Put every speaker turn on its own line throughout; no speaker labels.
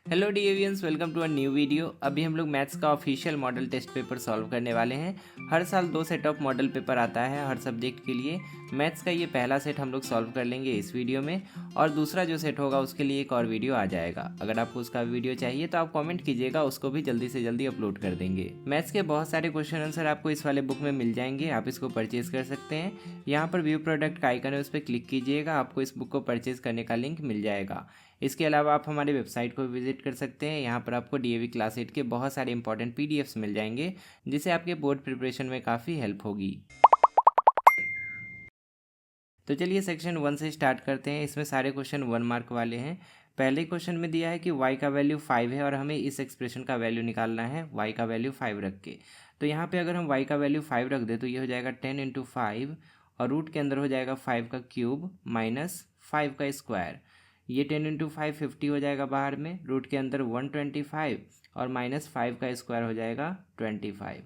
Hello dearians, welcome to a new video. अभी हम लोग मैथ्स का official model test paper solve करने वाले हैं। हर साल 2 सेट ऑफ मॉडल पेपर आता है हर सब्जेक्ट के लिए। मैथ्स का ये पहला सेट हम लोग सॉल्व कर लेंगे इस वीडियो में, और दूसरा जो सेट होगा उसके लिए एक और वीडियो आ जाएगा। अगर आपको उसका वीडियो चाहिए तो आप कमेंट कीजिएगा, उसको भी जल्दी से जल्दी अपलोड कर देंगे। मैथ्स के बहुत सारे क्वेश्चन आंसर आपको इस वाले बुक में मिल जाएंगे, आप इसको परचेज कर सकते हैं। यहाँ पर व्यू प्रोडक्ट का आइकन है, उस पर क्लिक कीजिएगा, आपको इस बुक को परचेज करने का लिंक मिल जाएगा। इसके अलावा आप हमारे वेबसाइट को विजिट कर सकते हैं। यहाँ पर आपको डीएवी क्लास 8 के बहुत सारे इंपॉर्टेंट पीडीएफ्स मिल जाएंगे, जिससे आपके बोर्ड प्रिपरेशन में काफ़ी हेल्प होगी। तो चलिए सेक्शन 1 से स्टार्ट करते हैं। इसमें सारे क्वेश्चन 1 मार्क वाले हैं। पहले क्वेश्चन में दिया है कि y का वैल्यू 5 है और हमें इस एक्सप्रेशन का वैल्यू निकालना है y का वैल्यू 5 रख के। तो यहाँ पे अगर हम y का वैल्यू 5 रख दे तो ये हो जाएगा 10 इंटू 5, और रूट के अंदर हो जाएगा 5 का क्यूब माइनस 5 का स्क्वायर। ये 10 इंटू 5 50 हो जाएगा बाहर में, रूट के अंदर 125 और माइनस 5 का स्क्वायर हो जाएगा 25।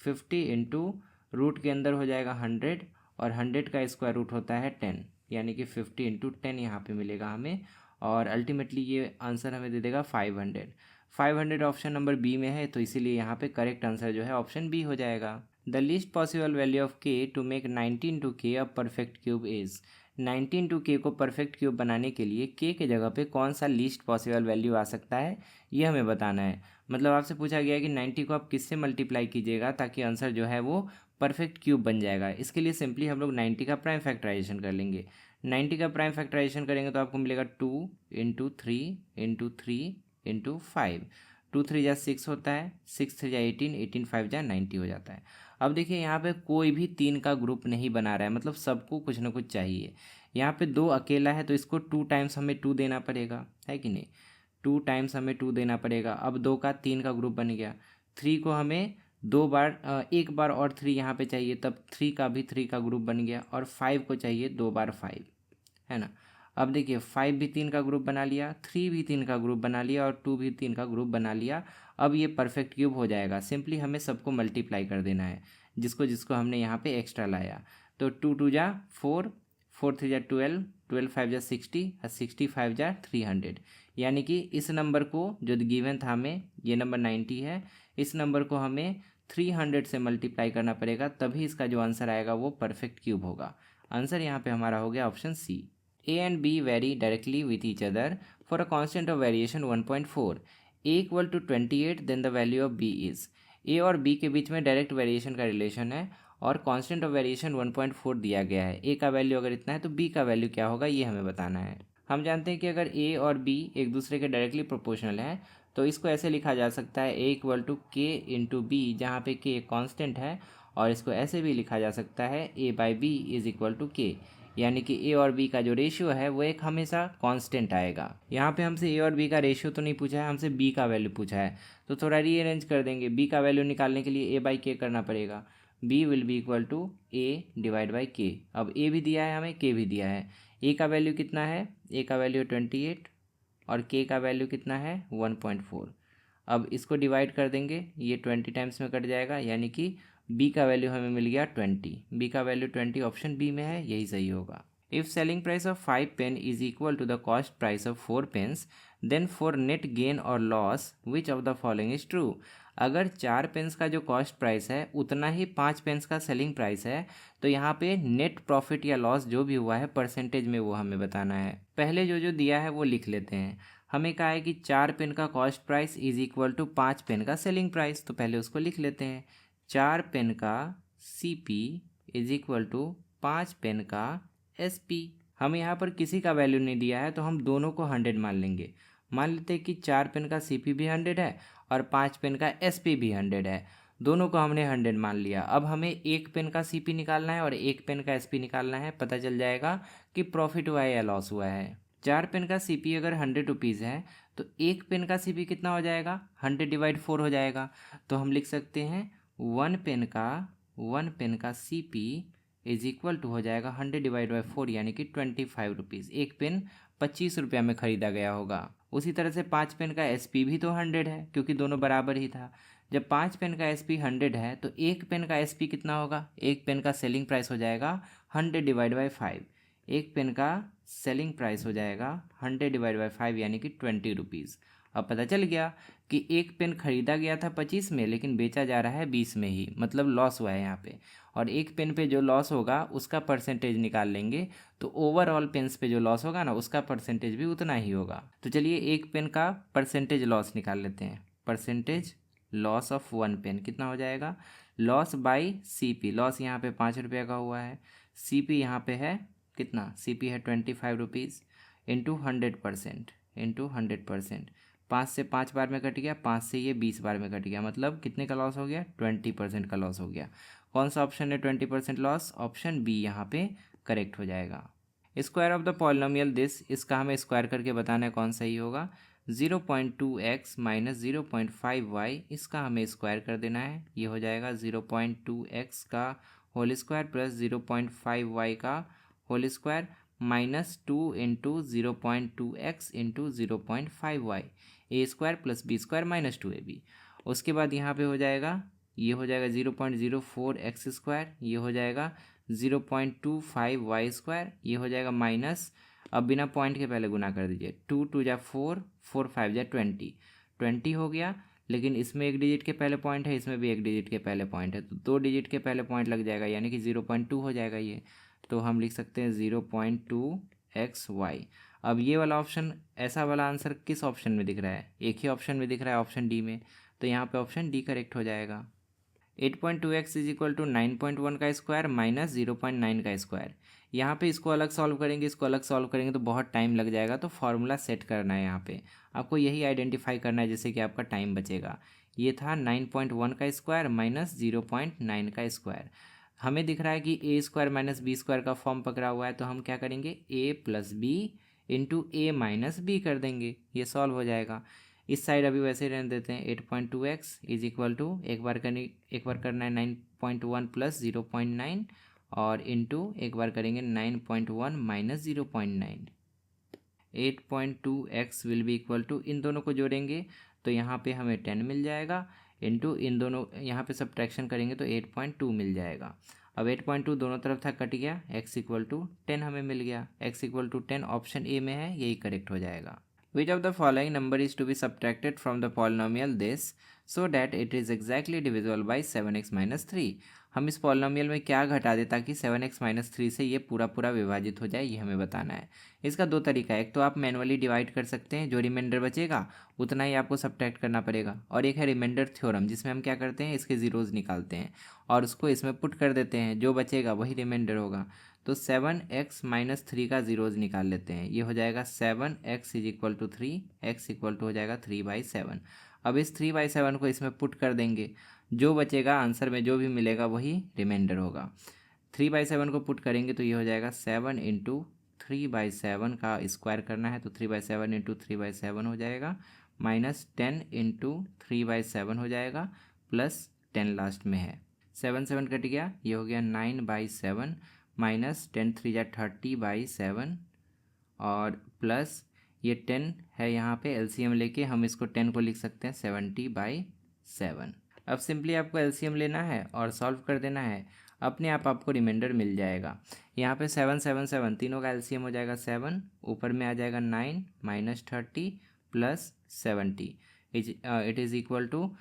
50 इंटू रूट के अंदर हो जाएगा 100, और 100 का स्क्वायर रूट होता है 10, यानी कि 50 इंटू 10 यहाँ पर मिलेगा हमें, और अल्टीमेटली ये आंसर हमें दे देगा 500। 500 ऑप्शन नंबर बी में है, तो इसीलिए यहाँ पे करेक्ट आंसर जो है ऑप्शन बी हो जाएगा। The least possible value of K to make 19 two K a perfect cube is. 19 two K को परफेक्ट क्यूब बनाने के लिए के जगह पे कौन सा लीस्ट पॉसिबल वैल्यू आ सकता है, ये हमें बताना है। मतलब आपसे पूछा गया है कि 90 को आप किससे मल्टीप्लाई कीजिएगा ताकि आंसर जो है वो परफेक्ट क्यूब बन जाएगा। इसके लिए सिंपली हम लोग 90 का प्राइम फैक्टराइजेशन कर लेंगे। 90 का प्राइम फैक्टराइजेशन करेंगे तो आपको मिलेगा 2 इंटू 3 इंटू 3 इंटू 5। 2 3 जा 6 होता है, 6 3 जा 18, 18 5 जा 90 हो जाता है। अब देखिए यहाँ पे कोई भी 3 का ग्रुप नहीं बना रहा है, मतलब सबको कुछ ना कुछ चाहिए। यहाँ पे 2 अकेला है तो इसको 2 टाइम्स हमें 2 देना पड़ेगा, है कि नहीं। 2 टाइम्स हमें 2 देना पड़ेगा। अब 2 का 3 का ग्रुप बन गया। 3 को हमें 2 बार, एक बार और 3 यहाँ पे चाहिए, तब 3 का भी 3 का ग्रुप बन गया, और 5 को चाहिए 2 बार 5, है ना। अब देखिए 5 भी 3 का ग्रुप बना लिया, 3 भी 3 का ग्रुप बना लिया, और 2 भी 3 का ग्रुप बना लिया। अब ये परफेक्ट क्यूब हो जाएगा। सिंपली हमें सबको मल्टीप्लाई कर देना है, जिसको जिसको हमने यहाँ पे एक्स्ट्रा लाया। तो 2 2 जा 4, 4 3 जा 12, 12 5 जा 60, और 65 जा 300। यानी कि इस नंबर को जो गिवन था हमें, ये नंबर 90 है, इस नंबर को हमें 300 से मल्टीप्लाई करना पड़ेगा, तभी इसका जो आंसर आएगा वो परफेक्ट क्यूब होगा। आंसर यहाँ पे हमारा हो गया option C. A and B vary directly with each other for a constant of variation 1.4. A equal to 28, then the value of B is। A और B के बीच में डायरेक्ट वेरिएशन का रिलेशन है, और कांस्टेंट ऑफ वेरिएशन 1.4 दिया गया है। A का वैल्यू अगर इतना है तो B का वैल्यू क्या होगा, ये हमें बताना है। हम जानते हैं कि अगर A और B एक दूसरे के डायरेक्टली प्रोपोर्शनल है तो इसको ऐसे लिखा जा सकता है A इक्वल टू के इंटू बी, जहाँ पे K एक कॉन्स्टेंट है, और इसको ऐसे भी लिखा जा सकता है A by B is equal to K, यानी कि ए और बी का जो रेशियो है वो एक हमेशा कांस्टेंट आएगा। यहाँ पे हमसे ए और बी का रेशियो तो नहीं पूछा है, हमसे बी का वैल्यू पूछा है, तो थोड़ा रीअरेंज कर देंगे। बी का वैल्यू निकालने के लिए ए बाई के करना पड़ेगा। B will be equal to A divide by K. अब ए भी दिया है हमें, के भी दिया है। ए का वैल्यू कितना है, ए का वैल्यू 28, और के का वैल्यू कितना है 1.4। अब इसको डिवाइड कर देंगे, ये 20 टाइम्स में कट जाएगा, यानी कि बी का वैल्यू हमें मिल गया 20। बी का वैल्यू 20 ऑप्शन बी में है, यही सही होगा। If selling price of 5 pen is equal to the cost price of 4 pens, then for net gain और loss which of the following is true. अगर 4 पेन्स का जो कॉस्ट प्राइस है उतना ही 5 पेन्स का सेलिंग प्राइस है, तो यहाँ पे नेट प्रॉफिट या लॉस जो भी हुआ है परसेंटेज में वो हमें बताना है। पहले जो जो दिया है वो लिख लेते हैं। हमें कहा है कि 4 पेन का cost price is equal to 5 pen का सेलिंग प्राइस, तो पहले उसको लिख लेते हैं। 4 पेन का CP is equal to 5 pen का SP। हमें यहाँ पर किसी का वैल्यू नहीं दिया है, तो हम दोनों को 100 मान लेंगे। मान लेते हैं कि 4 पेन का CP भी 100 है और 5 पेन का SP भी 100 है। दोनों को हमने 100 मान लिया। अब हमें एक पेन का CP निकालना है और एक पेन का SP निकालना है, पता चल जाएगा कि प्रॉफिट हुआ है या लॉस हुआ है। 4 पेन का CP अगर 100 रुपीज़ है तो एक पेन का CP कितना हो जाएगा, 100 डिवाइड 4 हो जाएगा। तो हम लिख सकते हैं 1 पेन का CP इज इक्वल टू हो जाएगा 100 डिवाइड बाई 4, यानी कि 25 रुपीज़। एक पेन 25 रुपया में ख़रीदा गया होगा। उसी तरह से 5 पेन का SP भी तो 100 है, क्योंकि दोनों बराबर ही था। जब 5 पेन का SP 100 है तो एक पेन का SP कितना होगा, एक पेन का सेलिंग प्राइस हो जाएगा 100 डिवाइड बाई 5। एक पेन का सेलिंग प्राइस हो जाएगा 100 डिवाइड बाई 5, यानी कि 20 रुपीज़। अब पता चल गया कि एक पेन खरीदा गया था 25 में लेकिन बेचा जा रहा है 20 में ही, मतलब लॉस हुआ है यहाँ पे। और एक पेन पे जो लॉस होगा उसका परसेंटेज निकाल लेंगे, तो ओवरऑल पेन्स पे जो लॉस होगा ना उसका परसेंटेज भी उतना ही होगा। तो चलिए एक पेन का परसेंटेज लॉस निकाल लेते हैं। Percentage loss of one pen कितना हो जाएगा, लॉस बाई CP। लॉस यहाँ पे 5 रुपये का हुआ है, CP यहाँ पे है कितना, CP है 25 रुपीज़ इंटू 100%, इंटू 100%। 5 से 5 बार में कट गया, 5 से ये 20 बार में कट गया, मतलब कितने का लॉस हो गया, 20% का लॉस हो गया। कौन सा ऑप्शन है 20% लॉस, ऑप्शन बी यहाँ पे करेक्ट हो जाएगा। Square of the polynomial this, इसका हमें स्क्वायर करके बताना है कौन सही होगा। 0.2x माइनस 0.5y, इसका हमें स्क्वायर कर देना है। ये हो जाएगा 0.2x का होल स्क्वायर प्लस 0.5y का whole square minus 2 into 0.2x into 0.5y, a square plus b square minus 2ab। उसके बाद यहाँ पे हो जाएगा, ये हो जाएगा 0.04x स्क्वायर, ये हो जाएगा 0.25y स्क्वायर, ये हो जाएगा माइनस, अब बिना पॉइंट के पहले गुना कर दीजिए, 2 2 जा 4, 4 5 जा 20, 20 हो गया। लेकिन इसमें एक डिजिट के पहले पॉइंट है, इसमें भी एक डिजिट के पहले पॉइंट है, तो 2 डिजिट के पहले पॉइंट लग जाएगा, यानी कि 0.2 हो जाएगा ये। तो हम लिख सकते हैं 0.2xy। अब ये वाला ऑप्शन, ऐसा वाला आंसर किस ऑप्शन में दिख रहा है, एक ही ऑप्शन में दिख रहा है, ऑप्शन डी में, तो यहाँ पे ऑप्शन डी करेक्ट हो जाएगा। 8.2x इज इक्वल टू 9.1 का स्क्वायर माइनस 0.9 का स्क्वायर। यहाँ पे इसको अलग सॉल्व करेंगे, इसको अलग सॉल्व करेंगे तो बहुत टाइम लग जाएगा, तो फॉर्मूला सेट करना है। यहाँ पे आपको यही आइडेंटिफाई करना है जिससे कि आपका टाइम बचेगा। ये था 9.1 का स्क्वायर माइनस 0.9 का स्क्वायर। हमें दिख रहा है कि ए स्क्वायर माइनस बी स्क्वायर का फॉर्म पकड़ा हुआ है, तो हम क्या करेंगे, ए प्लस बी इंटू ए माइनस बी कर देंगे, ये सॉल्व हो जाएगा। इस साइड अभी वैसे ही रहने देते हैं। 8.2x इज इक्वल टू, एक बार करना है 9.1 प्लस 0.9 और इंटू एक बार करेंगे 9.1 minus 0.9। 8.2x will be equal to, इन दोनों को जोड़ेंगे तो यहाँ पे हमें 10 मिल जाएगा, इंटू इन दोनों यहाँ पे सब्ट्रैक्शन करेंगे तो 8.2 मिल जाएगा। अब 8.2 दोनों तरफ था, कट गया, x इक्वल टू 10 हमें मिल गया। x equal to 10 option A में है, यही करेक्ट हो जाएगा। Which of the following number is to be subtracted from the polynomial this so that it is exactly divisible by 7x minus 3? हम इस पॉलिनोमियल में क्या घटा दे ताकि 7x माइनस 3 से ये पूरा पूरा विभाजित हो जाए, ये हमें बताना है। इसका दो तरीका है, एक तो आप मैनुअली डिवाइड कर सकते हैं, जो रिमाइंडर बचेगा उतना ही आपको सब्ट्रैक्ट करना पड़ेगा, और एक है रिमाइंडर थ्योरम जिसमें हम क्या करते हैं, इसके ज़ीरोज़ निकालते हैं और उसको इसमें पुट कर देते हैं, जो बचेगा वही रिमाइंडर होगा। तो 7x माइनस 3 का ज़ीरोज़ निकाल लेते हैं, ये हो जाएगा 7x is equal to 3, x equal to हो जाएगा 3/7। अब इस 3/7 को इसमें पुट कर देंगे, जो बचेगा आंसर में जो भी मिलेगा वही रिमाइंडर होगा। 3/7 को पुट करेंगे तो ये हो जाएगा 7 इंटू 3/7 का स्क्वायर करना है, तो 3/7 इंटू 3/7 हो जाएगा, माइनस 10 इंटू 3/7 हो जाएगा, प्लस 10 लास्ट में है, 7 7 कट गया, ये हो गया 9/7 माइनस 10 3 जा 30/7 और प्लस ये 10 है, यहाँ पे एलसीएम लेके हम इसको 10 को लिख सकते हैं 70/7। अब सिंपली आपको एलसीएम लेना है और सॉल्व कर देना है, अपने आप आपको रिमाइंडर मिल जाएगा। यहाँ पे 7 7 7 तीनों का एलसीएम हो जाएगा 7, ऊपर में आ जाएगा 9 minus 30 plus 70, it is equal to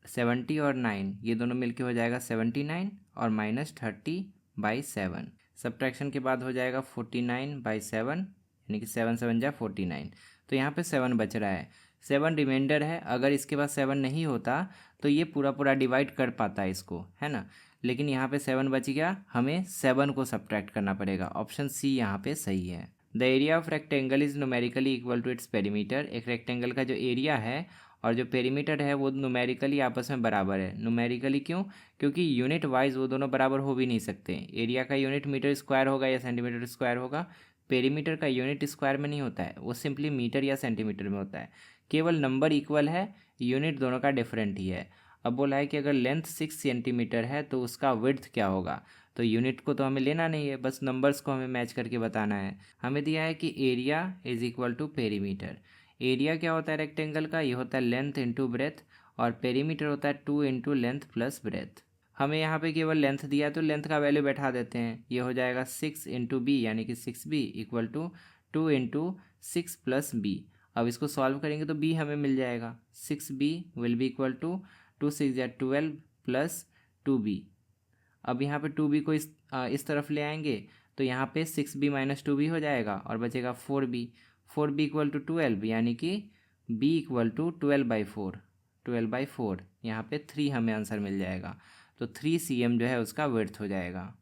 70 और 9 ये दोनों मिलके हो जाएगा 79 और माइनस 30/7। सब्ट्रैक्शन के बाद हो जाएगा 49/7, यानी कि 7 7 जा 49। तो यहाँ पे 7 बच रहा है, 7 रिमाइंडर है। अगर इसके पास 7 नहीं होता तो ये पूरा पूरा डिवाइड कर पाता है इसको, है ना, लेकिन यहाँ पे 7 बच गया, हमें 7 को सब्ट्रैक्ट करना पड़ेगा। ऑप्शन सी यहाँ पे सही है। The area of rectangle is numerically equal to its perimeter. एक रेक्टेंगल का जो एरिया है और जो पेरीमीटर है वो न्यूमेरिकली आपस में बराबर है। न्यूमेरिकली क्यों, क्योंकि यूनिट वाइज वो दोनों बराबर हो भी नहीं सकते। एरिया का यूनिट मीटर स्क्वायर होगा या सेंटीमीटर स्क्वायर होगा, पेरीमीटर का यूनिट स्क्वायर में नहीं होता है, वो सिंपली मीटर या सेंटीमीटर में होता है। केवल नंबर इक्वल है, यूनिट दोनों का डिफरेंट ही है। अब बोला है कि अगर लेंथ 6 सेंटीमीटर है तो उसका विड्थ क्या होगा, तो यूनिट को तो हमें लेना नहीं है, बस नंबर्स को हमें मैच करके बताना है। हमें दिया है कि area is equal to perimeter. Area क्या होता है रेक्टेंगल का, ये होता है लेंथ इंटू ब्रेथ, और पेरीमीटर होता है 2 इंटू लेंथ प्लस ब्रेथ। हमें यहाँ पे केवल लेंथ दिया है तो लेंथ का वैल्यू बैठा देते हैं, ये हो जाएगा 6 इंटू बी, यानी कि 6b equal to 2 into 6 plus B. अब इसको सॉल्व करेंगे तो b हमें मिल जाएगा, 6b will be equal to 2 6 या 12 प्लस 2b। अब यहाँ पे 2b को इस तरफ ले आएंगे तो यहाँ पे 6b माइनस 2b हो जाएगा और बचेगा 4b। 4b इक्वल टू 12 यानी कि b इक्वल टू 12/4, 12/4 यहाँ पे 3 हमें आंसर मिल जाएगा। तो 3 cm जो है उसका विड्थ हो जाएगा।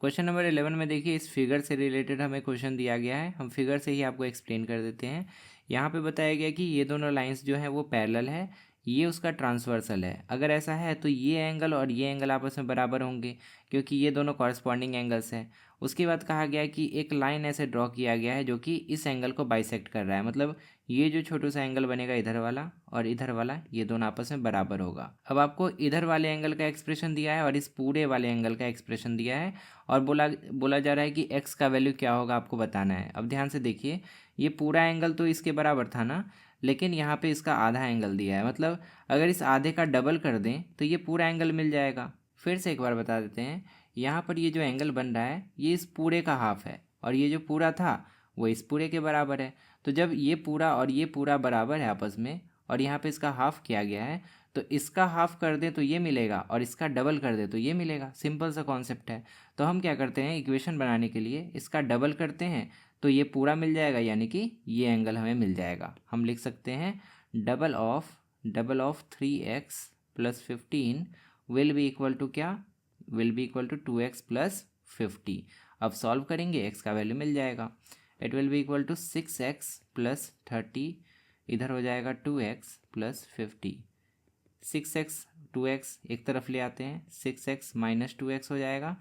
क्वेश्चन नंबर 11 में देखिए, इस फिगर से रिलेटेड हमें क्वेश्चन दिया गया है, हम फिगर से ही आपको एक्सप्लेन कर देते हैं। यहाँ पे बताया गया कि ये दोनों लाइंस जो हैं वो पैरेलल है, ये उसका ट्रांसवर्सल है। अगर ऐसा है तो ये एंगल और ये एंगल आपस में बराबर होंगे क्योंकि ये दोनों कॉरस्पॉन्डिंग एंगल्स हैं। उसके बाद कहा गया है कि एक लाइन ऐसे ड्रॉ किया गया है जो कि इस एंगल को बाइसेक्ट कर रहा है, मतलब ये जो छोटा सा एंगल बनेगा इधर वाला और इधर वाला, ये दोनों आपस में बराबर होगा। अब आपको इधर वाले एंगल का एक्सप्रेशन दिया है और इस पूरे वाले एंगल का एक्सप्रेशन दिया है और बोला जा रहा है कि x का वैल्यू क्या होगा आपको बताना है। अब ध्यान से देखिए, ये पूरा एंगल तो इसके बराबर था ना, लेकिन यहाँ पे इसका आधा एंगल दिया है, मतलब अगर इस आधे का डबल कर दें तो ये पूरा एंगल मिल जाएगा। फिर से एक बार बता देते हैं, यहाँ पर ये जो एंगल बन रहा है ये इस पूरे का हाफ है और ये जो पूरा था वो इस पूरे के बराबर है। तो जब ये पूरा और ये पूरा बराबर है आपस में और यहाँ पे इसका हाफ किया गया है तो इसका हाफ कर दें तो ये मिलेगा और इसका डबल कर दें तो ये मिलेगा। सिंपल सा कॉन्सेप्ट है। तो हम क्या करते हैं, इक्वेशन बनाने के लिए इसका डबल करते हैं तो ये पूरा मिल जाएगा, यानी कि ये एंगल हमें मिल जाएगा। हम लिख सकते हैं double of 3x plus 15 will be equal to क्या, will be equal to 2x plus 50। अब सॉल्व करेंगे x का वैल्यू मिल जाएगा। It will be equal to 6x plus 30, इधर हो जाएगा 2x प्लस 50। 6x 2x एक तरफ ले आते हैं, 6x माइनस 2x हो जाएगा,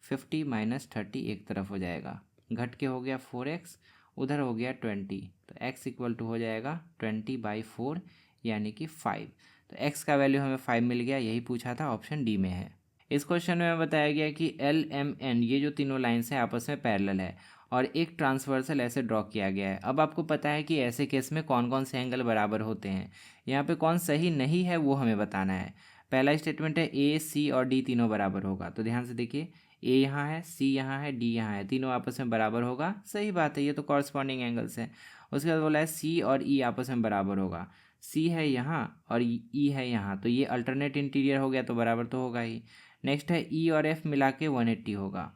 50 माइनस 30 एक तरफ हो जाएगा, घट के हो गया 4x, उधर हो गया 20, तो x इक्वल टू हो जाएगा 20/4 यानी कि 5। तो x का वैल्यू हमें 5 मिल गया, यही पूछा था, ऑप्शन डी में है। इस क्वेश्चन में बताया गया कि LMN ये जो तीनों लाइन्स हैं आपस में पैरेलल है और एक ट्रांसवर्सल ऐसे ड्रॉ किया गया है। अब आपको पता है कि ऐसे केस में कौन कौन से एंगल बराबर होते हैं, यहाँ पे कौन सही नहीं है वो हमें बताना है। पहला स्टेटमेंट है A, C और D तीनों बराबर होगा। तो ध्यान से देखिए, A यहाँ है, C यहाँ है, D यहाँ है, तीनों आपस में बराबर होगा, सही बात है, ये तो कॉरस्पॉन्डिंग एंगल्स हैं। उसके बाद बोला है C और E आपस में बराबर होगा, C है यहाँ और E है यहाँ, तो ये अल्टरनेट इंटीरियर हो गया तो बराबर तो होगा ही। नेक्स्ट है E और F मिला के 180 होगा।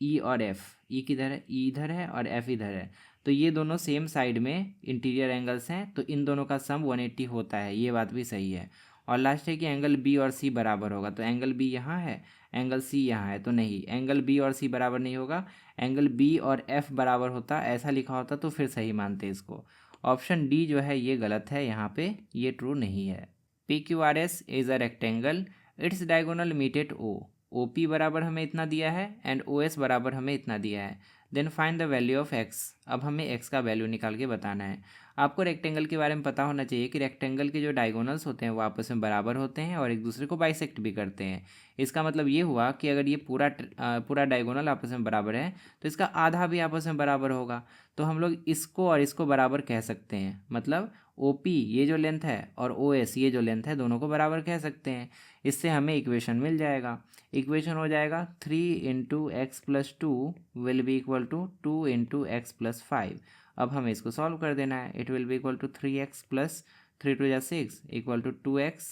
E और F, E किधर है, E इधर है और F इधर है, तो ये दोनों सेम साइड में इंटीरियर एंगल्स हैं, तो इन दोनों का सम 180 होता है, ये बात भी सही है। और लास्ट है कि एंगल B और C बराबर होगा, तो एंगल B यहाँ है, एंगल C यहाँ है, तो नहीं, एंगल B और C बराबर नहीं होगा, एंगल B और F बराबर होता, ऐसा लिखा होता तो फिर सही मानते इसको। ऑप्शन डी जो है ये गलत है, यहाँ पे ये ट्रू नहीं है। PQRS is a rectangle, its diagonal meet at O। OP बराबर हमें इतना दिया है एंड OS बराबर हमें इतना दिया है। Then find the value of x। अब हमें x का वैल्यू निकाल के बताना है। आपको रेक्टेंगल के बारे में पता होना चाहिए कि रेक्टेंगल के जो डायगोनल्स होते हैं वो आपस में बराबर होते हैं और एक दूसरे को बाइसेक्ट भी करते हैं। इसका मतलब ये हुआ कि अगर ये पूरा डायगोनल आपस में बराबर है तो इसका आधा भी आपस में बराबर होगा, तो हम लोग इसको और इसको बराबर कह सकते हैं। मतलब OP ये जो लेंथ है और OS ये जो लेंथ है दोनों को बराबर कह सकते हैं। इससे हमें इक्वेशन मिल जाएगा। इक्वेशन हो जाएगा 3 into X plus 2 will be equal to 2 into X plus 5। अब हमें इसको सॉल्व कर देना है। It will be equal to 3x plus 3 2 6 equal to 2x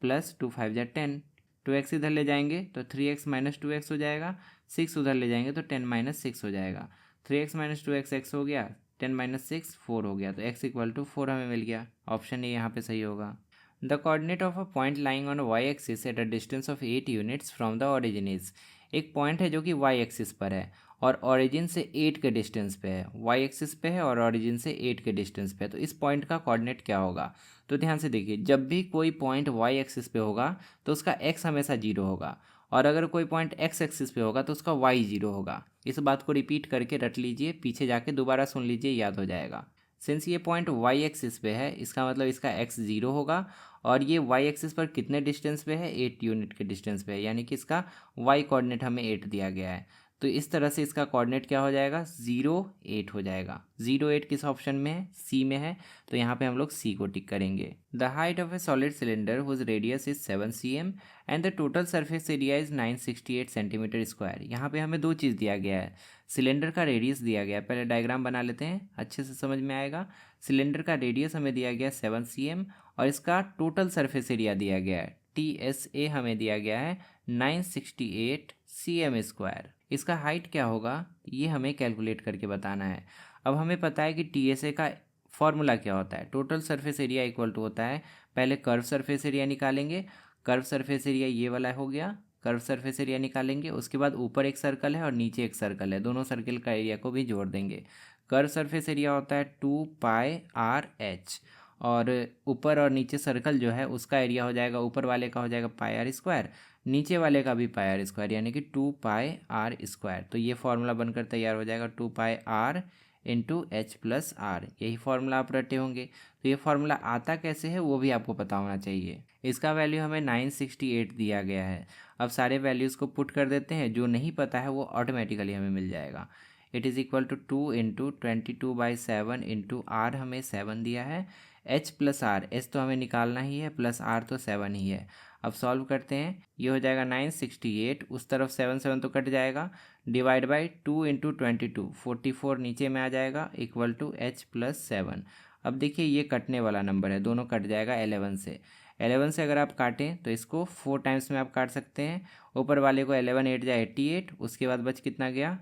plus 2 5 10। 2x इधर ले जाएंगे तो 3x माइनस 2x हो जाएगा, 6 उधर ले जाएंगे तो 10 माइनस 6 हो जाएगा। 3x माइनस 2x x हो गया, 10 माइनस 6 4 हो गया, तो x इक्वल टू 4 हमें मिल गया। ऑप्शन ए यहाँ पे सही होगा। The coordinate of a point lying on a y-axis at a distance of 8 units from the origin is। एक पॉइंट है जो कि y-axis पर है और origin से 8 के डिस्टेंस पे है, y-axis पे है और origin से 8 के डिस्टेंस पे है, तो इस पॉइंट का कोऑर्डिनेट क्या होगा। तो ध्यान से देखिए, जब भी कोई पॉइंट y-axis पे होगा तो उसका x हमेशा 0 होगा और अगर कोई पॉइंट x-axis पे होगा तो उसका y 0 होगा। इस बात को रिपीट करके रट लीजिए, पीछे जाके दोबारा सुन लीजिए, याद हो जाएगा। सिंस ये पॉइंट y-axis पे है इसका मतलब इसका x 0 होगा और ये y-axis पर कितने डिस्टेंस पे है, 8 यूनिट के डिस्टेंस पे है, यानी कि इसका y कोऑर्डिनेट हमें 8 दिया गया है। तो इस तरह से इसका कोऑर्डिनेट क्या हो जाएगा, 0 8 हो जाएगा। 0 8 किस ऑप्शन में है, सी में है, तो यहाँ पे हम लोग सी को टिक करेंगे। The height of a solid cylinder whose radius is 7 cm and the total surface area is 968 centimetre square. यहाँ पे हमें दो चीज़ दिया गया है, सिलेंडर का रेडियस दिया गया है, पहले डायग्राम बना लेते हैं, अच्छे से समझ में आएगा। सिलेंडर का रेडियस हमें दिया गया है 7 cm और इसका टोटल सरफेस एरिया दिया गया है TSA हमें दिया गया है 968 cm स्क्वायर। इसका हाइट क्या होगा ये हमें कैलकुलेट करके बताना है। अब हमें पता है कि TSA का फॉर्मूला क्या होता है, total surface area equal to होता है, पहले कर्व सरफेस एरिया निकालेंगे, कर्व सरफेस एरिया ये वाला हो गया, कर्व सरफेस एरिया निकालेंगे, उसके बाद ऊपर एक सर्कल है और नीचे एक सर्कल है, दोनों सर्कल का एरिया को भी जोड़ देंगे। कर्व सरफेस एरिया होता है 2πRh और ऊपर और नीचे सर्कल जो है उसका एरिया हो जाएगा, ऊपर वाले का हो जाएगा πr स्क्वायर, नीचे वाले का भी πr स्क्वायर, यानी कि 2πr स्क्वायर। तो ये फॉर्मूला बनकर तैयार हो जाएगा 2πr into H plus R, यही फॉर्मूला आप रटे होंगे। तो ये फॉर्मूला आता कैसे है वो भी आपको पता होना चाहिए। इसका वैल्यू हमें 968 दिया गया है। अब सारे वैल्यूज़ को पुट कर देते हैं, जो नहीं पता है वो ऑटोमेटिकली हमें मिल जाएगा। इट इज़ इक्वल टू 2 इंटू 22/7 इंटू आर हमें 7 दिया है, एच प्लस आर, एच तो हमें निकालना ही है, प्लस आर तो 7 ही है। अब सॉल्व करते हैं, ये हो जाएगा 968, उस तरफ 7 7 तो कट जाएगा, डिवाइड बाई 2 इंटू 22, 44 नीचे में आ जाएगा, इक्वल टू एच प्लस 7। अब देखिए ये कटने वाला नंबर है, दोनों कट जाएगा 11 से। 11 से अगर आप काटें तो इसको 4 टाइम्स में आप काट सकते हैं। ऊपर वाले को 11 8 जाए 88, उसके बाद बच कितना गया,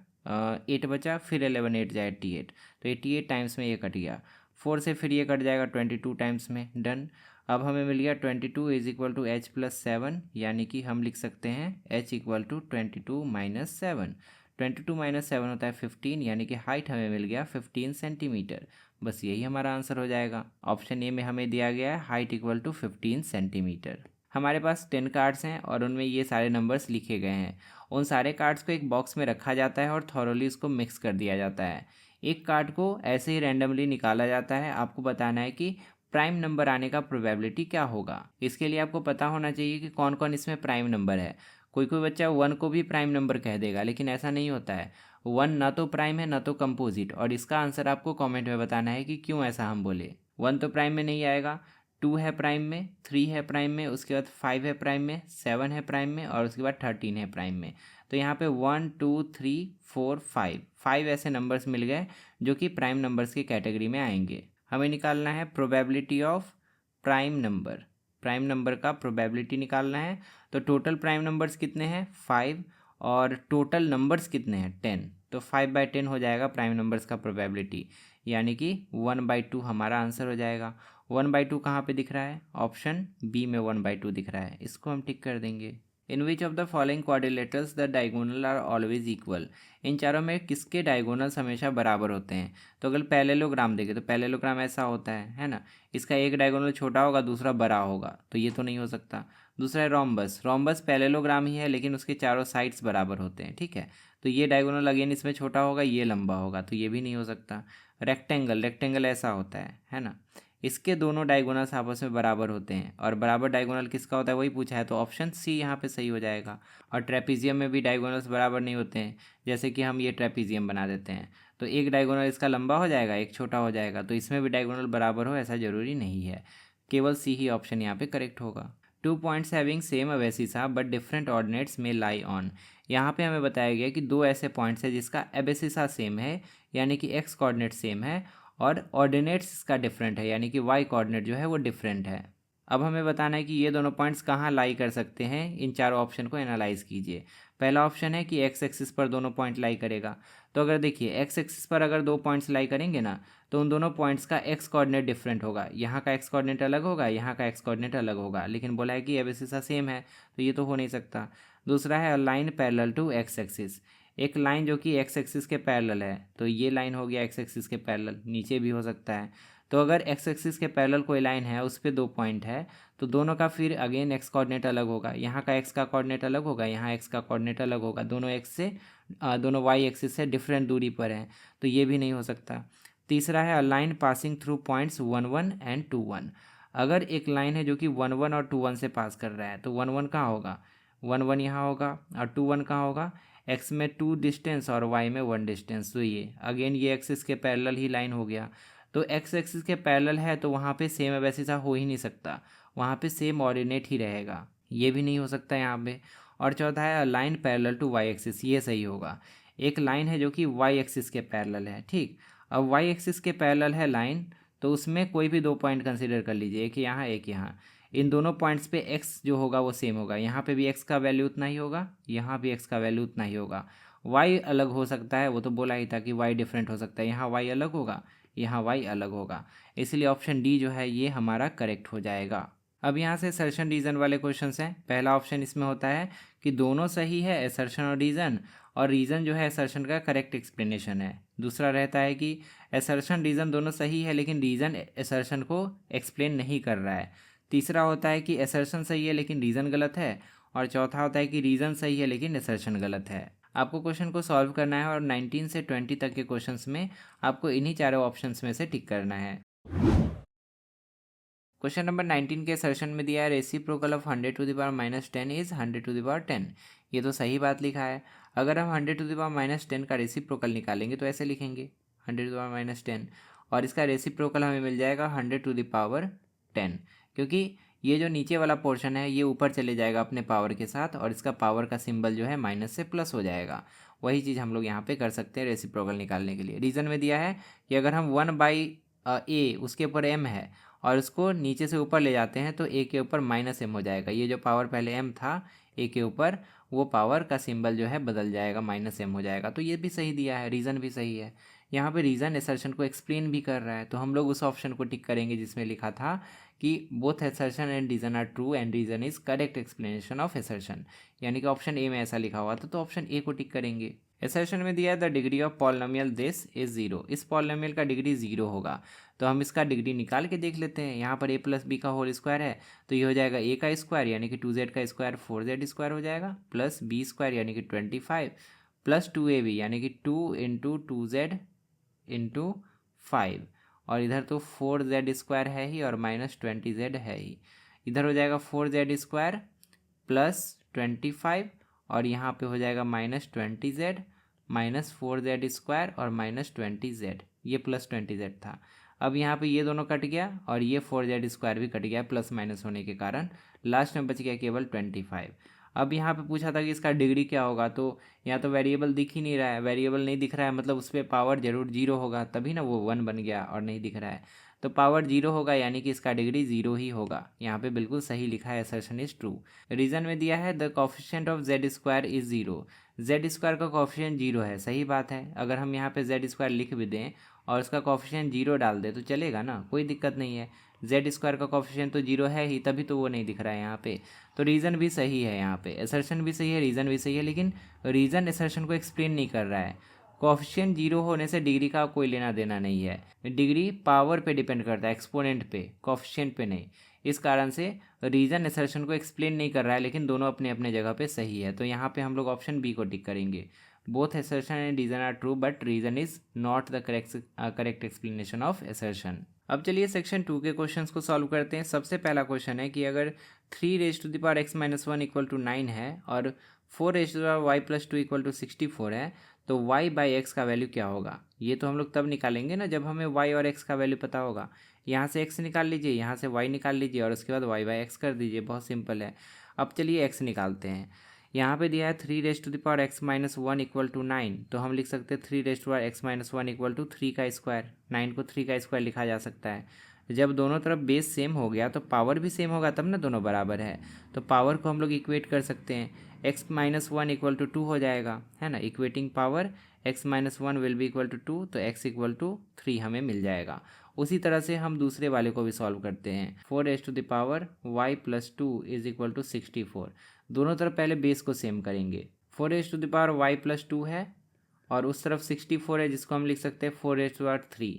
8 बचा, फिर 11 8 जाए 88, तो 88 टाइम्स में ये कट गया। 4 से फिर ये कट जाएगा 22 टाइम्स में, डन। अब हमें मिल गया 22 is equal to H plus 7, यानी कि हम लिख सकते हैं H equal to 22 minus 7। 22 minus 7 होता है 15, यानी कि हाइट हमें मिल गया 15 सेंटीमीटर। बस यही हमारा आंसर हो जाएगा। ऑप्शन ए में हमें दिया गया है हाइट इक्वल टू 15 सेंटीमीटर। हमारे पास 10 कार्ड्स हैं और उनमें ये सारे नंबर्स लिखे गए हैं। उन सारे कार्ड्स को एक बॉक्स में रखा जाता है और थॉरोली उसको मिक्स कर दिया जाता है। एक कार्ड को ऐसे ही रैंडमली निकाला जाता है, आपको बताना है कि प्राइम नंबर आने का प्रोबेबिलिटी क्या होगा। इसके लिए आपको पता होना चाहिए कि कौन कौन इसमें प्राइम नंबर है। कोई कोई बच्चा 1 को भी प्राइम नंबर कह देगा, लेकिन ऐसा नहीं होता है। 1 ना तो प्राइम है ना तो कंपोजिट, और इसका आंसर आपको कमेंट में बताना है कि क्यों ऐसा हम बोले। 1 तो प्राइम में नहीं आएगा, 2 है प्राइम में, 3 है प्राइम में, उसके बाद 5 है प्राइम में, 7 है प्राइम में और उसके बाद 13 है प्राइम में। तो यहाँ पे 1 2 3 4 5 ऐसे नंबर्स मिल गए जो कि प्राइम नंबर्स की कैटेगरी में आएंगे। हमें निकालना है probability of prime number, prime number का प्रोबेबिलिटी निकालना है। तो टोटल प्राइम नंबर्स कितने हैं 5 और टोटल नंबर्स कितने हैं 10, तो 5/10 हो जाएगा प्राइम नंबर्स का प्रोबेबिलिटी, यानी कि 1/2 हमारा आंसर हो जाएगा। 1/2 कहाँ पे दिख रहा है, ऑप्शन बी में 1/2 दिख रहा है, इसको हम टिक कर देंगे। In which of the following quadrilaterals the diagonal are always equal, इन चारों में किसके डायगोनल्स हमेशा बराबर होते हैं। तो अगर पैरेललोग्राम देखें तो पैरेललोग्राम ऐसा होता है ना, इसका एक डायगोनल छोटा होगा दूसरा बड़ा होगा, तो ये तो नहीं हो सकता। दूसरा है रोम्बस, रोम्बस पैरेललोग्राम ही है लेकिन उसके चारों साइड्स बराबर होते हैं, ठीक है, तो ये डायगोनल अगेन इसमें छोटा होगा ये लंबा होगा, तो ये भी नहीं हो सकता। रेक्टेंगल, रेक्टेंगल ऐसा होता है ना, इसके दोनों डायगोनल्स आपस में बराबर होते हैं, और बराबर डायगोनल किसका होता है वही पूछा है, तो ऑप्शन सी यहाँ पे सही हो जाएगा। और ट्रेपीजियम में भी डायगोनल्स बराबर नहीं होते हैं, जैसे कि हम ये ट्रेपीजियम बना देते हैं, तो एक डायगोनल इसका लंबा हो जाएगा एक छोटा हो जाएगा, तो इसमें भी डायगोनल बराबर हो ऐसा ज़रूरी नहीं है, केवल सी ही ऑप्शन यहाँ पे करेक्ट होगा। 2 points having same abscissa but different ordinates में लाई ऑन, यहाँ पे हमें बताया गया कि दो ऐसे पॉइंट्स हैं जिसका एबेसिसा सेम है, यानी कि एक्स कोऑर्डिनेट सेम है, और ऑर्डिनेट्स इसका डिफरेंट है, यानी कि वाई कोऑर्डिनेट जो है वो डिफरेंट है। अब हमें बताना है कि ये दोनों पॉइंट्स कहाँ लाई कर सकते हैं, इन चारों ऑप्शन को एनालाइज कीजिए। पहला ऑप्शन है कि एक्स एक्सिस पर दोनों पॉइंट लाई करेगा, तो अगर देखिए एक्स एक्सिस पर अगर दो पॉइंट्स लाई करेंगे ना, तो उन दोनों पॉइंट्स का एक्स कोऑर्डिनेट डिफरेंट होगा, यहाँ का एक्स कोऑर्डिनेट अलग होगा, यहाँ का एक्स कोऑर्डिनेट अलग होगा, लेकिन बोला है कि एबेसिसा सेम है, तो ये तो हो नहीं सकता। दूसरा है line parallel to X axis, एक लाइन जो कि एक्स एक्सिस के पैरेलल है, तो ये लाइन हो गया एक्स एक्सिस के पैरेलल, नीचे भी हो सकता है। तो अगर एक्स एक्सिस के पैरेलल कोई लाइन है उस पर दो पॉइंट है, तो दोनों का फिर अगेन एक्स कोऑर्डिनेट अलग होगा, यहाँ का एक्स का कोऑर्डिनेट अलग होगा, यहाँ एक्स का कोऑर्डिनेट अलग होगा, दोनों एक्स से दोनों वाई एक्सिस से डिफरेंट दूरी पर हैं, तो ये भी नहीं हो सकता। तीसरा है a line passing through points 1 1 and 2 1, अगर एक लाइन है जो कि 1 1 और 2 1 से पास कर रहा है, तो 1 1 कहाँ होगा, 1 1 यहाँ होगा और 2 1 कहाँ होगा, एक्स में 2 डिस्टेंस और वाई में 1 डिस्टेंस। तो ये अगेन ये एक्सिस के पैरेलल ही लाइन हो गया। तो एक्स एक्सिस के पैरेलल है तो वहाँ पे सेम वैसे हो ही नहीं सकता, वहाँ पे सेम ऑर्डिनेट ही रहेगा, ये भी नहीं हो सकता यहाँ पे। और चौथा है line parallel to Y axis, ये सही होगा। एक लाइन है जो कि वाई एक्सिस के पैरेलल है, ठीक। अब वाई एक्सिस के पैरेलल है लाइन, तो उसमें कोई भी 2 पॉइंट कंसीडर कर लीजिए, एक यहाँ एक यहाँ। इन दोनों पॉइंट्स पे एक्स जो होगा वो सेम होगा, यहाँ पे भी एक्स का वैल्यू उतना ही होगा, यहाँ भी एक्स का वैल्यू उतना ही होगा। वाई अलग हो सकता है, वो तो बोला ही था कि वाई डिफरेंट हो सकता है, यहाँ वाई अलग होगा, यहाँ वाई अलग होगा, इसलिए ऑप्शन डी जो है ये हमारा करेक्ट हो जाएगा। अब यहाँ से असर्शन रीज़न वाले क्वेश्चंस हैं। पहला ऑप्शन इसमें होता है कि दोनों सही है, असर्शन और रीज़न, और रीज़न जो है असर्शन का करेक्ट एक्सप्लेनेशन है। दूसरा रहता है कि असर्शन रीज़न दोनों सही है लेकिन रीज़न असर्शन को एक्सप्लेन नहीं कर रहा है। तीसरा होता है कि असर्शन सही है लेकिन रीज़न गलत है। और चौथा होता है कि रीज़न सही है लेकिन असर्शन गलत है। आपको क्वेश्चन को सॉल्व करना है और 19 से 20 तक के क्वेश्चंस में आपको इन्हीं चारों ऑप्शंस में से टिक करना है। क्वेश्चन नंबर 19 के असर्शन में दिया है reciprocal of 100 to the power -10 is 100 to the power 10। ये तो सही बात लिखा है। अगर हम 100 टू द पावर -10 का रेसिप्रोकल निकालेंगे तो ऐसे लिखेंगे 100 टू द पावर -10, और इसका रेसिप्रोकल हमें मिल जाएगा 100 टू द पावर 10, क्योंकि ये जो नीचे वाला पोर्शन है ये ऊपर चले जाएगा अपने पावर के साथ, और इसका पावर का सिंबल जो है माइनस से प्लस हो जाएगा। वही चीज़ हम लोग यहाँ पे कर सकते हैं रेसिप्रोकल निकालने के लिए। रीज़न में दिया है कि अगर हम 1/a उसके ऊपर m है और उसको नीचे से ऊपर ले जाते हैं तो a के ऊपर -m हो जाएगा। ये जो पावर पहले m था a के ऊपर, वो पावर का सिंबल जो है बदल जाएगा, -m हो जाएगा। तो ये भी सही दिया है, रीज़न भी सही है। यहाँ पे रीज़न असर्शन को एक्सप्लेन भी कर रहा है, तो हम लोग उस ऑप्शन को टिक करेंगे जिसमें लिखा था कि both assertion and reason are true and reason is correct explanation of assertion, यानी कि ऑप्शन ए में ऐसा लिखा हुआ था, तो ऑप्शन ए को टिक करेंगे। असर्शन में दिया है the degree of polynomial this is 0, इस पॉलिनोमियल का डिग्री 0 होगा। तो हम इसका डिग्री निकाल के देख लेते हैं। यहाँ पर a प्लस बी का होल स्क्वायर है, तो ये हो जाएगा a का स्क्वायर यानी कि 2z का स्क्वायर 4z स्क्वायर हो जाएगा, प्लस b स्क्वायर यानी कि 25, प्लस 2ab यानी कि 2 इंटू 2z इंटू 5, और इधर तो 4z स्क्वायर है ही और -20z है ही। इधर हो जाएगा 4z स्क्वायर प्लस 25, और यहाँ पे हो जाएगा -20z माइनस 4z स्क्वायर और -20z, ये +20z था। अब यहाँ पे ये दोनों कट गया और ये 4z स्क्वायर भी कट गया प्लस माइनस होने के कारण, लास्ट में बच गया केवल 25। अब यहाँ पे पूछा था कि इसका डिग्री क्या होगा, तो यहाँ तो वेरिएबल दिख ही नहीं रहा है, वेरिएबल नहीं दिख रहा है मतलब उस पर पावर जरूर 0 होगा, तभी ना वो 1 बन गया, और नहीं दिख रहा है तो पावर 0 होगा यानी कि इसका डिग्री 0 ही होगा। यहाँ पे बिल्कुल सही लिखा है, असर्शन इज ट्रू। रीजन में दिया है the coefficient of z square is 0, z square का कोफिशिएंट 0 है, सही बात है। अगर हम यहाँ पे z स्क्वायर लिख भी दें और उसका कोफिशिएंट 0 डाल दें तो चलेगा ना, कोई दिक्कत नहीं है। z स्क्वायर का कोफिशिएंट तो 0 है ही, तभी तो वो नहीं दिख रहा है यहाँ पे। तो रीज़न भी सही है, यहाँ पे असर्शन भी सही है, रीज़न भी सही है, लेकिन रीज़न असर्शन को एक्सप्लेन नहीं कर रहा है। कोफिशिएंट 0 होने से डिग्री का कोई लेना देना नहीं है, डिग्री पावर पे डिपेंड करता है, एक्सपोनेंट पे, कोफिशिएंट पे नहीं। इस कारण से रीज़न असर्शन को एक्सप्लेन नहीं कर रहा है, लेकिन दोनों अपने अपने जगह पे सही है। तो यहाँ पे हम लोग ऑप्शन बी को टिक करेंगे। Both assertion and reason are true but reason is not the correct explanation of assertion. अब चलिए सेक्शन 2 के क्वेश्चंस को सॉल्व करते हैं। सबसे पहला क्वेश्चन है कि अगर 3 × x - 1 = 9 है और 4 y+2 = 64 है तो y/x का वैल्यू क्या होगा। ये तो हम लोग तब निकालेंगे ना जब हमें y और x का वैल्यू पता होगा। यहाँ से x निकाल लीजिए, यहाँ से y निकाल लीजिए और उसके बाद y/x कर दीजिए, बहुत सिंपल है। अब चलिए x निकालते हैं। यहाँ पे दिया है 3 × x - 1 = 9, तो हम लिख सकते हैं 3 × x - 1 = 3 का स्क्वायर। 9 को 3 का स्क्वायर लिखा जा सकता है। जब दोनों तरफ बेस सेम हो गया तो पावर भी सेम होगा, तब ना दोनों बराबर है, तो पावर को हम लोग इक्वेट कर सकते हैं। x - 1 = 2 हो जाएगा, है ना, equating power x - 1 will be equal to 2, तो x = 3 हमें मिल जाएगा। उसी तरह से हम दूसरे वाले को भी सॉल्व करते हैं। 4 y + 2 = 64। दोनों तरफ पहले बेस को सेम करेंगे। 4 y + 2 है और उस तरफ 64 है, जिसको हम लिख सकते हैं 4 3।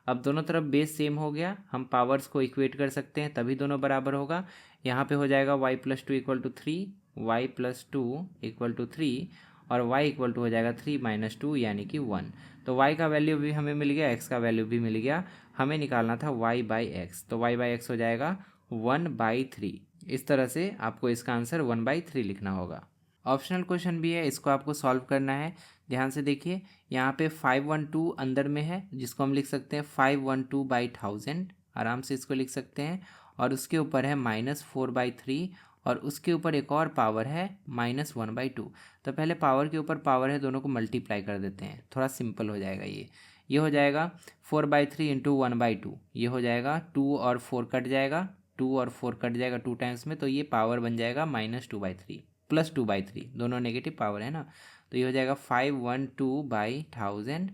अब दोनों तरफ बेस सेम हो गया, हम पावर्स को इक्वेट कर सकते हैं, तभी दोनों बराबर होगा। यहाँ पे हो जाएगा y + 2 = 3, y + 2 = 3 और y = हो जाएगा 3 - 2 यानी कि 1। तो y का वैल्यू भी हमें मिल गया, x का वैल्यू भी मिल गया। हमें निकालना था y/x, तो y/x हो जाएगा 1/3। इस तरह से आपको इसका आंसर 1/3 लिखना होगा। ऑप्शनल क्वेश्चन भी है, इसको आपको सॉल्व करना है। ध्यान से देखिए, यहाँ पे 512 अंदर में है, जिसको हम लिख सकते हैं 512/1000, आराम से इसको लिख सकते हैं। और उसके ऊपर है -4/3, और उसके ऊपर एक और पावर है -1/2। तो पहले पावर के ऊपर पावर है, दोनों को मल्टीप्लाई कर देते हैं, थोड़ा सिंपल हो जाएगा ये हो जाएगा 4/3 इंटू 1/2, ये हो जाएगा 2 और 4 कट जाएगा, 2 और 4 कट जाएगा 2 टाइम्स में, तो ये पावर बन जाएगा -2/3 +2/3, दोनों नेगेटिव पावर है ना। तो ये हो जाएगा 512/1000,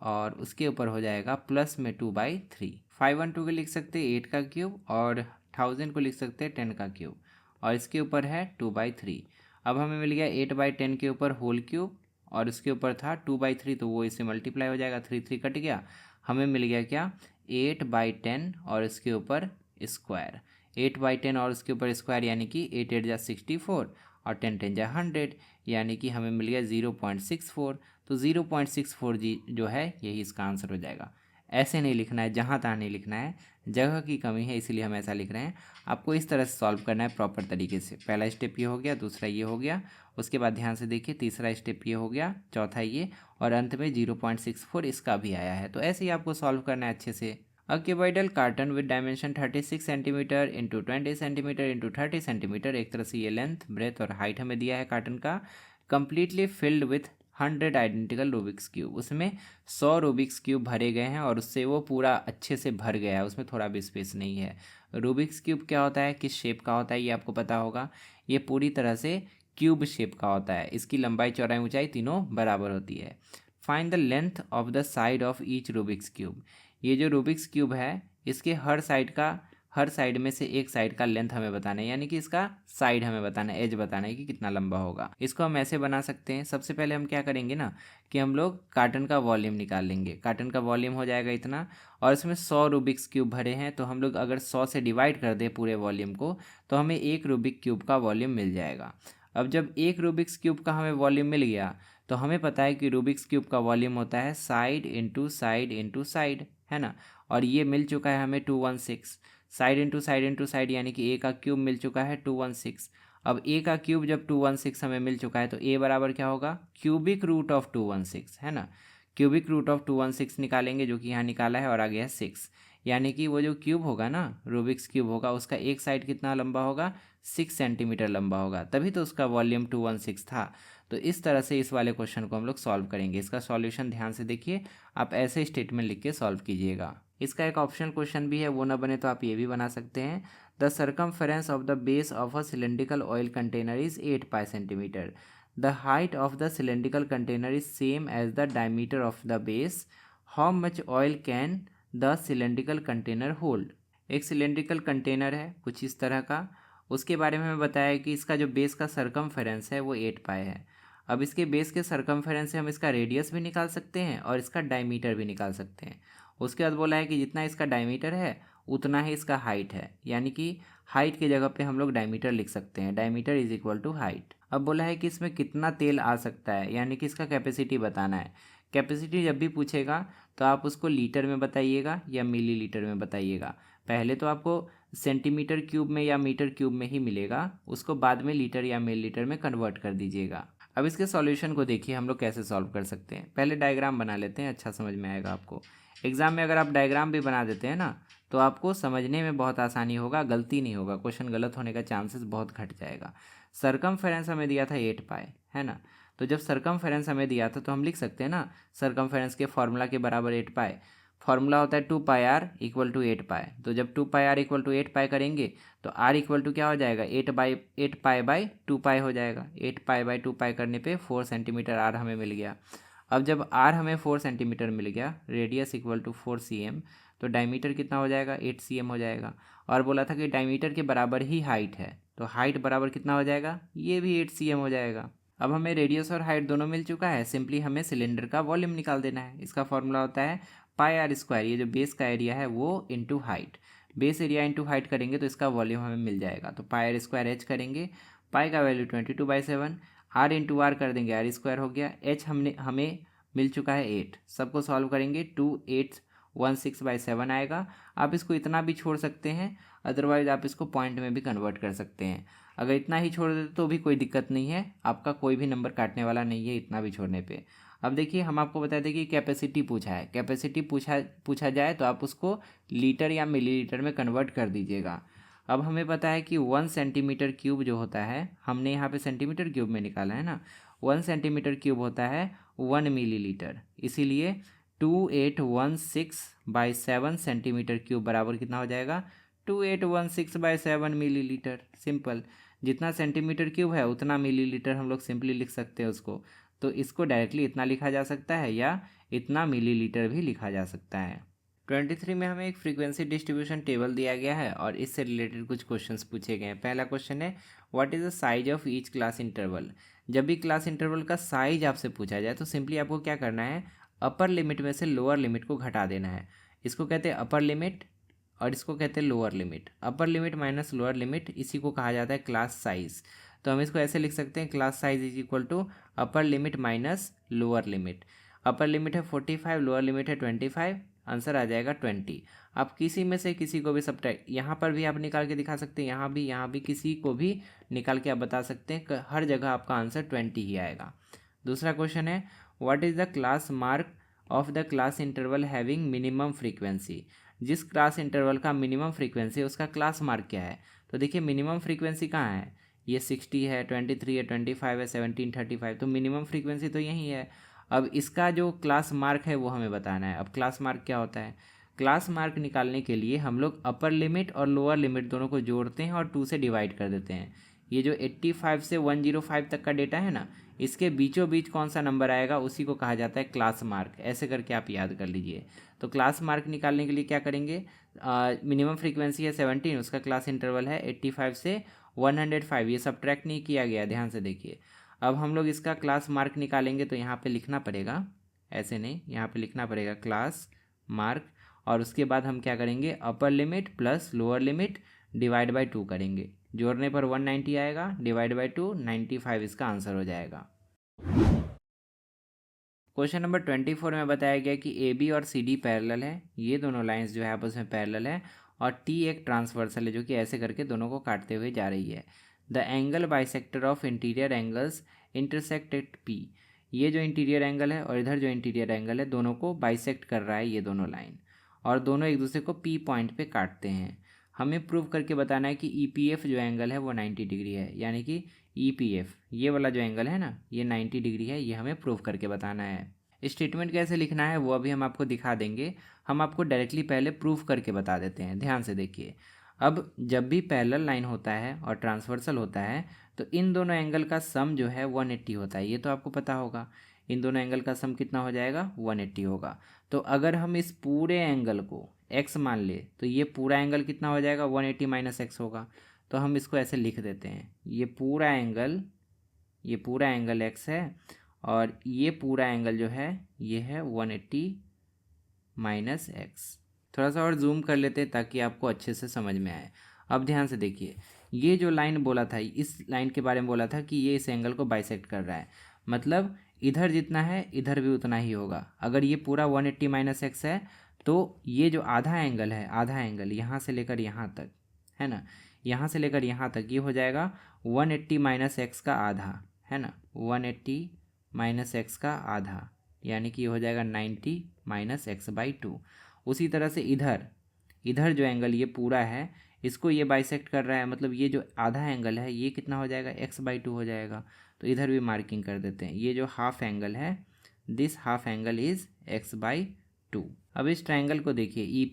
और उसके ऊपर हो जाएगा प्लस में 2/3। 512 को लिख सकते हैं 8 का क्यूब, और 1000 को लिख सकते हैं 10 का क्यूब, और इसके ऊपर है 2/3। अब हमें मिल गया 8/10 के ऊपर होल क्यूब, और उसके ऊपर था 2/3, तो वो इससे मल्टीप्लाई हो जाएगा, 3 कट गया, हमें मिल गया क्या 8/10 और इसके ऊपर स्क्वायर। 8/10 और उसके ऊपर स्क्वायर यानी कि 8 8 जा 64 और 10 10 जा 100, यानी कि हमें मिल गया 0.64। तो 0.64 जी जो है यही इसका आंसर हो जाएगा। ऐसे नहीं लिखना है, जहाँ तहाँ नहीं लिखना है, जगह की कमी है इसीलिए हम ऐसा लिख रहे हैं। आपको इस तरह से सॉल्व करना है प्रॉपर तरीके से। पहला स्टेप ये हो गया, दूसरा ये हो गया, उसके बाद ध्यान से देखिए तीसरा स्टेप ये हो गया, चौथा ये, और अंत में 0.64 इसका भी आया है। तो ऐसे ही आपको सॉल्व करना है अच्छे से। A cuboidal carton with dimension 36 centimetre into 20 centimetre into 30 centimetre, एक तरह से ये लेंथ, ब्रेथ और हाइट हमें दिया है कार्टन का, completely filled with 100 identical Rubik's cube. उसमें 100 रूबिक्स क्यूब भरे गए हैं और उससे वो पूरा अच्छे से भर गया है, उसमें थोड़ा भी स्पेस नहीं है। रूबिक्स क्यूब क्या होता है, किस शेप का होता है, ये आपको पता होगा। ये पूरी तरह से क्यूब शेप का होता है, इसकी लंबाई चौड़ाई ऊंचाई तीनों बराबर होती है। Find the length of the side of each Rubik's cube. ये जो रूबिक्स क्यूब है इसके हर साइड में से एक साइड का लेंथ हमें बताना है, यानी कि इसका साइड हमें बताना है, एज बताना है कि कितना लंबा होगा। इसको हम ऐसे बना सकते हैं, सबसे पहले हम क्या करेंगे ना कि हम लोग कार्टन का वॉल्यूम निकाल लेंगे। कार्टन का वॉल्यूम हो जाएगा इतना, और इसमें 100 रूबिक्स क्यूब भरे हैं, तो हम लोग अगर 100 से डिवाइड कर दें पूरे वॉल्यूम को तो हमें एक रूबिक क्यूब का वॉल्यूम मिल जाएगा। अब जब एक रूबिक्स क्यूब का हमें वॉल्यूम मिल गया तो हमें पता है कि रूबिक्स क्यूब का वॉल्यूम होता है side into side into side, है ना। और ये मिल चुका है हमें 216, side into side into side, यानी कि ए का क्यूब मिल चुका है 216। अब ए का क्यूब जब 216 हमें मिल चुका है तो ए बराबर क्या होगा, क्यूबिक रूट ऑफ 216, है ना। क्यूबिक रूट ऑफ 216 निकालेंगे, जो कि यहाँ निकाला है, और आ गया 6, यानी कि वो जो क्यूब होगा ना, रूबिक्स क्यूब होगा, उसका एक साइड कितना लंबा होगा, 6 सेंटीमीटर लंबा होगा, तभी तो उसका वॉल्यूम 216 था। तो इस तरह से इस वाले क्वेश्चन को हम लोग सॉल्व करेंगे। इसका सॉल्यूशन ध्यान से देखिए, आप ऐसे स्टेटमेंट लिख के सॉल्व कीजिएगा। इसका एक ऑप्शनल क्वेश्चन भी है, वो ना बने तो आप ये भी बना सकते हैं। The circumference of the base of a cylindrical oil container is 8 pi centimetre. The height of the cylindrical container is same as the diameter of the base. How much oil can the cylindrical container hold. एक cylindrical container है कुछ इस तरह का, उसके बारे में हमें बताया कि इसका जो बेस का सर्कमफेरेंस है वो 8 पाई है। अब इसके बेस के सर्कमफेरेंस से हम इसका रेडियस भी निकाल सकते हैं और इसका डायमीटर भी निकाल सकते हैं। उसके बाद बोला है कि जितना इसका डायमीटर है उतना ही इसका हाइट है, यानी कि हाइट की जगह पे हम लोग डायमीटर लिख सकते हैं, diameter is equal to height. अब बोला है कि इसमें कितना तेल आ सकता है, यानी कि इसका कैपेसिटी बताना है। कैपेसिटी जब भी पूछेगा तो आप उसको लीटर में बताइएगा या मिली लीटर में बताइएगा। पहले तो आपको सेंटीमीटर क्यूब में या मीटर क्यूब में ही मिलेगा, उसको बाद में लीटर या मिली लीटर में कन्वर्ट कर दीजिएगा। अब इसके सॉल्यूशन को देखिए हम लोग कैसे सॉल्व कर सकते हैं। पहले डायग्राम बना लेते हैं, अच्छा समझ में आएगा आपको। एग्जाम में अगर आप डायग्राम भी बना देते हैं ना तो आपको समझने में बहुत आसानी होगा, गलती नहीं होगा, क्वेश्चन गलत होने का चांसेस बहुत घट जाएगा। सरकमफेरेंस हमें दिया था 8 पाई, है ना। तो जब सरकमफेरेंस हमें दिया था तो हम लिख सकते हैं ना सरकमफेरेंस के फॉर्मूला के बराबर 8 पाई। फॉर्मूला होता है 2 पाई आर इक्वल टू 8 पाई। तो जब 2 पाई आर इक्वल टू 8 पाई करेंगे तो आर इक्वल टू क्या हो जाएगा, 8 पाई बाई 2 पाई हो जाएगा। 8 पाई बाई 2 पाई करने पे 4 सेंटीमीटर आर हमें मिल गया। अब जब आर हमें 4 सेंटीमीटर मिल गया, रेडियस इक्वल टू 4 cm, तो डायमीटर कितना हो जाएगा, 8 cm हो जाएगा। और बोला था कि डायमीटर के बराबर ही हाइट है, तो हाइट बराबर कितना हो जाएगा, ये भी 8 cm हो जाएगा। अब हमें रेडियस और हाइट दोनों मिल चुका है, सिंपली हमें सिलेंडर का वॉल्यूम निकाल देना है। इसका फॉर्मूला होता है पाई आर स्क्वायर, ये जो बेस का एरिया है वो into height. Base area into height करेंगे तो इसका वॉल्यूम हमें मिल जाएगा। तो पाई आर स्क्वायर एच करेंगे, पाई का वैल्यू 22/7, आर इंटू आर कर देंगे, आर स्क्वायर हो गया। एच हमें मिल चुका है 8, सबको सॉल्व करेंगे 2 8 1/7 आएगा। आप इसको इतना भी छोड़ सकते हैं, अदरवाइज़ आप इसको पॉइंट में भी कन्वर्ट कर सकते हैं। अगर इतना ही छोड़ देते तो भी कोई दिक्कत नहीं है, आपका कोई भी नंबर काटने वाला नहीं है इतना भी छोड़ने पे। अब देखिए हम आपको बता दें कि कैपेसिटी पूछा है, कैपेसिटी पूछा जाए तो आप उसको लीटर या मिलीलीटर में कन्वर्ट कर दीजिएगा। अब हमें पता है कि 1 सेंटीमीटर क्यूब जो होता है, हमने यहाँ पे सेंटीमीटर क्यूब में निकाला है ना, 1 सेंटीमीटर क्यूब होता है 1 मिलीलीटर। इसीलिए 2816/7 सेंटीमीटर क्यूब बराबर कितना हो जाएगा, 2816/7 मिलीलीटर। सिंपल, जितना सेंटीमीटर क्यूब है उतना मिलीलीटर हम लोग सिंपली लिख सकते हैं उसको। तो इसको डायरेक्टली इतना लिखा जा सकता है या इतना मिलीलीटर भी लिखा जा सकता है। 23 में हमें एक फ्रीक्वेंसी डिस्ट्रीब्यूशन टेबल दिया गया है और इससे रिलेटेड कुछ क्वेश्चंस पूछे गए हैं। पहला क्वेश्चन है what is the size of each class interval. जब भी क्लास इंटरवल का साइज आपसे पूछा जाए तो सिंपली आपको क्या करना है, अपर लिमिट में से लोअर लिमिट को घटा देना है। इसको कहते हैं अपर लिमिट और इसको कहते हैं lower limit. Upper limit minus lower limit, इसी को कहा जाता है क्लास साइज। तो हम इसको ऐसे लिख सकते हैं, class size is equal to upper limit minus lower limit. Upper limit है 45, लोअर लिमिट है 25, आंसर आ जाएगा 20। आप किसी में से किसी को भी सब्ट्रैक्ट, यहाँ पर भी आप निकाल के दिखा सकते हैं, यहाँ भी किसी को भी निकाल के आप बता सकते हैं, हर जगह आपका आंसर 20 ही आएगा। दूसरा क्वेश्चन है what is the class mark of the class interval having minimum frequency. जिस क्लास इंटरवल का मिनिमम फ्रीक्वेंसी है उसका क्लास मार्क क्या है। तो देखिए मिनिमम फ्रीक्वेंसी कहाँ है, ये 60 है, 23 है, 25 है, 17, 35, तो मिनिमम फ्रीक्वेंसी तो यही है। अब इसका जो क्लास मार्क है वो हमें बताना है। अब क्लास मार्क क्या होता है, क्लास मार्क निकालने के लिए हम लोग अपर लिमिट और लोअर लिमिट दोनों को जोड़ते हैं और 2 से डिवाइड कर देते हैं। ये जो 85 से 105 तक का डेटा है ना, इसके बीचों बीच कौन सा नंबर आएगा उसी को कहा जाता है क्लास मार्क। ऐसे करके आप याद कर लीजिए। तो क्लास मार्क निकालने के लिए क्या करेंगे, मिनिमम फ्रीक्वेंसी है 17, उसका क्लास इंटरवल है 85 से 105, ये सब्ट्रैक्ट नहीं किया गया, ध्यान से देखिए। अब हम लोग इसका क्लास मार्क निकालेंगे तो यहाँ पे लिखना पड़ेगा, ऐसे नहीं, यहाँ पे लिखना पड़ेगा क्लास मार्क, और उसके बाद हम क्या करेंगे, upper limit plus lower limit divide by 2 करेंगे। जोड़ने पर 190 आएगा, डिवाइड बाई 2 95 इसका आंसर हो जाएगा। क्वेश्चन नंबर 24 में बताया गया कि ए बी और सी डी पैरेलल है, ये दोनों लाइंस जो है आपस में पैरेलल है, और टी एक ट्रांसवर्सल है जो कि ऐसे करके दोनों को काटते हुए जा रही है। The angle bisector of interior angles intersect at P. ये जो इंटीरियर एंगल है और इधर जो इंटीरियर एंगल है दोनों को बाइसेक्ट कर रहा है ये दोनों लाइन, और दोनों एक दूसरे को पी पॉइंट पे काटते हैं। हमें प्रूव करके बताना है कि ई पी एफ जो एंगल है वो 90 डिग्री है, यानी कि ई पी एफ ये वाला जो एंगल है ना ये 90 डिग्री है, ये हमें प्रूव करके बताना है। स्टेटमेंट कैसे लिखना है वो अभी हम आपको दिखा देंगे, हम आपको डायरेक्टली पहले प्रूफ करके बता देते हैं। ध्यान से देखिए, अब जब भी पैरेलल लाइन होता है और ट्रांसवर्सल होता है तो इन दोनों एंगल का सम जो है 180 होता है, ये तो आपको पता होगा। इन दोनों एंगल का सम कितना हो जाएगा, 180 होगा। तो अगर हम इस पूरे एंगल को x मान ले तो ये पूरा एंगल कितना हो जाएगा, 180 माइनस एक्स होगा। तो हम इसको ऐसे लिख देते हैं, ये पूरा एंगल x है और ये पूरा एंगल जो है ये है 180 माइनस एक्स। थोड़ा सा और जूम कर लेते हैं ताकि आपको अच्छे से समझ में आए। अब ध्यान से देखिए, ये जो लाइन बोला था, इस लाइन के बारे में बोला था कि ये इस एंगल को बाइसेक्ट कर रहा है, मतलब इधर जितना है इधर भी उतना ही होगा। अगर ये पूरा 180 माइनस एक्स है तो ये जो आधा एंगल यहाँ से लेकर यहाँ तक है ना, यहाँ से लेकर यहाँ तक ये हो जाएगा 180 माइनस एक्स का आधा, है ना, 180 माइनस एक्स का आधा, यानी कि ये हो जाएगा 90 माइनस एक्स बाई 2। उसी तरह से इधर जो एंगल ये पूरा है इसको ये बाइसेक्ट कर रहा है, मतलब ये जो आधा एंगल है ये कितना हो जाएगा, एक्स बाई 2 हो जाएगा। तो इधर भी मार्किंग कर देते हैं, ये जो हाफ एंगल है this half angle is x by 2। अब इस ट्रायंगल को देखिए ई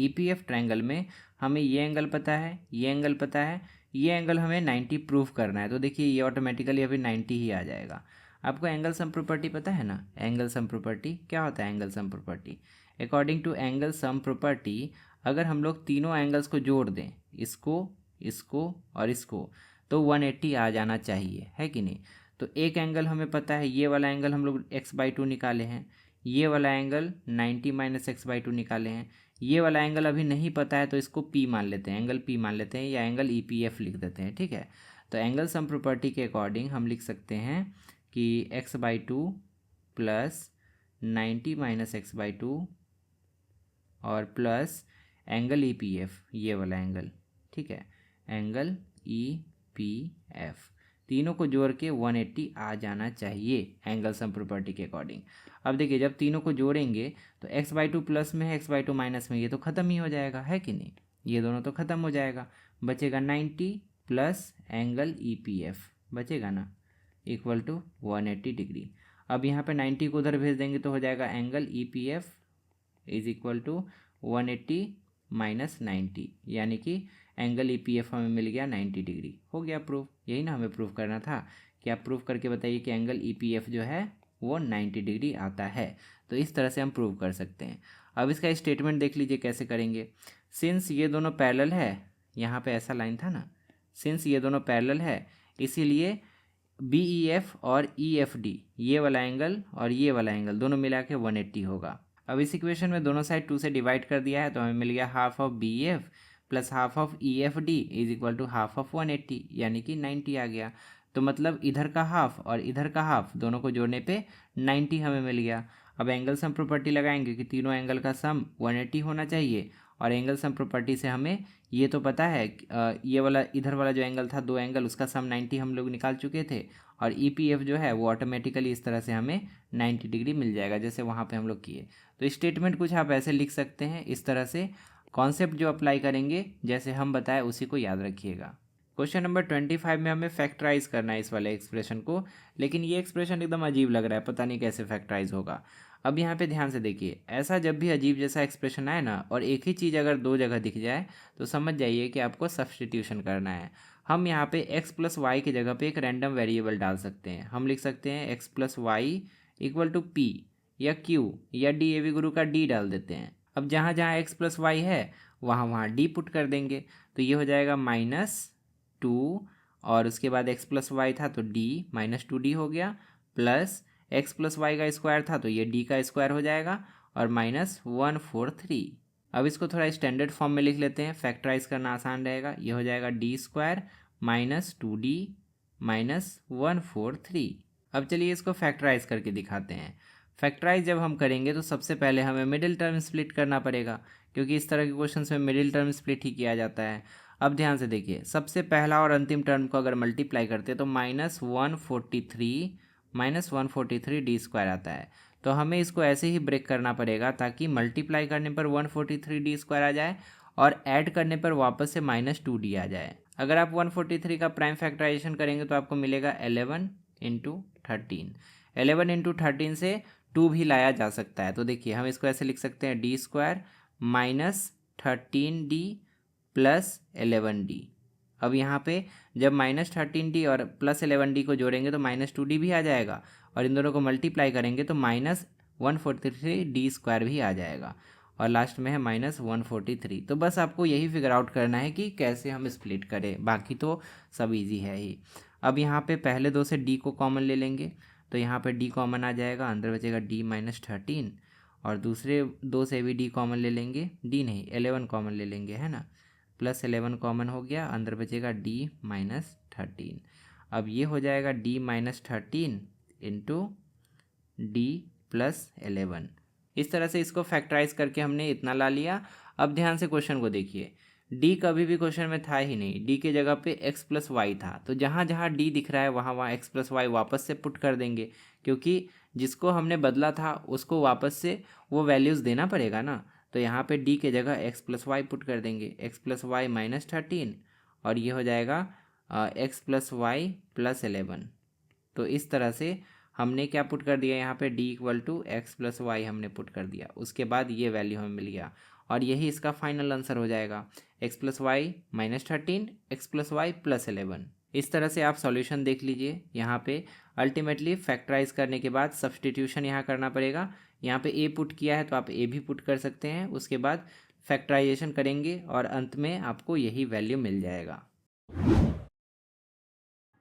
पी एफ ट्रायंगल में हमें ये एंगल पता है, ये एंगल पता है, ये एंगल हमें 90 प्रूफ करना है। तो देखिए ये ऑटोमेटिकली अभी 90 ही आ जाएगा। आपको एंगल सम प्रॉपर्टी पता है ना, एंगल सम प्रॉपर्टी क्या होता है, angle sum property according to angle sum property अगर हम लोग तीनों एंगल्स को जोड़ दें, इसको और इसको, तो 180 आ जाना चाहिए, है कि नहीं। तो एक एंगल हमें पता है, ये वाला एंगल हम लोग एक्स बाई 2 निकाले हैं, ये वाला एंगल 90 माइनस एक्स बाई 2 निकाले हैं, ये वाला एंगल अभी नहीं पता है तो इसको पी मान लेते हैं, एंगल पी मान लेते हैं, या एंगल ई पी एफ लिख देते हैं, ठीक है। तो एंगल सम प्रॉपर्टी के अकॉर्डिंग हम लिख सकते हैं कि x by 2 plus 90 minus x by 2 और प्लस एंगल EPF, ये वाला एंगल, ठीक है, एंगल EPF, तीनों को जोड़ के 180 आ जाना चाहिए एंगल सम प्रॉपर्टी के अकॉर्डिंग। अब देखिए जब तीनों को जोड़ेंगे तो x/2 प्लस में है, x/2 माइनस में, ये तो ख़त्म ही हो जाएगा, है कि नहीं, ये दोनों तो ख़त्म हो जाएगा, बचेगा 90 प्लस एंगल EPF बचेगा ना, इक्वल टू 180 डिग्री। अब यहाँ पे 90 को उधर भेज देंगे तो हो जाएगा angle EPF is equal to 180 minus 90, यानी कि एंगल EPF हमें मिल गया 90 डिग्री। हो गया प्रूफ, यही ना हमें प्रूफ करना था कि आप प्रूफ करके बताइए कि एंगल EPF जो है वो 90 डिग्री आता है। तो इस तरह से हम प्रूव कर सकते हैं। अब इसका स्टेटमेंट देख लीजिए कैसे करेंगे। सिंस ये दोनों पैरेलल है, यहाँ पे ऐसा लाइन था ना, सिंस ये दोनों पैरेलल है इसीलिए BEF और EFD, ये वाला एंगल और ये वाला एंगल दोनों मिला के 180 होगा। अब इस इक्वेशन में दोनों साइड 2 से डिवाइड कर दिया है तो हमें मिल गया half of BEF plus half of EFD is equal to half of 180, यानी कि 90 आ गया। तो मतलब इधर का हाफ और इधर का हाफ दोनों को जोड़ने पे 90 हमें मिल गया। अब एंगल सम प्रॉपर्टी लगाएंगे कि तीनों एंगल का सम 180 होना चाहिए, और एंगल सम प्रॉपर्टी से हमें ये तो पता है ये वाला इधर वाला जो एंगल था, दो एंगल, उसका सम 90 हम लोग निकाल चुके थे, और EPF जो है वो ऑटोमेटिकली इस तरह से हमें 90 डिग्री मिल जाएगा जैसे वहाँ पे हम लोग किए। तो स्टेटमेंट कुछ आप ऐसे लिख सकते हैं इस तरह से। कॉन्सेप्ट जो अप्लाई करेंगे जैसे हम बताए उसी को याद रखिएगा। क्वेश्चन नंबर 25 में हमें फैक्टराइज करना है इस वाले एक्सप्रेशन को, लेकिन ये एक्सप्रेशन एकदम अजीब लग रहा है, पता नहीं कैसे फैक्टराइज होगा। अब यहाँ पे ध्यान से देखिए, ऐसा जब भी अजीब जैसा एक्सप्रेशन आए ना और एक ही चीज़ अगर दो जगह दिख जाए तो समझ जाइए कि आपको सब्सटीट्यूशन करना है। हम यहाँ पे x प्लस वाई की जगह पे एक रैंडम वेरिएबल डाल सकते हैं। हम लिख सकते हैं x plus Y equal to P या Q या D, ए वी गुरु का D डाल देते हैं। अब जहाँ जहाँ x प्लस वाई है वहाँ वहाँ D पुट कर देंगे, तो ये हो जाएगा -2, और उसके बाद x प्लस वाई था तो D -2D हो गया, प्लस x प्लस वाई का स्क्वायर था तो ये D का स्क्वायर हो जाएगा, और -143। अब इसको थोड़ा स्टैंडर्ड फॉर्म में लिख लेते हैं, फैक्टराइज करना आसान रहेगा। ये हो जाएगा D² -2D -143। अब चलिए इसको फैक्टराइज करके दिखाते हैं। फैक्टराइज जब हम करेंगे तो सबसे पहले हमें मिडिल टर्म स्प्लिट करना पड़ेगा, क्योंकि इस तरह के क्वेश्चंस में मिडिल टर्म स्प्लिट ही किया जाता है। अब ध्यान से देखिए, सबसे पहला और अंतिम टर्म को अगर मल्टीप्लाई करते हैं तो -143 D² आता है। तो हमें इसको ऐसे ही ब्रेक करना पड़ेगा ताकि मल्टीप्लाई करने पर 143 D² आ जाए और ऐड करने पर वापस से -2D आ जाए। अगर आप 143 का प्राइम फैक्टराइजेशन करेंगे तो आपको मिलेगा 11 × 13। 11 × 13 से 2 भी लाया जा सकता है। तो देखिए हम इसको ऐसे लिख सकते हैं D² -13D प्लस 11D। अब यहाँ पे जब -13D और प्लस 11D को जोड़ेंगे तो -2D भी आ जाएगा, और इन दोनों को मल्टीप्लाई करेंगे तो -143 D² भी आ जाएगा, और लास्ट में है -143। तो बस आपको यही फिगर आउट करना है कि कैसे हम स्प्लिट करें, बाकी तो सब इजी है ही। अब यहाँ पे पहले दो से D को कॉमन ले लेंगे तो यहाँ पे D कॉमन आ जाएगा, अंदर बचेगा D -13, और दूसरे दो से भी D कॉमन ले लेंगे, D नहीं 11 कॉमन ले लेंगे, है ना, प्लस 11 कॉमन हो गया, अंदर बचेगा D -13। अब ये हो जाएगा D -13 इंटू D प्लस 11। इस तरह से इसको फैक्टराइज करके हमने इतना ला लिया। अब ध्यान से क्वेश्चन को देखिए, D कभी भी क्वेश्चन में था ही नहीं, D के जगह पे x प्लस वाई था, तो जहाँ जहाँ D दिख रहा है वहाँ वहाँ x प्लस वाई वापस से पुट कर देंगे, क्योंकि जिसको हमने बदला था उसको वापस से वो वैल्यूज़ देना पड़ेगा ना। तो यहाँ पे D के जगह x प्लस वाई पुट कर देंगे, x प्लस वाई -13, और ये हो जाएगा x प्लस वाई प्लस 11। तो इस तरह से हमने क्या पुट कर दिया, यहाँ पे D equal to X plus Y हमने पुट कर दिया, उसके बाद ये वैल्यू हमें मिल गया, और यही इसका फाइनल आंसर हो जाएगा x plus Y -13, x plus Y plus 11। इस तरह से आप सॉल्यूशन देख लीजिए। यहाँ पे अल्टीमेटली फैक्टराइज करने के बाद सब्सटीट्यूशन यहाँ करना पड़ेगा। यहाँ पे a पुट किया है तो आप a भी पुट कर सकते हैं, उसके बाद फैक्टराइजेशन करेंगे और अंत में आपको यही वैल्यू मिल जाएगा।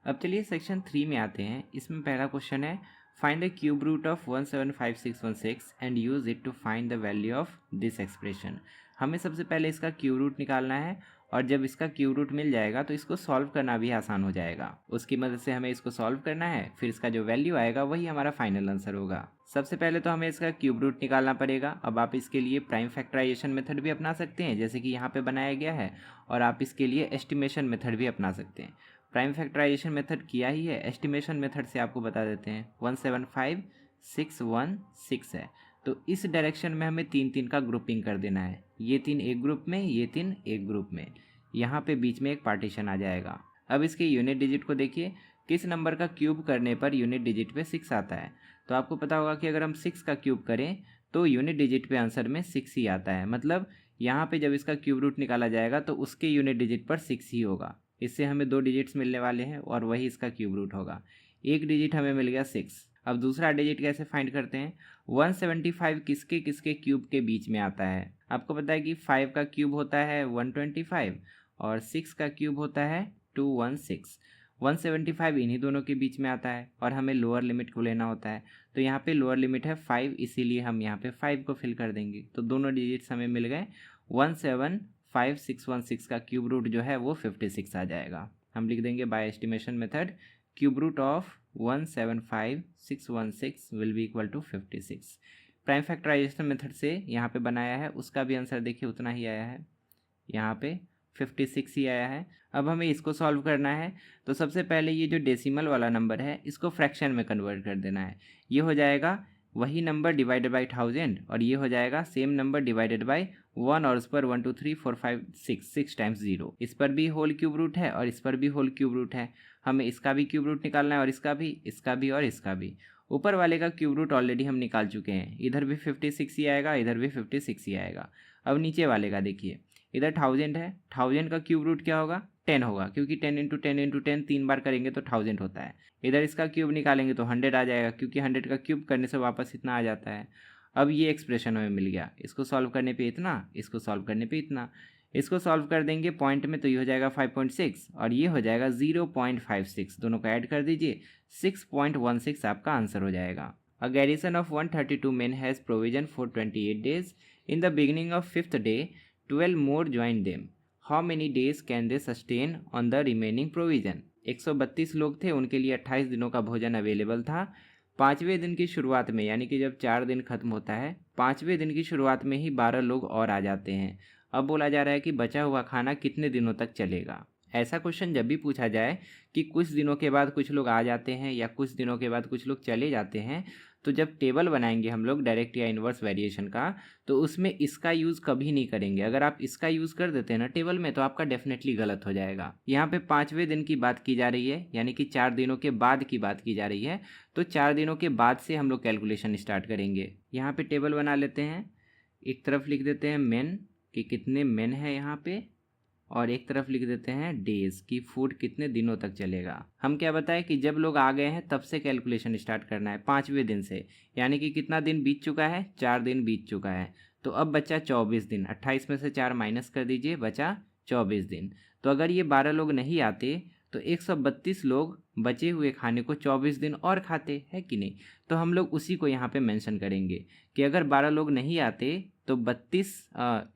अब चलिए सेक्शन 3 में आते हैं। इसमें पहला क्वेश्चन है, find the cube root of 175616 and use it to find the value of this expression. हमें सबसे पहले इसका क्यूब रूट निकालना है और जब इसका क्यूब रूट मिल जाएगा तो इसको सॉल्व करना भी आसान हो जाएगा। उसकी मदद से हमें इसको सॉल्व करना है, फिर इसका जो वैल्यू आएगा वही हमारा फाइनल आंसर होगा। सबसे पहले तो हमें इसका क्यूब रूट निकालना पड़ेगा। अब आप इसके लिए प्राइम फैक्टराइजेशन मेथड भी अपना सकते हैं, जैसे कि यहाँ पे बनाया गया है, और आप इसके लिए एस्टिमेशन मेथड भी अपना सकते हैं। प्राइम फैक्टराइजेशन मेथड किया ही है, एस्टिमेशन मेथड से आपको बता देते हैं। 175,616 है, तो इस डायरेक्शन में हमें 3-3 का ग्रुपिंग कर देना है। ये 3 एक ग्रुप में, ये 3 एक ग्रुप में, यहाँ पे बीच में एक पार्टीशन आ जाएगा। अब इसके यूनिट डिजिट को देखिए, किस नंबर का क्यूब करने पर यूनिट डिजिट पे 6 आता है। तो आपको पता होगा कि अगर हम 6 का क्यूब करें तो यूनिट डिजिट पे आंसर में 6 ही आता है। मतलब यहाँ पे जब इसका क्यूब रूट निकाला जाएगा तो उसके यूनिट डिजिट पर 6 ही होगा। इससे हमें 2 डिजिट्स मिलने वाले हैं और वही इसका क्यूब रूट होगा। एक डिजिट हमें मिल गया 6। अब दूसरा डिजिट कैसे फाइंड करते हैं। 175 किसके किसके क्यूब के बीच में आता है। आपको पता है कि 5 का क्यूब होता है 125 और 6 का क्यूब होता है 216। 175 इन्हीं दोनों के बीच में आता है और हमें लोअर लिमिट को लेना होता है। तो यहाँ पे लोअर लिमिट है 5, इसीलिए हम यहाँ पे 5 को फिल कर देंगे। तो दोनों डिजिट्स हमें मिल गए। 175,616 का क्यूब रूट जो है वो 56 आ जाएगा। हम लिख देंगे by estimation method cube root of 175,616 will be equal to 56। Prime factorisation method से यहाँ पे बनाया है, उसका भी आंसर देखिए उतना ही आया है, यहाँ पे 56 ही आया है। अब हमें इसको सॉल्व करना है। तो सबसे पहले ये जो डेसिमल वाला नंबर है इसको फ्रैक्शन में कन्वर्ट कर देना है। ये हो जाएगा वही नंबर डिवाइडेड बाई 1000 और ये हो जाएगा सेम नंबर डिवाइडेड बाई 1 और उस पर 1 2 3 4 5 6 टाइम्स 0। इस पर भी होल क्यूब रूट है और इस पर भी होल क्यूब रूट है। हमें इसका भी क्यूब रूट निकालना है और इसका भी और इसका भी। ऊपर वाले का क्यूब रूट ऑलरेडी हम निकाल चुके हैं, इधर भी 56 ही आएगा, इधर भी 56 ही आएगा। अब नीचे वाले का देखिए, इधर 1000 है, 1000 का क्यूब रूट क्या होगा 10 होगा, क्योंकि 10 इंटू 10 इंटू 10 3 बार करेंगे तो 1000 होता है। इधर इसका क्यूब निकालेंगे तो 100 आ जाएगा, क्योंकि 100 का क्यूब करने से वापस इतना आ जाता है। अब ये एक्सप्रेशन हमें मिल गया, इसको सॉल्व करने पे इतना, इसको सॉल्व करने पे इतना। इसको सॉल्व कर देंगे पॉइंट में तो ये हो जाएगा 5.6 और ये हो जाएगा 0.56। दोनों को ऐड कर दीजिए, 6.16 आपका आंसर हो जाएगा। A garrison of 132 men has provision for 28 days. In the beginning of 5th day, 12 more joined them. How many days can they sustain on the remaining provision? 132 लोग थे, उनके लिए 28 दिनों का भोजन अवेलेबल था। 5वें दिन की शुरुआत में, यानी कि जब 4 दिन खत्म होता है, 5वें दिन की शुरुआत में ही 12 लोग और आ जाते हैं। अब बोला जा रहा है कि बचा हुआ खाना कितने दिनों तक चलेगा। ऐसा क्वेश्चन जब भी पूछा जाए कि कुछ दिनों के बाद कुछ लोग आ जाते हैं या कुछ दिनों के बाद कुछ लोग चले जाते हैं, तो जब टेबल बनाएंगे हम लोग डायरेक्ट या इन्वर्स वेरिएशन का, तो उसमें इसका यूज़ कभी नहीं करेंगे। अगर आप इसका यूज़ कर देते हैं ना टेबल में, तो आपका डेफिनेटली गलत हो जाएगा। यहाँ पे 5वें दिन की बात की जा रही है, यानी कि 4 दिनों के बाद की बात की जा रही है, तो 4 दिनों के बाद से हम लोग कैलकुलेशन स्टार्ट करेंगे। यहाँ पे टेबल बना लेते हैं, एक तरफ लिख देते हैं मेन कि कितने मेन है यहाँ पे, और एक तरफ लिख देते हैं डेज की फूड कितने दिनों तक चलेगा। हम क्या बताएं कि जब लोग आ गए हैं तब से कैलकुलेशन स्टार्ट करना है, 5वें दिन से, यानी कि कितना दिन बीत चुका है, 4 दिन बीत चुका है। तो अब बचा 24 दिन, 28 में से 4 माइनस कर दीजिए, बचा 24 दिन। तो अगर ये 12 लोग नहीं आते तो 132 लोग बचे हुए खाने को 24 दिन और खाते, है कि नहीं। तो हम लोग उसी को यहाँ पे मेंशन करेंगे कि अगर 12 लोग नहीं आते तो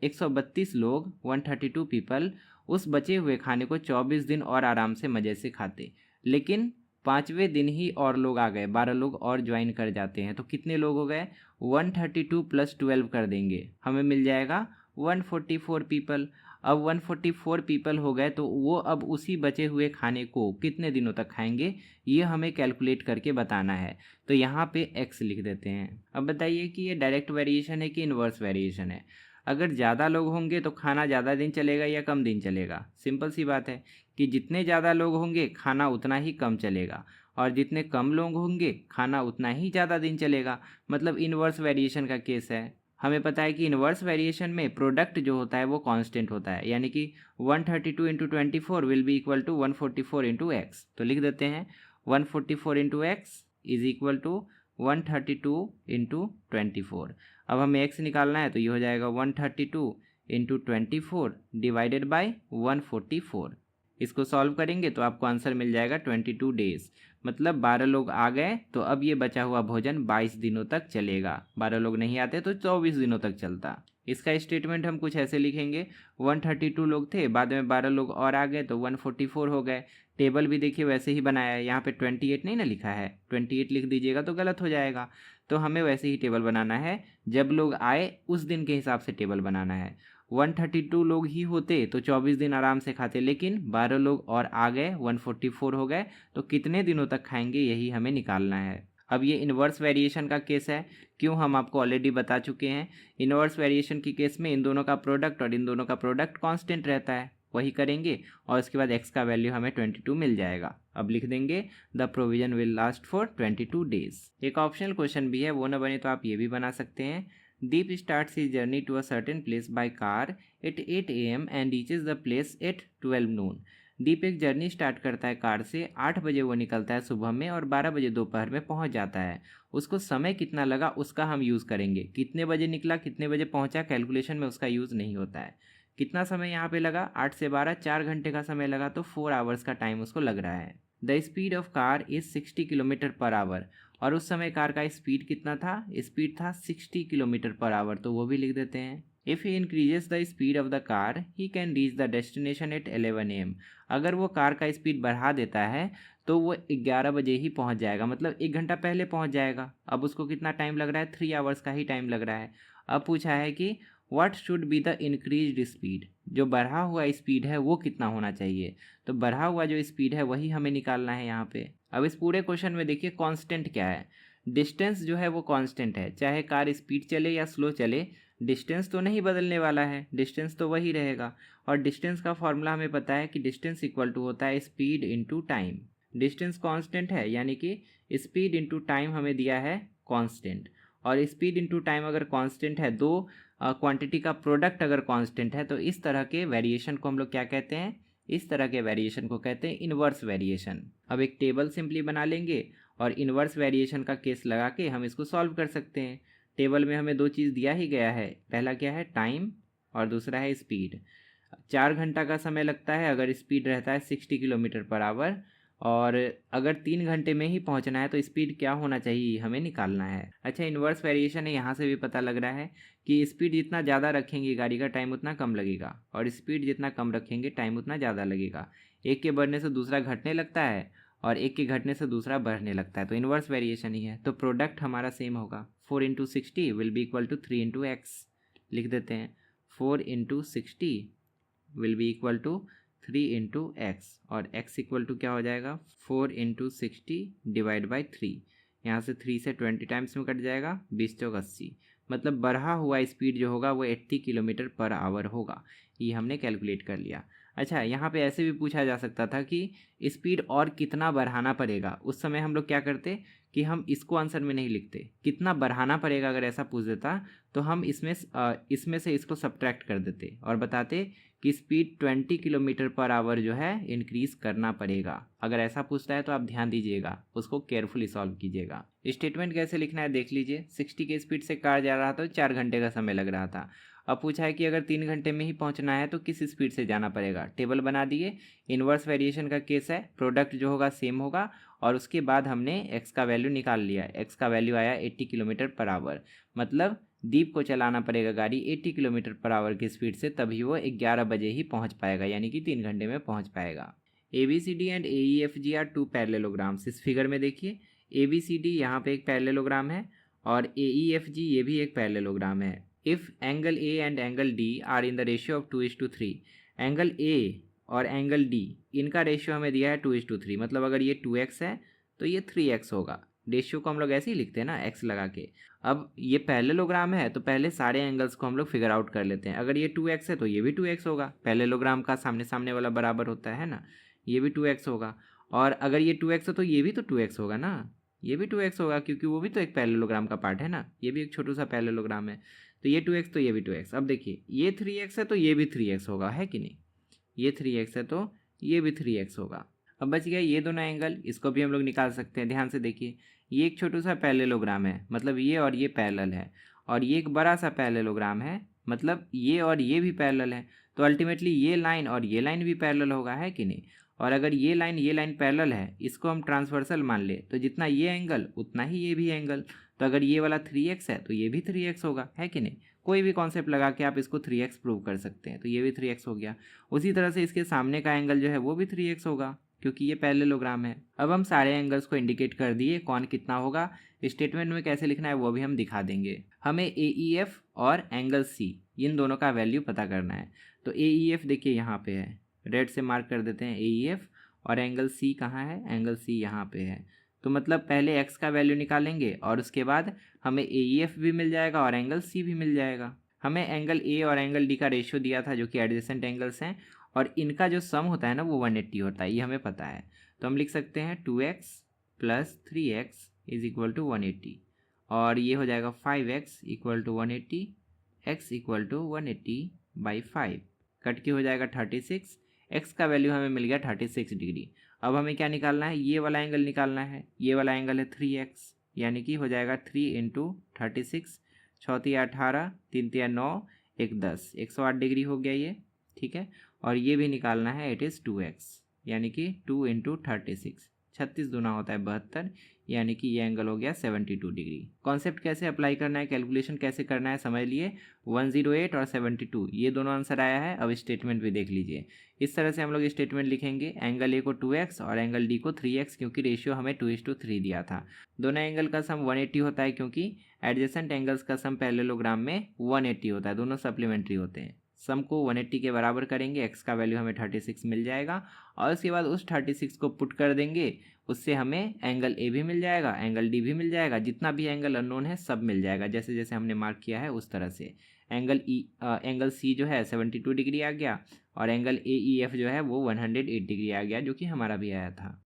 132 लोग 132 पीपल उस बचे हुए खाने को 24 दिन और आराम से मज़े से खाते। लेकिन 5वें दिन ही और लोग आ गए, 12 लोग और ज्वाइन कर जाते हैं, तो कितने लोग हो गए, 132 + 12 कर देंगे, हमें मिल जाएगा 144 पीपल। अब 144 पीपल हो गए तो वो अब उसी बचे हुए खाने को कितने दिनों तक खाएंगे, ये हमें कैलकुलेट करके बताना है। तो यहाँ पे x लिख देते हैं। अब बताइए कि ये डायरेक्ट वेरिएशन है कि इन्वर्स वेरिएशन है। अगर ज़्यादा लोग होंगे तो खाना ज़्यादा दिन चलेगा या कम दिन चलेगा। सिंपल सी बात है कि जितने ज़्यादा लोग होंगे खाना उतना ही कम चलेगा, और जितने कम लोग होंगे खाना उतना ही ज़्यादा दिन चलेगा। मतलब इन्वर्स वेरिएशन का केस है। हमें पता है कि इन्वर्स वेरिएशन में प्रोडक्ट जो होता है वो कांस्टेंट होता है, यानी कि 132 × 24 will be equal to 144 × x। तो लिख देते हैं 144 × x इज इक्वल टू 132 × 24। अब हमें x निकालना है तो ये हो जाएगा 132 × 24 डिवाइडेड बाई 144। इसको सॉल्व करेंगे तो आपको आंसर मिल जाएगा 22 डेज। मतलब 12 लोग आ गए तो अब ये बचा हुआ भोजन 22 दिनों तक चलेगा। 12 लोग नहीं आते तो 24 दिनों तक चलता। इसका स्टेटमेंट हम कुछ ऐसे लिखेंगे, 132 लोग थे, बाद में 12 लोग और आ गए तो 144 हो गए। टेबल भी देखिए वैसे ही बनाया है, यहाँ पे 28 नहीं ना लिखा है, 28 लिख दीजिएगा तो गलत हो जाएगा। तो हमें वैसे ही टेबल बनाना है, जब लोग आए उस दिन के हिसाब से टेबल बनाना है। 132 लोग ही होते तो 24 दिन आराम से खाते, लेकिन 12 लोग और आ गए, 144 हो गए, तो कितने दिनों तक खाएंगे यही हमें निकालना है। अब ये इन्वर्स वेरिएशन का केस है, क्यों हम आपको ऑलरेडी बता चुके हैं। इन्वर्स वेरिएशन के केस में इन दोनों का प्रोडक्ट और इन दोनों का प्रोडक्ट कांस्टेंट रहता है, वही करेंगे और उसके बाद x का वैल्यू हमें 22 मिल जाएगा। अब लिख देंगे the provision will last for 22 days. एक ऑप्शनल क्वेश्चन भी है, वो ना बने तो आप ये भी बना सकते हैं। Deep starts his journey to a certain place by car at 8 AM and reaches the place at 12 noon. Deep एक जर्नी स्टार्ट करता है कार से, 8 बजे वो निकलता है सुबह में और 12 बजे दोपहर में पहुंच जाता है। उसको समय कितना लगा उसका हम यूज़ करेंगे। कितने बजे निकला कितने बजे पहुंचा कैलकुलेशन में उसका यूज़ नहीं होता है। कितना समय यहाँ पे लगा, 8 से 12 4 घंटे का समय लगा, तो 4 आवर्स का टाइम उसको लग रहा है। The speed of car is 60 kilometre per hour. और उस समय कार का स्पीड कितना था, स्पीड था 60 किलोमीटर पर आवर, तो वो भी लिख देते हैं। If he increases the speed of the car he can reach the destination eight 11 AM। अगर वो कार का स्पीड बढ़ा देता है तो वो 11 बजे ही पहुंच जाएगा, मतलब 1 घंटा पहले पहुंच जाएगा। अब उसको कितना टाइम लग रहा है, 3 आवर्स का ही टाइम लग रहा है। अब पूछा है कि what should be the increased speed, जो बढ़ा हुआ स्पीड है वो कितना होना चाहिए। तो बढ़ा हुआ जो स्पीड है वही हमें निकालना है यहाँ पे। अब इस पूरे क्वेश्चन में देखिए कांस्टेंट क्या है, डिस्टेंस जो है वो कांस्टेंट है, चाहे कार स्पीड चले या स्लो चले, डिस्टेंस तो नहीं बदलने वाला है, डिस्टेंस तो वही रहेगा। और डिस्टेंस का फॉर्मूला हमें पता है कि डिस्टेंस इक्वल टू होता है speed into time. Distance constant है, यानी कि स्पीड इंटू टाइम हमें दिया है कांस्टेंट। और स्पीड इंटू टाइम अगर कांस्टेंट है, दो क्वांटिटी का प्रोडक्ट अगर कांस्टेंट है, तो इस तरह के वेरिएशन को हम लोग क्या कहते हैं, इस तरह के वेरिएशन को कहते हैं इन्वर्स वेरिएशन। अब एक टेबल सिंपली बना लेंगे और इन्वर्स वेरिएशन का केस लगा के हम इसको सॉल्व कर सकते हैं। टेबल में हमें दो चीज़ दिया ही गया है, पहला क्या है टाइम और दूसरा है स्पीड। 4 घंटा का समय लगता है अगर स्पीड रहता है 60 किलोमीटर पर आवर, और अगर 3 घंटे में ही पहुंचना है तो स्पीड क्या होना चाहिए हमें निकालना है। अच्छा, इन्वर्स वेरिएशन है, यहाँ से भी पता लग रहा है कि स्पीड जितना ज़्यादा रखेंगे गाड़ी का टाइम उतना कम लगेगा, और स्पीड जितना कम रखेंगे टाइम उतना ज़्यादा लगेगा। एक के बढ़ने से दूसरा घटने लगता है और एक के घटने से दूसरा बढ़ने लगता है, तो इन्वर्स वेरिएशन ही है। तो प्रोडक्ट हमारा सेम होगा, 4 into 60 will be equal to 3 into X. लिख देते हैं 4 into 60 will be equal to 3 into X, और x इक्वल टू क्या हो जाएगा 4 इंटू 60 डिवाइड बाई 3। यहाँ से 3 से 20 टाइम्स में कट जाएगा, 20 चौक 80, मतलब बढ़ा हुआ स्पीड जो होगा वो 80 किलोमीटर पर आवर होगा। ये हमने कैलकुलेट कर लिया। अच्छा, यहाँ पे ऐसे भी पूछा जा सकता था कि स्पीड और कितना बढ़ाना पड़ेगा। उस समय हम लोग क्या करते कि हम इसको आंसर में नहीं लिखते, कितना बढ़ाना पड़ेगा अगर ऐसा पूछ देता तो हम इसमें से इसको सब्ट्रैक्ट कर देते और बताते कि स्पीड 20 किलोमीटर पर आवर जो है इंक्रीज़ करना पड़ेगा। अगर ऐसा पूछता है तो आप ध्यान दीजिएगा, उसको केयरफुली सॉल्व कीजिएगा। स्टेटमेंट कैसे लिखना है देख लीजिए। 60 के स्पीड से कार जा रहा था तो 4 घंटे का समय लग रहा था। अब पूछा है कि अगर 3 घंटे में ही पहुंचना है तो किस स्पीड से जाना पड़ेगा। टेबल बना दिए, इन्वर्स वेरिएशन का केस है, प्रोडक्ट जो होगा सेम होगा, और उसके बाद हमने एक्स का वैल्यू निकाल लिया। एक्स का वैल्यू आया 80 किलोमीटर पर आवर, मतलब दीप को चलाना पड़ेगा गाड़ी 80 किलोमीटर पर आवर की स्पीड से, तभी वो 11 बजे ही पहुंच पाएगा, यानी कि 3 घंटे में पहुंच पाएगा। ABCD and AEFG are 2 parallelograms. इस फिगर में देखिए ABCD यहाँ पे एक पैरेललोग्राम है और AEFG ये भी एक पैरेललोग्राम है। If angle A and angle D are in the ratio of 2:3, angle A और एंगल D इनका रेशियो हमें दिया है 2:3, मतलब अगर ये 2x है तो ये 3x होगा। रेशियो को हम लोग ऐसे ही लिखते हैं ना, x लगा के। अब ये पैरेललोग्राम है तो पहले सारे एंगल्स को हम लोग फिगर आउट कर लेते हैं। अगर ये 2x है तो ये भी 2x होगा, पैरेललोग्राम का सामने सामने वाला बराबर होता है ना, ये भी 2x होगा। और अगर ये 2x है तो ये भी तो 2x होगा ना, ये भी 2x होगा, क्योंकि वो भी तो एक पैरेललोग्राम का पार्ट है ना, ये भी एक छोटा सा पैरेललोग्राम है। तो ये 2x तो ये भी 2x। अब देखिए ये 3x है तो ये भी 3x होगा, है कि नहीं, ये 3x है तो ये भी 3x होगा। अब बच गया ये दोनों एंगल, इसको भी हम लोग निकाल सकते हैं। ध्यान से देखिए, ये एक छोटा सा पैरेललोग्राम है, मतलब ये और ये पैरेलल है, और ये एक बड़ा सा पैरेललोग्राम है, मतलब ये और ये भी पैरेलल है। तो अल्टीमेटली ये लाइन और ये लाइन भी पैरेलल होगा, है कि नहीं। और अगर ये लाइन पैरेलल है, इसको हम ट्रांसवर्सल मान ले, तो जितना ये एंगल उतना ही ये भी एंगल। तो अगर ये वाला 3x है तो ये भी 3x होगा, है कि नहीं। कोई भी कॉन्सेप्ट लगा के आप इसको 3x प्रूव कर सकते हैं। तो ये भी 3x हो गया। उसी तरह से इसके सामने का एंगल जो है वो भी 3x होगा, क्योंकि ये पैरेललोग्राम है। अब हम सारे एंगल्स को इंडिकेट कर दिए, कौन कितना होगा। स्टेटमेंट में कैसे लिखना है वो भी हम दिखा देंगे। हमें AEF और एंगल C इन दोनों का वैल्यू पता करना है। तो AEF देखिए यहाँ पे है, रेड से मार्क कर देते हैं AEF। और एंगल C कहाँ है, एंगल C यहाँ पे है। तो मतलब पहले x का वैल्यू निकालेंगे और उसके बाद हमें AEF भी मिल जाएगा और एंगल C भी मिल जाएगा। हमें एंगल A और एंगल D का रेशियो दिया था जो कि एडजेसेंट एंगल्स हैं, और इनका जो सम होता है ना वो 180 होता है, ये हमें पता है। तो हम लिख सकते हैं 2x + 3x = 180, और ये हो जाएगा 5x = 180, x = 180/5, कट के हो जाएगा 36। x का वैल्यू हमें मिल गया 36 डिग्री। अब हमें क्या निकालना है, ये वाला एंगल निकालना है। ये वाला एंगल है 3x, यानी कि हो जाएगा 3 × 36, 6 × 18, 3 × 9, 1 10, 108 डिग्री हो गया ये, ठीक है। और ये भी निकालना है, इट इज़ 2x, यानी कि 2 × 36, 36 दूना होता है 72, यानी कि ये एंगल हो गया 72 डिग्री। कॉन्सेप्ट कैसे अप्लाई करना है, कैलकुलेशन कैसे करना है समझ लिए। 108 और 72 ये दोनों आंसर आया है। अब स्टेटमेंट भी देख लीजिए। इस तरह से हम लोग स्टेटमेंट लिखेंगे, एंगल ए को 2x और एंगल डी को 3x, क्योंकि रेशियो हमें 2:3 दिया था। दोनों एंगल का सम 180 होता है, क्योंकि एडजेसेंट एंगल्स का सम पैरेललोग्राम में 180 होता है, दोनों सप्लीमेंट्री होते हैं। सम को 180 के बराबर करेंगे, x का वैल्यू हमें 36 मिल जाएगा, और उसके बाद उस 36 को पुट कर देंगे, उससे हमें एंगल ए भी मिल जाएगा, एंगल डी भी मिल जाएगा, जितना भी एंगल अननोन है सब मिल जाएगा, जैसे जैसे हमने मार्क किया है उस तरह से। एंगल सी जो है 72 डिग्री आ गया, और एंगल AEF जो है वो 108 डिग्री आ गया, जो कि हमारा भी आया था।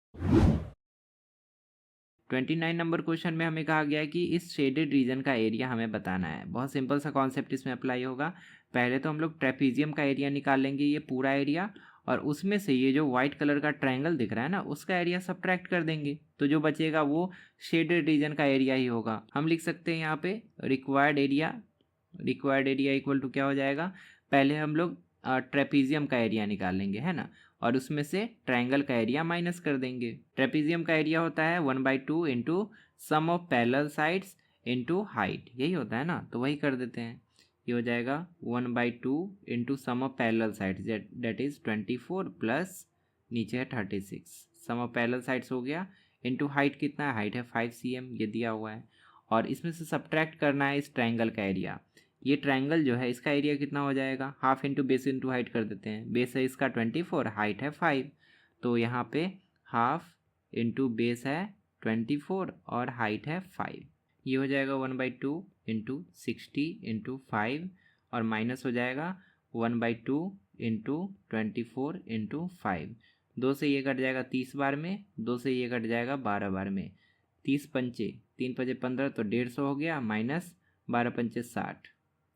29 नंबर क्वेश्चन में हमें कहा गया है कि इस शेडेड रीजन का एरिया हमें बताना है। बहुत सिंपल सा कॉन्सेप्ट इसमें अप्लाई होगा। पहले तो हम लोग ट्रेपीजियम का एरिया निकाल लेंगे, ये पूरा एरिया, और उसमें से ये जो वाइट कलर का ट्रायंगल दिख रहा है ना, उसका एरिया सब्ट्रैक्ट कर देंगे, तो जो बचेगा वो शेडेड रीजन का एरिया ही होगा। हम लिख सकते हैं यहाँ पे रिक्वायर्ड एरिया इक्वल टू क्या हो जाएगा, पहले हम लोग ट्रेपीजियम का एरिया निकाल लेंगे, है ना, और उसमें से ट्रायंगल का एरिया माइनस कर देंगे। ट्रेपीजियम का एरिया होता है 1/2 into sum of parallel sides into height, यही होता है ना, तो वही कर देते हैं। ये हो जाएगा 1/2 into sum of parallel sides, that is 24 plus नीचे है 36, सम ऑफ पैरेलल साइड्स हो गया, इंटू हाइट कितना है, हाइट है 5 cm, ये दिया हुआ है, और इसमें से सब्ट्रैक्ट करना है इस ट्रायंगल का एरिया। ये ट्रायंगल जो है इसका एरिया कितना हो जाएगा, half into base into height कर देते हैं। बेस है इसका 24, हाइट है 5, तो यहाँ पे हाफ इंटू बेस है 24 और हाइट है 5, ये हो जाएगा 1/2 इंटू 60 इंटू 5, और माइनस हो जाएगा 1/2 इंटू 24 इंटू 5। 2 से ये कट जाएगा 30 बार में, 2 से ये कट जाएगा 12 बार में, 30 पंचे 3 पंचे 15, तो 150 हो गया, माइनस 12 पंचे 60।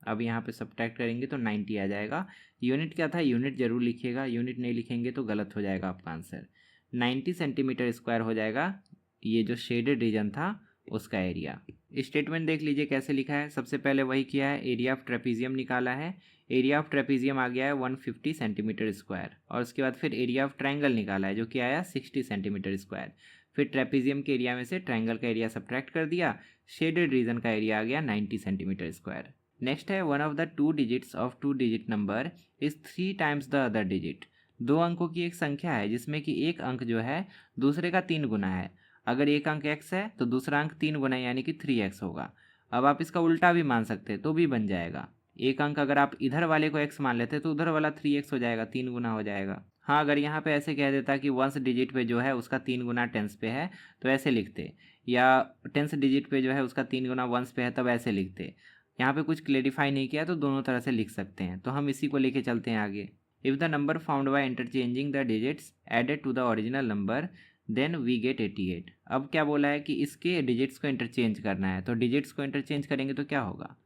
अब यहाँ पे सब्ट्रैक्ट करेंगे तो 90 आ जाएगा। यूनिट क्या था, यूनिट जरूर लिखिएगा, यूनिट नहीं लिखेंगे तो गलत हो जाएगा आपका आंसर। 90 सेंटीमीटर स्क्वायर हो जाएगा ये जो शेडेड रीजन था उसका एरिया। स्टेटमेंट देख लीजिए कैसे लिखा है। सबसे पहले वही किया है, एरिया ऑफ ट्रेपीजियम निकाला है। एरिया ऑफ ट्रेपीजियम आ गया है 150 सेंटीमीटर स्क्वायर, और उसके बाद फिर एरिया ऑफ ट्रायंगल निकाला है जो कि आया 60 सेंटीमीटर स्क्वायर। फिर ट्रेपीजियम के एरिया में से ट्रायंगल का एरिया सब्ट्रैक्ट कर दिया, शेडेड रीजन का एरिया आ गया 90 सेंटीमीटर स्क्वायर। नेक्स्ट है, one of the 2 digits of 2 digit number is 3 times the other digit. 2 अंकों की एक संख्या है जिसमें कि एक अंक जो है दूसरे का 3 गुना है। अगर एक अंक x है तो दूसरा अंक 3 गुना यानी कि 3x होगा। अब आप इसका उल्टा भी मान सकते हैं तो भी बन जाएगा। एक अंक अगर आप इधर वाले को x मान लेते तो उधर वाला 3x हो जाएगा, 3 गुना हो जाएगा। हाँ, अगर यहाँ पे ऐसे कह देता कि 1st डिजिट पे जो है उसका 3 गुना 10s पे है तो ऐसे लिखते, या 10th डिजिट पे जो है उसका 3 गुना 1s पे है तब ऐसे लिखते। यहाँ पे कुछ क्लेरिफाई नहीं किया तो दोनों तरह से लिख सकते हैं, तो हम इसी को लेके चलते हैं आगे। If the number found by interchanging the digits added to the original number then we get 88। अब क्या बोला है कि इसके डिजिट्स को इंटरचेंज करना है, तो डिजिट्स को इंटरचेंज करेंगे तो क्या होगा,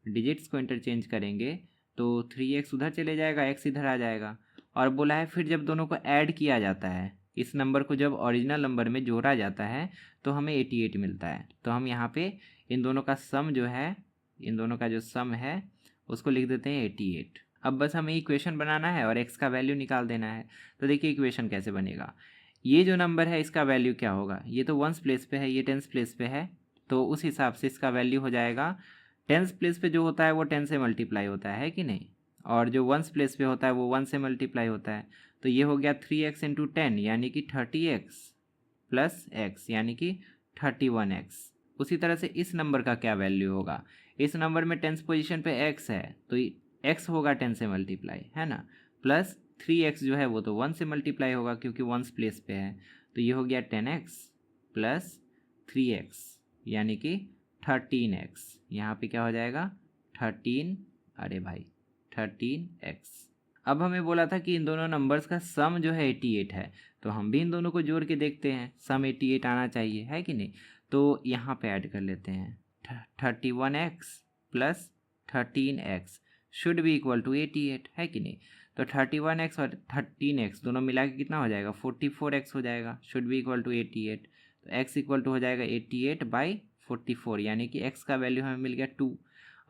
डिजिट्स को इंटरचेंज करेंगे तो 3x उधर चले जाएगा, x इधर आ जाएगा। और बोला है फिर जब दोनों को ऐड किया जाता है, इस नंबर को जब ओरिजिनल नंबर में जोड़ा जाता है तो हमें 88 मिलता है। तो हम यहाँ पे इन दोनों का सम जो है, इन दोनों का जो सम है उसको लिख देते हैं 88। अब बस हमें इक्वेशन बनाना है और x का वैल्यू निकाल देना है। तो देखिए इक्वेशन कैसे बनेगा। ये जो नंबर है इसका वैल्यू क्या होगा, ये तो वंस प्लेस पे है, ये टेंस प्लेस पे है, तो उस हिसाब से इसका वैल्यू हो जाएगा, टेंस प्लेस पे जो होता है वो 10 से मल्टीप्लाई होता है कि नहीं, और जो वंस प्लेस पे होता है वो 1 से मल्टीप्लाई होता है। तो ये हो गया 3x इंटू 10 यानी कि 30x प्लस x यानी कि 31x। उसी तरह से इस नंबर का क्या वैल्यू होगा, इस नंबर में टेंस पोजीशन पे x है तो x होगा 10 से मल्टीप्लाई, है ना, प्लस 3x जो है वो तो 1 से मल्टीप्लाई होगा क्योंकि वंस प्लेस पे है, तो ये हो गया 10x प्लस 3x यानी कि 13x। यहाँ पे क्या हो जाएगा 13, अरे भाई 13x। अब हमें बोला था कि इन दोनों नंबर्स का सम जो है 88 है, तो हम भी इन दोनों को जोड़ के देखते हैं, सम 88 आना चाहिए, है कि नहीं। तो यहाँ पे ऐड कर लेते हैं 31x plus 13x should be equal to 88, है कि नहीं। तो 31x और 13x दोनों मिला के कितना हो जाएगा 44x हो जाएगा, शुड बी इक्वल टू 88। तो x इक्वल टू हो जाएगा 88/44 यानी कि x का वैल्यू हमें मिल गया 2।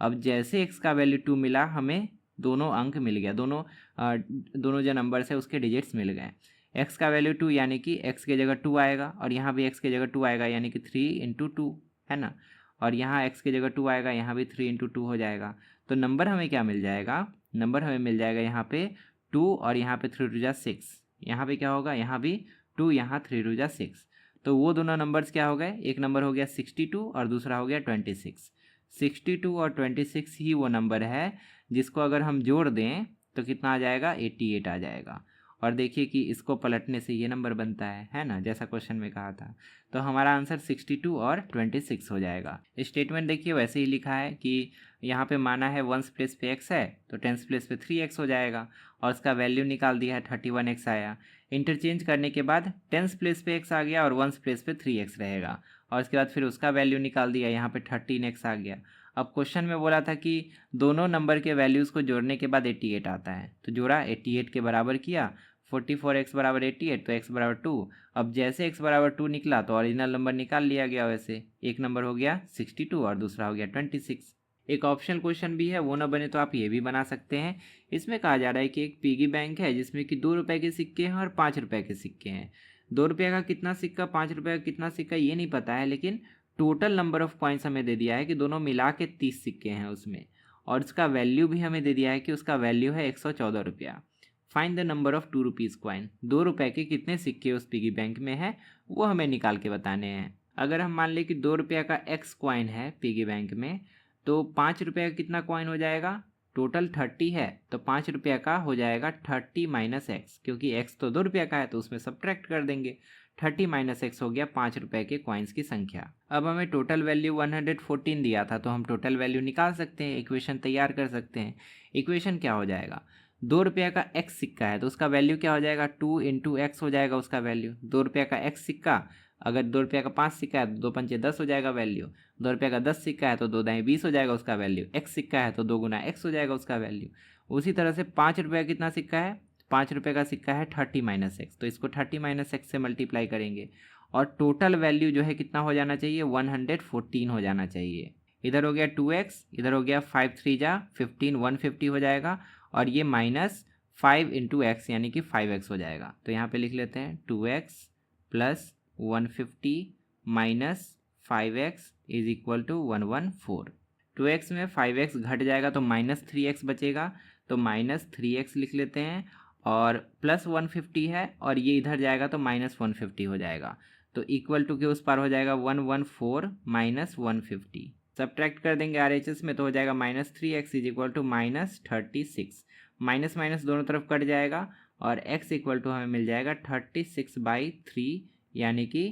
अब जैसे x का वैल्यू 2 मिला हमें दोनों अंक मिल गया, दोनों जो नंबर्स है उसके डिजिट्स मिल गए। x का वैल्यू 2 यानी कि x की जगह 2 आएगा और यहाँ भी x की जगह 2 आएगा यानी कि 3 इंटू 2, है ना, और यहाँ x की जगह 2 आएगा, यहाँ भी 3 इंटू 2 हो जाएगा। तो नंबर हमें क्या मिल जाएगा, नंबर हमें मिल जाएगा यहाँ पे 2 और यहाँ पे 3 टू 6, यहाँ पे क्या होगा, यहाँ भी 2, यहाँ 3 टू 6। तो वो दोनों नंबर्स क्या हो गए, एक नंबर हो गया 62 और दूसरा हो गया 26। 62 और 26 ही वो नंबर है जिसको अगर हम जोड़ दें तो कितना आ जाएगा 88 आ जाएगा। और देखिए कि इसको पलटने से ये नंबर बनता है ना, जैसा क्वेश्चन में कहा था। तो हमारा आंसर 62 और 26 हो जाएगा। स्टेटमेंट देखिए वैसे ही लिखा है कि यहाँ पे माना है वंस प्लेस पे x है तो टेंस प्लेस पे 3x हो जाएगा और उसका वैल्यू निकाल दिया है 31x आया। इंटरचेंज करने के बाद टेंस प्लेस पे x आ गया और वंस प्लेस पे 3x रहेगा और उसके बाद फिर उसका वैल्यू निकाल दिया, यहाँ पे 13x आ गया। अब क्वेश्चन में बोला था कि दोनों नंबर के वैल्यूज़ को जोड़ने के बाद 88 आता है, तो जोड़ा 88 के बराबर किया, 44x बराबर 88 तो x बराबर 2। अब जैसे x बराबर 2 निकला तो ओरिजिनल नंबर निकाल लिया गया, वैसे एक नंबर हो गया 62 और दूसरा हो गया 26। एक ऑप्शनल क्वेश्चन भी है, वो ना बने तो आप ये भी बना सकते हैं। इसमें कहा जा रहा है कि एक पिगी बैंक है जिसमें कि 2 रुपये के सिक्के हैं और 5 रुपये के सिक्के हैं। 2 रुपये का कितना सिक्का, 5 रुपये का कितना सिक्का ये नहीं पता है, लेकिन टोटल नंबर ऑफ कॉइन्स हमें दे दिया है कि दोनों मिला के 30 सिक्के हैं उसमें, और उसका वैल्यू भी हमें दे दिया है कि उसका वैल्यू है 114 रुपया। Find the number of 2 rupees coin. 2 रुपये के कितने सिक्के उस पिगी बैंक में है वो हमें निकाल के बताने हैं। अगर हम मान लें कि 2 रुपये का x कॉइन है पिगी बैंक में, तो 5 रुपये का कितना कॉइन हो जाएगा, टोटल 30 है तो 5 रुपये का हो जाएगा 30 माइनस एक्स, क्योंकि x तो 2 रुपये का है तो उसमें सब्ट्रैक्ट कर देंगे। 30 माइनस एक्स हो गया 5 रुपये के कॉइन्स की संख्या। अब हमें टोटल वैल्यू 114 दिया था तो हम टोटल वैल्यू निकाल सकते हैं, इक्वेशन तैयार कर सकते हैं। इक्वेशन क्या हो जाएगा, 2 रुपये का x सिक्का है तो उसका वैल्यू क्या हो जाएगा 2 इंटू एक्स हो जाएगा उसका वैल्यू। 2 रुपये का x सिक्का, अगर 2 रुपये का 5 सिक्का है तो 2 पंचे 10 हो जाएगा वैल्यू। 2 रुपये का 10 सिक्का है तो 2 दाएँ 20 हो जाएगा उसका वैल्यू। x सिक्का है तो 2 गुना x हो जाएगा उसका वैल्यू। उसी तरह से 5 रुपये का कितना सिक्का है, 5 रुपये का सिक्का है 30 माइनस एक्स, तो इसको 30 माइनस एक्स से मल्टीप्लाई करेंगे और टोटल वैल्यू जो है कितना हो जाना चाहिए 114 हो जाना चाहिए। इधर हो गया 2x, इधर हो गया 5 3 जा 15, 150 हो जाएगा और ये माइनस 5 इंटू एक्स यानी कि 5x हो जाएगा। तो यहाँ पे लिख लेते हैं 2x plus 150 minus 5x is equal to 114। 2x में 5x घट जाएगा तो माइनस 3x बचेगा, तो माइनस 3x लिख लेते हैं और प्लस 150 है और ये इधर जाएगा तो माइनस 150 हो जाएगा, तो इक्वल टू के उस पार हो जाएगा 114 माइनस 150। सब्ट्रैक्ट कर देंगे RHS में तो हो जाएगा minus 3x is equal to minus 36। Minus minus दोनों तरफ कट जाएगा और x इक्वल टू हमें मिल जाएगा 36/3 यानी कि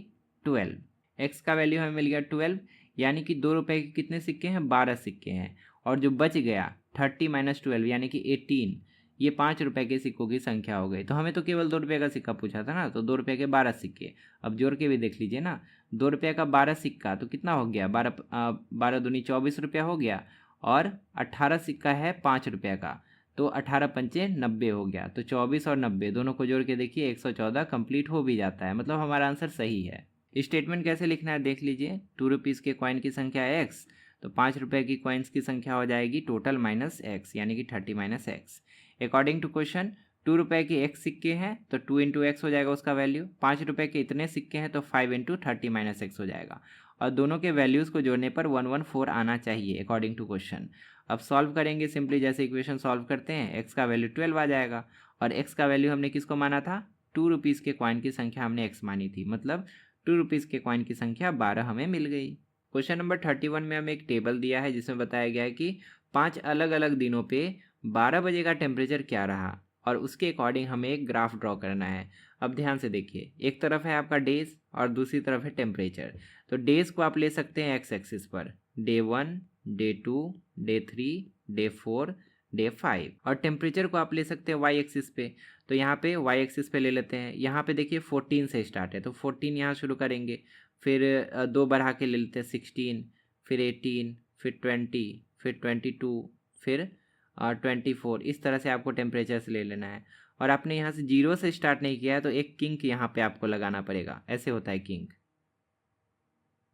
12। x का वैल्यू हमें मिल गया 12 यानी कि 2 रुपये के कितने सिक्के हैं 12 सिक्के हैं, और जो बच गया 30 माइनस 12 यानी कि 18, ये 5 रुपये के सिक्कों की संख्या हो गई। तो हमें तो केवल 2 रुपये का सिक्का पूछा था ना, तो 2 रुपये के 12 सिक्के। अब जोड़ के भी देख लीजिए ना, 2 रुपये का 12 सिक्का तो कितना हो गया 12 दूनी 24 रुपया हो गया, और 18 सिक्का है 5 रुपये का तो 18 पंचे 90 हो गया, तो 24 और 90 दोनों को जोड़ के देखिए 114 कंप्लीट हो भी जाता है, मतलब हमारा आंसर सही है। स्टेटमेंट कैसे लिखना है देख लीजिए, 2 रुपीज़ के कॉइन की संख्या x, तो 5 रुपये की कॉइन्स की संख्या हो जाएगी टोटल माइनस x यानी कि 30 minus x. According to question 2 रुपये के x सिक्के हैं तो 2 इंटू एक्स हो जाएगा उसका वैल्यू। 5 रुपये के इतने सिक्के हैं तो 5 इंटू 30 माइनस एक्स हो जाएगा। और दोनों के वैल्यूज़ को जोड़ने पर 114 आना चाहिए अकॉर्डिंग टू क्वेश्चन। अब सॉल्व करेंगे सिंपली, जैसे इक्वेशन सॉल्व करते हैं x का वैल्यू 12 आ जाएगा और x का वैल्यू हमने किसको माना था, 2 रुपीज़ के कॉइन की संख्या हमने x मानी थी, मतलब 2 रुपीज़ के कॉइन की संख्या 12 हमें मिल गई। क्वेश्चन नंबर 31 में हमें एक टेबल दिया है जिसमें बताया गया है कि 5 अलग अलग दिनों पे 12 बजे का टेम्परेचर क्या रहा और उसके अकॉर्डिंग हमें एक ग्राफ ड्रॉ करना है। अब ध्यान से देखिए, एक तरफ है आपका डेज और दूसरी तरफ है टेम्परेचर। तो डेज को आप ले सकते हैं एक्स एक्सिस पर, day 1, day 2, day 3, day 4, day 5, और टेम्परेचर को आप ले सकते हैं वाई एक्सिस पे। तो यहाँ पे वाई एक्सिस पे ले लेते हैं। यहाँ पे देखिए 14 से स्टार्ट है तो 14 यहाँ शुरू करेंगे, फिर 2 बढ़ा के ले लेते हैं 16, फिर 18, फिर 20, फिर 22, फिर 24। इस तरह से आपको टेम्परेचर से ले लेना है। और आपने यहाँ से 0 से स्टार्ट नहीं किया है तो एक किंक यहाँ पे आपको लगाना पड़ेगा। ऐसे होता है किंक,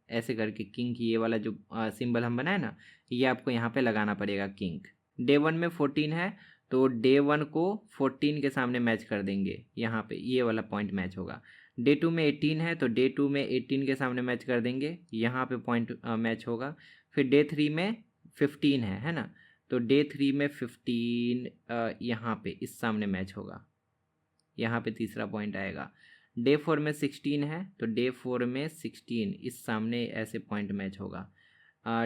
ऐसे करके किंक, ये वाला जो सिंबल हम बनाए ना, ये आपको यहाँ पे लगाना पड़ेगा किंक। डे 1 में 14 है तो डे 1 को 14 के सामने मैच कर देंगे, यहाँ पे ये वाला पॉइंट मैच होगा। डे 2 में 18 है तो डे 2 में 18 के सामने मैच कर देंगे, यहाँ पे पॉइंट मैच होगा। फिर डे 3 में 15 है ना, तो डे 3 में 15 यहाँ पे इस सामने मैच होगा, यहाँ पे तीसरा पॉइंट आएगा। डे 4 में 16 है तो डे 4 में 16 इस सामने ऐसे पॉइंट मैच होगा।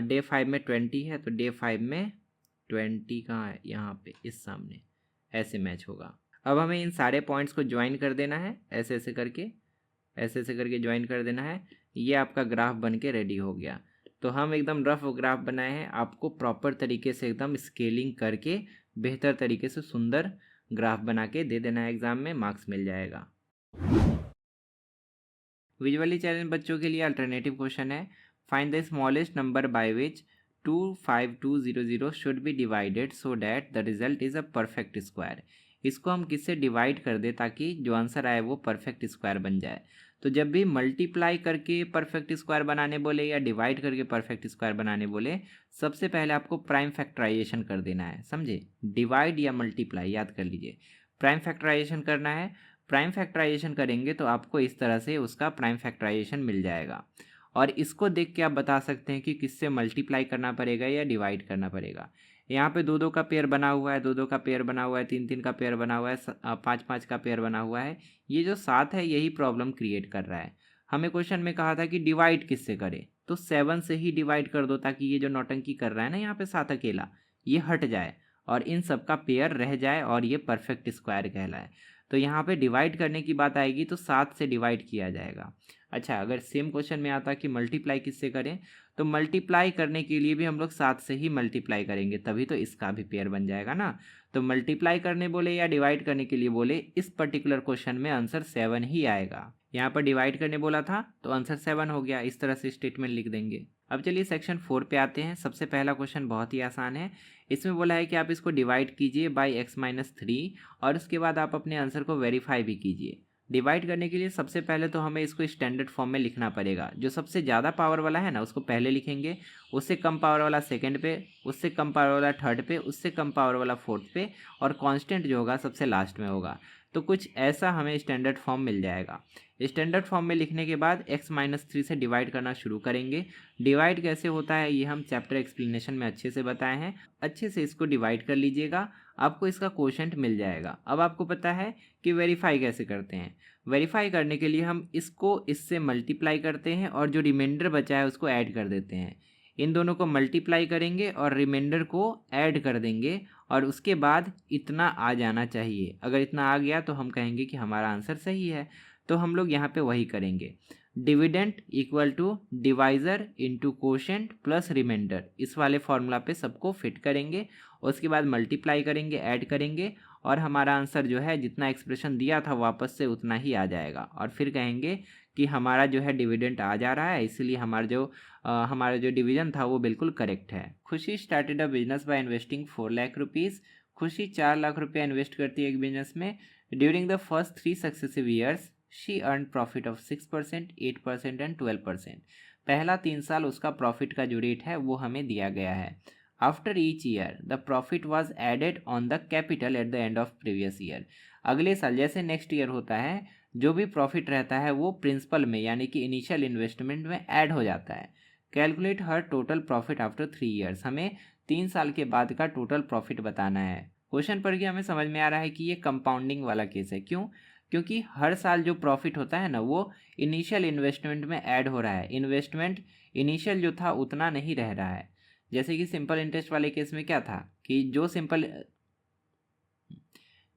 डे 5 में 20 है तो डे 5 में 20 कहाँ है, यहाँ पे इस सामने ऐसे मैच होगा। अब हमें इन सारे पॉइंट्स को ज्वाइन कर देना है, ऐसे ऐसे करके ज्वाइन कर देना है। ये आपका ग्राफ बन के रेडी हो गया। तो हम एकदम रफ ग्राफ बनाए हैं, आपको प्रॉपर तरीके से एकदम स्केलिंग करके बेहतर तरीके से सुंदर ग्राफ बना के दे देना है, एग्जाम में मार्क्स मिल जाएगा। विजुअली चैलेंज बच्चों के लिए अल्टरनेटिव क्वेश्चन है, find the smallest number by which 25200 should be divided so that the result is a perfect square. इसको हम किससे डिवाइड कर दे ताकि जो आंसर आए वो परफेक्ट स्क्वायर बन जाए। तो जब भी मल्टीप्लाई करके परफेक्ट स्क्वायर बनाने बोले या डिवाइड करके परफेक्ट स्क्वायर बनाने बोले, सबसे पहले आपको प्राइम फैक्टराइजेशन कर देना है, समझे। डिवाइड या मल्टीप्लाई याद कर लीजिए, प्राइम फैक्टराइजेशन करना है। प्राइम फैक्टराइजेशन करेंगे तो आपको इस तरह से उसका प्राइम फैक्टराइजेशन मिल जाएगा। और इसको देख के आप बता सकते हैं कि किससे मल्टीप्लाई करना पड़ेगा या डिवाइड करना पड़ेगा। यहाँ पे 2-2 का पेयर बना हुआ है, 2-2 का पेयर बना हुआ है, 3-3 का पेयर बना हुआ है, 5-5 का पेयर बना हुआ है। ये जो 7 है यही प्रॉब्लम क्रिएट कर रहा है। हमें क्वेश्चन में कहा था कि डिवाइड किससे करें, तो 7 से ही डिवाइड कर दो ताकि ये जो नौटंकी कर रहा है ना यहाँ पे 7 अकेला, ये हट जाए और इन सब का पेयर रह जाए और ये परफेक्ट स्क्वायर कहलाए। तो यहाँ पे डिवाइड करने की बात आएगी तो 7 से डिवाइड किया जाएगा। अच्छा, अगर सेम क्वेश्चन में आता कि मल्टीप्लाई किससे करें, तो मल्टीप्लाई करने के लिए भी हम लोग 7 से ही मल्टीप्लाई करेंगे, तभी तो इसका भी पेयर बन जाएगा ना। तो मल्टीप्लाई करने बोले या डिवाइड करने के लिए बोले, इस पर्टिकुलर क्वेश्चन में आंसर 7 ही आएगा। यहाँ पर डिवाइड करने बोला था तो आंसर 7 हो गया। इस तरह से स्टेटमेंट लिख देंगे। अब चलिए सेक्शन 4 पे आते हैं। सबसे पहला क्वेश्चन बहुत ही आसान है। इसमें बोला है कि आप इसको डिवाइड कीजिए बाई x-3 और उसके बाद आप अपने आंसर को वेरीफाई भी कीजिए। डिवाइड करने के लिए सबसे पहले तो हमें इसको स्टैंडर्ड फॉर्म में लिखना पड़ेगा। जो सबसे ज़्यादा पावर वाला है ना उसको पहले लिखेंगे, उससे कम पावर वाला सेकंड पे, उससे कम पावर वाला थर्ड पे, उससे कम पावर वाला फोर्थ पे, और कांस्टेंट जो होगा सबसे लास्ट में होगा। तो कुछ ऐसा हमें स्टैंडर्ड फॉर्म मिल जाएगा। स्टैंडर्ड फॉर्म में लिखने के बाद x-3 से डिवाइड करना शुरू करेंगे। डिवाइड कैसे होता है ये हम चैप्टर एक्सप्लेनेशन में अच्छे से बताए हैं। अच्छे से इसको डिवाइड कर लीजिएगा, आपको इसका कोशेंट मिल जाएगा। अब आपको पता है कि वेरीफाई कैसे करते हैं। वेरीफाई करने के लिए हम इसको इससे मल्टीप्लाई करते हैं और जो रिमाइंडर बचा है उसको ऐड कर देते हैं। इन दोनों को मल्टीप्लाई करेंगे और रिमाइंडर को ऐड कर देंगे और उसके बाद इतना आ जाना चाहिए। अगर इतना आ गया तो हम कहेंगे कि हमारा आंसर सही है। तो हम लोग यहाँ पे वही करेंगे, dividend equal to divisor into quotient plus remainder. इस वाले फॉर्मूला पे सबको फिट करेंगे, उसके बाद मल्टीप्लाई करेंगे, ऐड करेंगे और हमारा आंसर जो है जितना एक्सप्रेशन दिया था वापस से उतना ही आ जाएगा। और फिर कहेंगे कि हमारा जो है डिविडेंट आ जा रहा है, इसलिए हमारा जो डिवीजन था वो बिल्कुल करेक्ट है। खुशी started a business by investing 4 lakh rupees. खुशी 4 लाख रुपया इन्वेस्ट करती है एक बिजनेस में। During the first 3 successive years she earn profit of 6%, 8% and 12%। पहला 3 साल उसका प्रॉफिट का जो रेट है वो हमें दिया गया है। After each year the profit was added on the capital at the end of previous year. अगले साल जैसे नेक्स्ट ईयर होता है, जो भी प्रॉफिट रहता है वो प्रिंसिपल में यानी कि इनिशियल इन्वेस्टमेंट में ऐड हो जाता है। कैलकुलेट हर टोटल प्रॉफिट आफ्टर 3 ईयर्स, हमें 3 साल के बाद का टोटल प्रॉफिट बताना है। क्वेश्चन पढ़ के हमें समझ में आ रहा है कि ये कंपाउंडिंग वाला केस है। क्यों? क्योंकि हर साल जो प्रॉफिट होता है ना, वो इनिशियल इन्वेस्टमेंट में ऐड हो रहा है। इन्वेस्टमेंट इनिशियल जो था उतना नहीं रह रहा है। जैसे कि सिंपल इंटरेस्ट वाले केस में क्या था कि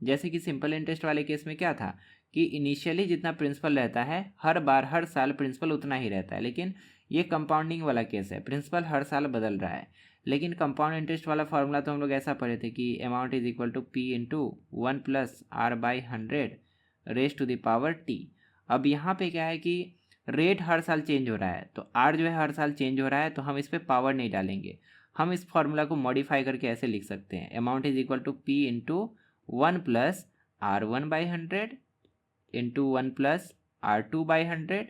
जैसे कि सिंपल इंटरेस्ट वाले केस में क्या था कि इनिशियली जितना प्रिंसिपल रहता है हर बार हर साल प्रिंसिपल उतना ही रहता है। लेकिन ये कंपाउंडिंग वाला केस है, प्रिंसिपल हर साल बदल रहा है। लेकिन कंपाउंड इंटरेस्ट वाला फॉर्मूला तो हम लोग ऐसा पढ़े थे कि amount is equal to P into 1+r/100 raise to the power T. अब यहाँ पे क्या है कि रेट हर साल चेंज हो रहा है, तो आर जो है हर साल चेंज हो रहा है, तो हम इस पर पावर नहीं डालेंगे। हम इस फॉर्मूला को मॉडिफाई करके ऐसे लिख सकते हैं, amount is equal to P into 1+r1/100 into 1+r2/100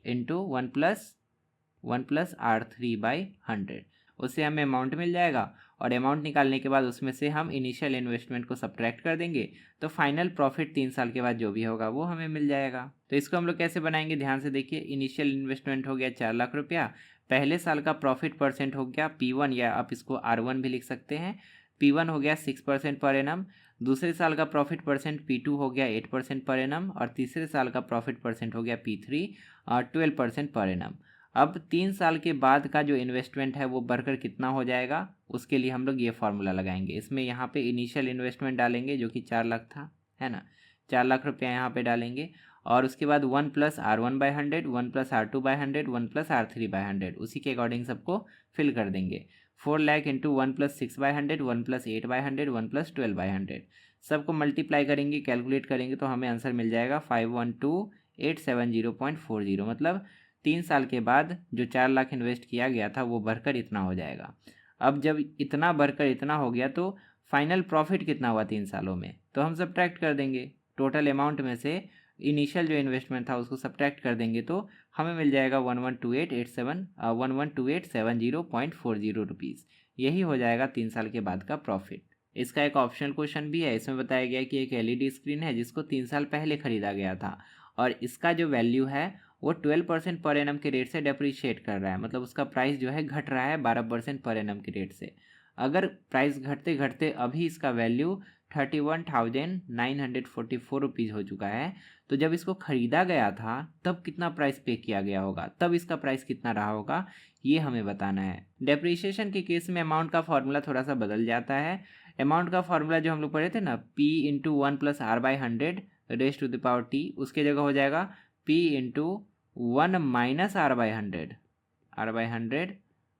into 1+1+r3/100। उससे हमें अमाउंट मिल जाएगा और अमाउंट निकालने के बाद उसमें से हम इनिशियल इन्वेस्टमेंट को सब्ट्रैक्ट कर देंगे, तो फाइनल प्रॉफिट 3 साल के बाद जो भी होगा वो हमें मिल जाएगा। तो इसको हम लोग कैसे बनाएंगे, ध्यान से देखिए। इनिशियल इन्वेस्टमेंट हो गया 4 लाख रुपया, पहले साल का प्रॉफिट परसेंट हो गया P1 या आप इसको R1 भी लिख सकते हैं। P1 हो गया 6% पर एनम, दूसरे साल का प्रॉफिट परसेंट P2 हो गया 8% पर एनम और तीसरे साल का प्रॉफिट परसेंट हो गया P3 12% पर एनम। अब 3 साल के बाद का जो इन्वेस्टमेंट है वो बढ़कर कितना हो जाएगा, उसके लिए हम लोग ये फार्मूला लगाएंगे। इसमें यहाँ पे इनिशियल इन्वेस्टमेंट डालेंगे जो कि 4 लाख था, है ना, 4 लाख रुपया यहाँ पे डालेंगे और उसके बाद 1+r1/100 1+r2/100 1+r3/100 उसी के अकॉर्डिंग सबको फिल कर देंगे। 4 लाख इंटू 1+6/100 1+8/100 1+12/100 सबको मल्टीप्लाई करेंगे, कैलकुलेट करेंगे तो हमें आंसर मिल जाएगा 512,870.40। मतलब 3 साल के बाद जो 4 लाख इन्वेस्ट किया गया था वो बढ़कर इतना हो जाएगा। अब जब इतना बढ़कर इतना हो गया तो फाइनल प्रॉफिट कितना हुआ 3 सालों में, तो हम सब्ट्रैक्ट कर देंगे टोटल अमाउंट में से इनिशियल जो इन्वेस्टमेंट था उसको सब्ट्रैक्ट कर देंगे तो हमें मिल जाएगा 112870.40 रुपीज़। यही हो जाएगा 3 साल के बाद का प्रॉफिट। इसका एक ऑप्शनल क्वेश्चन भी है, इसमें बताया गया कि एक एलईडी स्क्रीन है जिसको 3 साल पहले खरीदा गया था और इसका जो वैल्यू है वो 12% पर एनम के रेट से डेप्रीशिएट कर रहा है। मतलब उसका प्राइस जो है घट रहा है 12% पर एनम के रेट से। अगर प्राइस घटते घटते अभी इसका वैल्यू 31,944 रुपीज़ हो चुका है, तो जब इसको ख़रीदा गया था तब कितना प्राइस पे किया गया होगा, तब इसका प्राइस कितना रहा होगा, ये हमें बताना है। डेप्रीशिएशन के केस में अमाउंट का फॉर्मूला थोड़ा सा बदल जाता है। अमाउंट का फॉर्मूला जो हम लोग पढ़े थे ना, P into 1+r/100 raise to the power T, उसके जगह हो जाएगा P into 1-r/100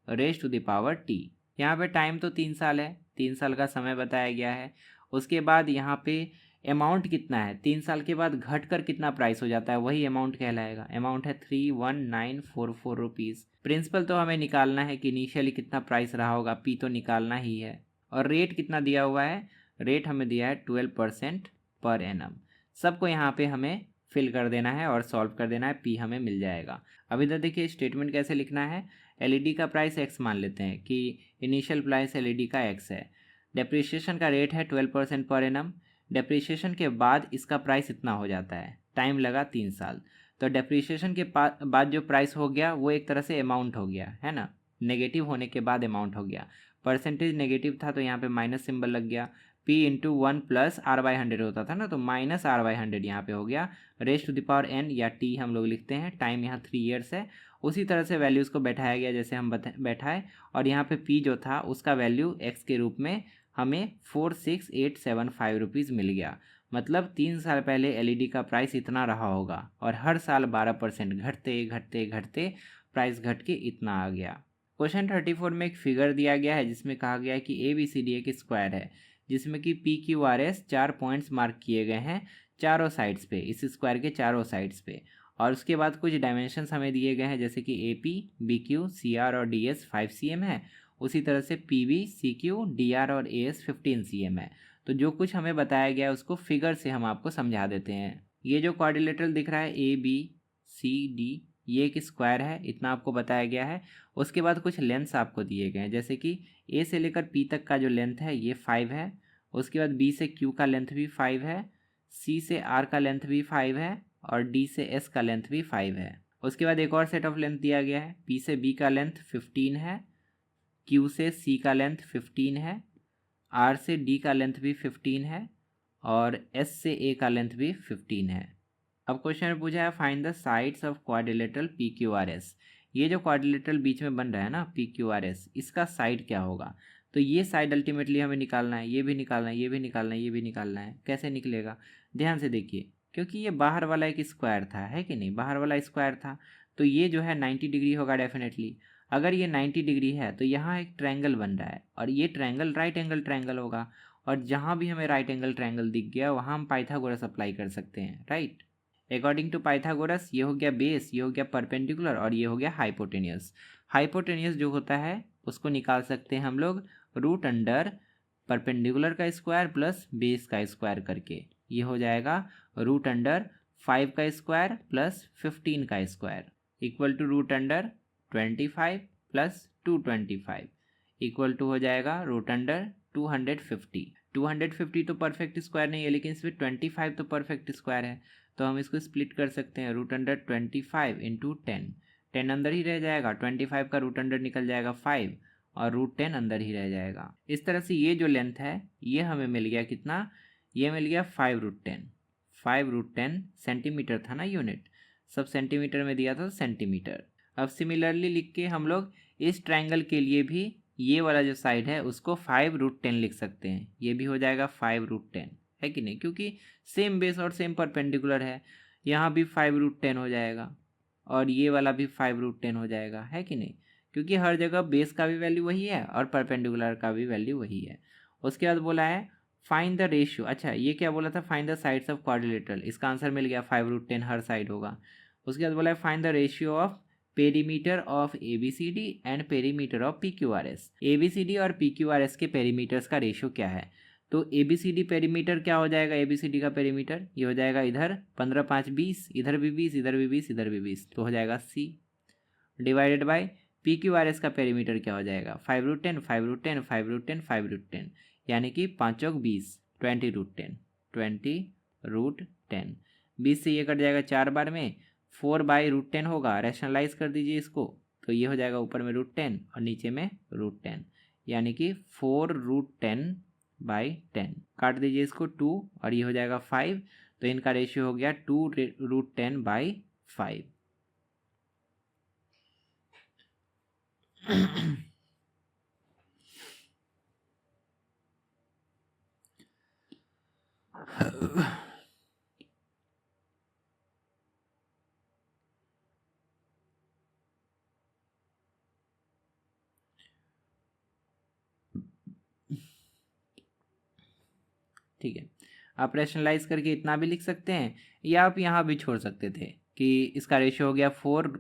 raise to the power T. यहाँ पे टाइम तो 3 साल है, 3 साल का समय बताया गया है। उसके बाद यहाँ पे अमाउंट कितना है, 3 साल के बाद घट कर कितना प्राइस हो जाता है वही अमाउंट कहलाएगा। अमाउंट है 31944 रुपीज़। प्रिंसिपल तो हमें निकालना है कि इनिशियली कितना प्राइस रहा होगा, पी तो निकालना ही है। और रेट कितना दिया हुआ है, रेट हमें दिया है 12% पर एनम। सबको यहाँ पे हमें फिल कर देना है और सॉल्व कर देना है, पी हमें मिल जाएगा। अब इधर देखिए स्टेटमेंट कैसे लिखना है। एलईडी का प्राइस एक्स मान लेते हैं कि इनिशियल प्राइस एलईडी का एक्स है। डेप्रीशिएशन का रेट है 12% पर एनम। डेप्रीशिएशन के बाद इसका प्राइस इतना हो जाता है, टाइम लगा 3 साल। तो डेप्रीशिएशन के बाद जो प्राइस हो गया वो एक तरह से अमाउंट हो गया, है ना, नेगेटिव होने के बाद अमाउंट हो गया। परसेंटेज नेगेटिव था तो यहाँ पे माइनस सिंबल लग गया। P इंटू 1+r/100 होता था ना, तो -r/100 यहाँ पे हो गया। Raise to the power n या t हम लोग लिखते हैं। टाइम यहाँ 3 ईयर्स है। उसी तरह से वैल्यूज़ को बैठाया गया जैसे हम बैठाए और यहाँ पे P जो था उसका वैल्यू x के रूप में हमें 46875 रुपीज़ मिल गया। मतलब 3 साल पहले एलईडी का प्राइस इतना रहा होगा और हर साल 12% घटते घटते घटते प्राइस घट के इतना आ गया। क्वेश्चन 34 में एक फिगर दिया गया है जिसमें कहा गया है कि ABCD एक स्क्वायर है जिसमें कि PQRS 4 पॉइंट्स मार्क किए गए हैं चारों साइड्स पे, इस स्क्वायर के चारों साइड्स पे। और उसके बाद कुछ डायमेंशंस हमें दिए गए हैं जैसे कि AP, BQ, CR और DS 5 cm है। उसी तरह से PB, CQ, DR और AS 15 cm है। तो जो कुछ हमें बताया गया है उसको फिगर से हम आपको समझा देते हैं। ये जो क्वाड्रिलेटरल दिख रहा है ABCD ये एक स्क्वायर है, इतना आपको बताया गया है। उसके बाद कुछ लेंथ्स आपको दिए गए हैं, जैसे कि ए से लेकर पी तक का जो लेंथ है ये 5 है। उसके बाद बी से क्यू का लेंथ भी 5 है, सी से आर का लेंथ भी 5 है और डी से एस का लेंथ भी 5 है। उसके बाद एक और सेट ऑफ लेंथ दिया गया है, पी से बी का लेंथ 15 है, क्यू से सी का लेंथ 15 है, आर से डी का लेंथ भी 15 है और एस से ए का लेंथ भी 15 है। अब क्वेश्चन में पूछा है find the sides of quadrilateral P Q R S. ये जो क्वाड्रिलेटरल बीच में बन रहा है ना पी क्यू आर एस, इसका साइड क्या होगा? तो ये साइड अल्टीमेटली हमें निकालना है, ये भी निकालना है, ये भी निकालना है, ये भी निकालना है। कैसे निकलेगा? ध्यान से देखिए, क्योंकि ये बाहर वाला एक स्क्वायर था, है कि नहीं, बाहर वाला स्क्वायर था, तो ये जो है 90 डिग्री होगा डेफिनेटली। अगर ये 90 डिग्री है तो यहाँ एक ट्रायंगल बन रहा है और ये ट्रायंगल राइट एंगल ट्रायंगल होगा, और जहाँ भी हमें राइट एंगल ट्रायंगल दिख गया वहाँ हम पाइथागोरस अप्लाई कर सकते हैं, राइट। अकॉर्डिंग टू पाइथागोरस ये हो गया बेस, ये हो गया परपेंडिकुलर और ये हो गया हाइपोटेनियस। हाइपोटेनियस जो होता है उसको निकाल सकते हैं हम लोग रूट अंडर परपेंडिकुलर का स्क्वायर प्लस बेस का स्क्वायर करके। ये हो जाएगा रूट अंडर 5 का स्क्वायर प्लस 15 का square equal to root under 25 plus 225 equal to हो जाएगा रूट अंडर 250। 250 तो परफेक्ट स्क्वायर नहीं है, लेकिन इसमें 25 तो परफेक्ट स्क्वायर है, तो हम इसको स्प्लिट कर सकते हैं। रूट अंडर 25 इंटू 10 अंदर ही रह जाएगा, 25 का रूट अंडर निकल जाएगा 5 और रूट 10 अंदर ही रह जाएगा। इस तरह से ये जो लेंथ है ये हमें मिल गया कितना? ये मिल गया 5√10। 5√10 सेंटीमीटर था ना यूनिट, सब सेंटीमीटर में दिया था, सेंटीमीटर। अब सिमिलरली लिख के हम लोग इस ट्रायंगल के लिए भी ये वाला जो साइड है उसको 5√10 लिख सकते हैं। ये भी हो जाएगा 5√10, है कि नहीं, क्योंकि सेम बेस और सेम परपेंडिकुलर है। यहाँ भी 5√10 हो जाएगा और ये वाला भी 5√10 हो जाएगा, है कि नहीं, क्योंकि हर जगह बेस का भी वैल्यू वही है और परपेंडिकुलर का भी वैल्यू वही है। उसके बाद बोला है फाइंड द रेशियो। अच्छा, ये क्या बोला था? Find the sides of quadrilateral. इसका आंसर मिल गया, 5√10 हर साइड होगा। उसके बाद बोला है find the ratio of perimeter of A B C D and perimeter of P Q R S. A B C D और पी क्यू आर एस के पेरीमीटर्स का रेशियो क्या है? तो A B C D perimeter क्या हो जाएगा? A B C D का पेरीमीटर ये हो जाएगा इधर 15 5 20, इधर भी 20, इधर भी 20, इधर भी 20, तो हो जाएगा C divided by P Q R S का पेरीमीटर क्या हो जाएगा? 5√10 5√10 5√10 5√10, यानी कि 5 चौक 20, 20√10 20√10। 20 से ये कट जाएगा 4 बार में, 4/√10 होगा। रैशनलाइज कर दीजिए इसको, तो ये हो जाएगा ऊपर में √10 और नीचे में √10, यानी कि 4√10/10। काट दीजिए इसको 2 और ये हो जाएगा 5, तो इनका रेशियो हो गया 2√10/5। ठीक है, आप रैशनलाइज करके इतना भी लिख सकते हैं या आप यहाँ भी छोड़ सकते थे कि इसका रेशियो हो गया 4।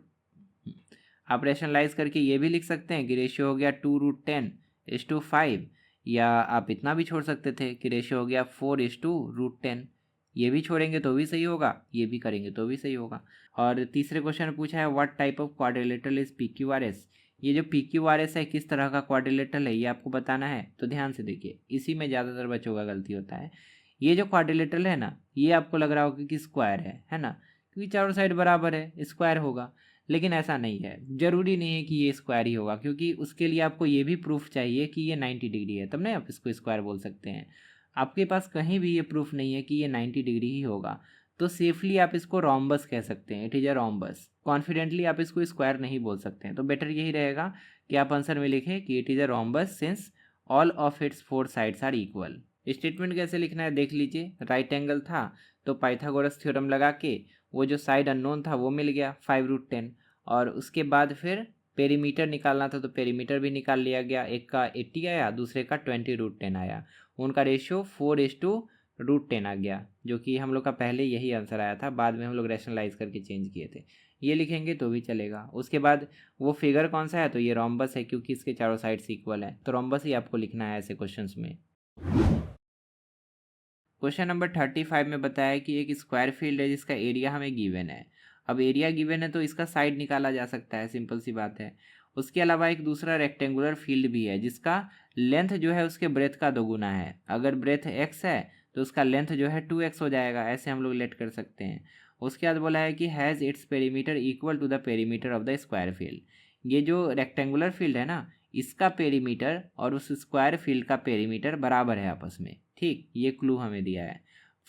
आप रैशनलाइज करके ये भी लिख सकते हैं कि रेशियो हो गया 2√10:5, या आप इतना भी छोड़ सकते थे कि रेशियो हो गया 4:√10। ये भी छोड़ेंगे तो भी सही होगा, ये भी करेंगे तो भी सही होगा। और तीसरे क्वेश्चन में पूछा है what type of quadrilateral is P Q R S. ये जो पी क्यू आर एस है किस तरह का क्वाड्रिलेटरल है ये आपको बताना है। तो ध्यान से देखिए, इसी में ज़्यादातर बच्चों का गलती होता है। ये जो क्वाड्रिलेटरल है ना, ये आपको लग रहा होगा कि स्क्वायर है ना, क्योंकि चारों साइड बराबर है, स्क्वायर होगा। लेकिन ऐसा नहीं है, ज़रूरी नहीं है कि ये स्क्वायर ही होगा, क्योंकि उसके लिए आपको ये भी प्रूफ चाहिए कि ये 90 डिग्री है, तब ना आप इसको स्क्वायर बोल सकते हैं। आपके पास कहीं भी ये प्रूफ नहीं है कि ये 90 डिग्री ही होगा, तो सेफली आप इसको रोम्बस कह सकते हैं, it is a rhombus. Confidently आप इसको स्क्वायर नहीं बोल सकते हैं, तो बेटर यही रहेगा कि आप आंसर में लिखें कि it is a rhombus since all of its 4 sides are equal. Statement कैसे लिखना है देख लीजिए। राइट एंगल था तो पाइथागोरस थ्योरम लगा के वो जो साइड अननोन था वो मिल गया 5√10, और उसके बाद फिर पेरीमीटर निकालना था तो पेरीमीटर भी निकाल लिया गया। एक का 80 आया, दूसरे का 20√10 आया, उनका रेशियो 4:√10 आ गया, जो कि हम लोग का पहले यही आंसर आया था, बाद में हम लोग रैशनलाइज करके चेंज किए थे। ये लिखेंगे तो भी चलेगा। उसके बाद वो फिगर कौन सा है, तो ये रोम्बस है, क्योंकि इसके चारों साइड्स इक्वल है, तो रोम्बस ही आपको लिखना है ऐसे क्वेश्चंस में। क्वेश्चन नंबर 35 में बताया कि एक स्क्वायर फील्ड है जिसका एरिया हमें गिवन है अब एरिया गिवन है तो इसका साइड निकाला जा सकता है, सिंपल सी बात है। उसके अलावा एक दूसरा रेक्टेंगुलर फील्ड भी है जिसका लेंथ जो है उसके ब्रेथ का दोगुना है। अगर ब्रेथ x है तो उसका लेंथ जो है 2x हो जाएगा, ऐसे हम लोग लेट कर सकते हैं। उसके बाद बोला है कि has its perimeter equal to the perimeter of the square field. ये जो रेक्टेंगुलर फील्ड है ना, इसका पेरीमीटर और उस स्क्वायर फील्ड का पेरीमीटर बराबर है आपस में, ठीक। ये क्लू हमें दिया है।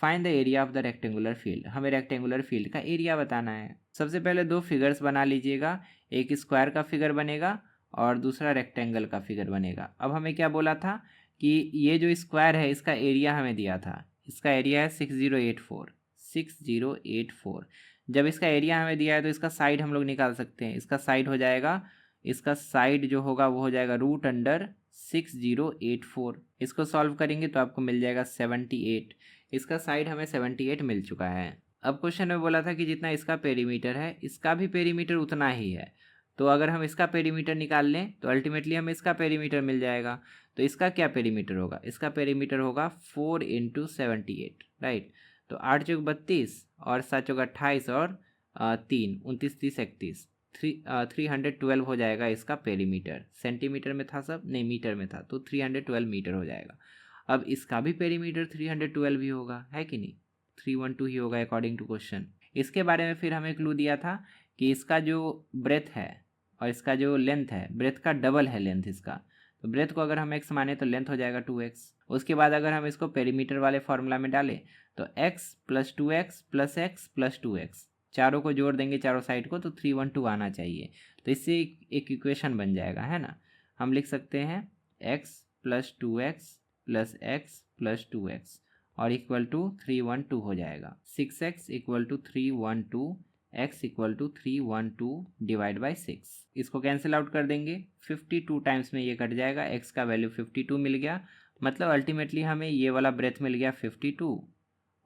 Find the area of the rectangular field, हमें रेक्टेंगुलर फील्ड का एरिया बताना है। सबसे पहले दो फिगर्स बना लीजिएगा, एक स्क्वायर का फिगर बनेगा और दूसरा रेक्टेंगल का फिगर बनेगा। अब हमें क्या बोला था कि ये जो स्क्वायर है इसका एरिया हमें दिया था, इसका एरिया है 6084। जब इसका एरिया हमें दिया है तो इसका साइड हम लोग निकाल सकते हैं। इसका साइड हो जाएगा, इसका साइड जो होगा वो हो जाएगा √6084। इसको सॉल्व करेंगे तो आपको मिल जाएगा 78। इसका साइड हमें 78 मिल चुका है। अब क्वेश्चन में बोला था कि जितना इसका पेरीमीटर है इसका भी पेरीमीटर उतना ही है। तो अगर हम इसका पेरीमीटर निकाल लें तो अल्टीमेटली हमें इसका पेरीमीटर मिल जाएगा। तो इसका क्या पेरीमीटर होगा, इसका पेरीमीटर होगा 4 × 78, राइट। तो 8 चौक 32 और 7 चौक 28 और 3 29 30 31 312 हो जाएगा इसका पेरीमीटर। सेंटीमीटर में था सब, नहीं मीटर में था, तो 312 मीटर हो जाएगा। अब इसका भी पेरीमीटर 312 ही होगा, है कि नहीं, 312 ही होगा अकॉर्डिंग टू क्वेश्चन। इसके बारे में फिर हमें क्लू दिया था कि इसका जो ब्रेथ है और इसका जो लेंथ है, ब्रेथ का डबल है लेंथ इसका। तो ब्रेथ को अगर हम x माने तो लेंथ हो जाएगा 2x। उसके बाद अगर हम इसको पेरीमीटर वाले फॉर्मूला में डालें तो x + 2x + x + 2x, चारों को जोड़ देंगे चारों साइड को, तो 312 आना चाहिए। तो इससे एक इक्वेशन बन जाएगा, है ना। हम लिख सकते हैं x + 2x + x + 2x और इक्वल टू 312 हो जाएगा। 6x = 312, x = 312 divide by 6। इसको कैंसिल आउट कर देंगे, 52 टाइम्स में ये कट जाएगा, x का वैल्यू 52 मिल गया। मतलब अल्टीमेटली हमें ये वाला ब्रेथ मिल गया 52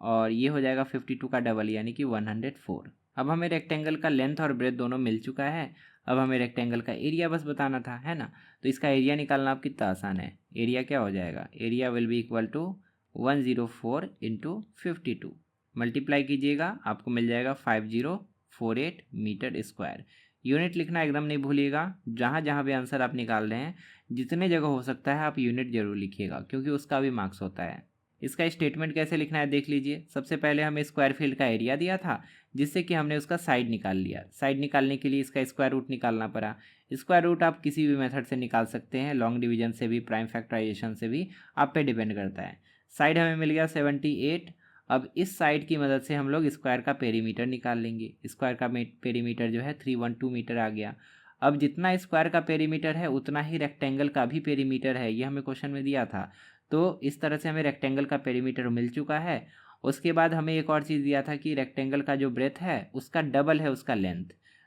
और ये हो जाएगा 52 का डबल यानी कि 104। अब हमें रेक्टेंगल का लेंथ और ब्रेथ दोनों मिल चुका है। अब हमें रेक्टेंगल का एरिया बस बताना था, है ना। तो इसका एरिया निकालना अब कितना आसान है। एरिया क्या हो जाएगा, area will be equal to 104 × 52। Multiply कीजिएगा, आपको मिल जाएगा 5048 मीटर स्क्वायर। यूनिट लिखना एकदम नहीं भूलिएगा, जहाँ जहाँ भी आंसर आप निकाल रहे हैं जितने जगह हो सकता है आप यूनिट जरूर लिखिएगा, क्योंकि उसका भी मार्क्स होता है। इसका स्टेटमेंट कैसे लिखना है देख लीजिए। सबसे पहले हमें स्क्वायर फील्ड का एरिया दिया था, जिससे कि हमने उसका साइड निकाल लिया। साइड निकालने के लिए इसका स्क्वायर रूट निकालना पड़ा। स्क्वायर रूट आप किसी भी मेथड से निकाल सकते हैं, लॉन्ग डिवीजन से भी, प्राइम फैक्टराइजेशन से भी, आप पे डिपेंड करता है। साइड हमें मिल गया 78। अब इस साइड की मदद से हम लोग स्क्वायर का पेरीमीटर निकाल लेंगे। स्क्वायर का पेरीमीटर जो है 312 मीटर आ गया। अब जितना स्क्वायर का पेरीमीटर है उतना ही रेक्टेंगल का भी पेरीमीटर है, ये हमें क्वेश्चन में दिया था। तो इस तरह से हमें रेक्टेंगल का पेरीमीटर मिल चुका है। उसके बाद हमें एक और चीज़ दिया था कि रेक्टेंगल का जो ब्रेथ है उसका डबल है उसका लेंथ।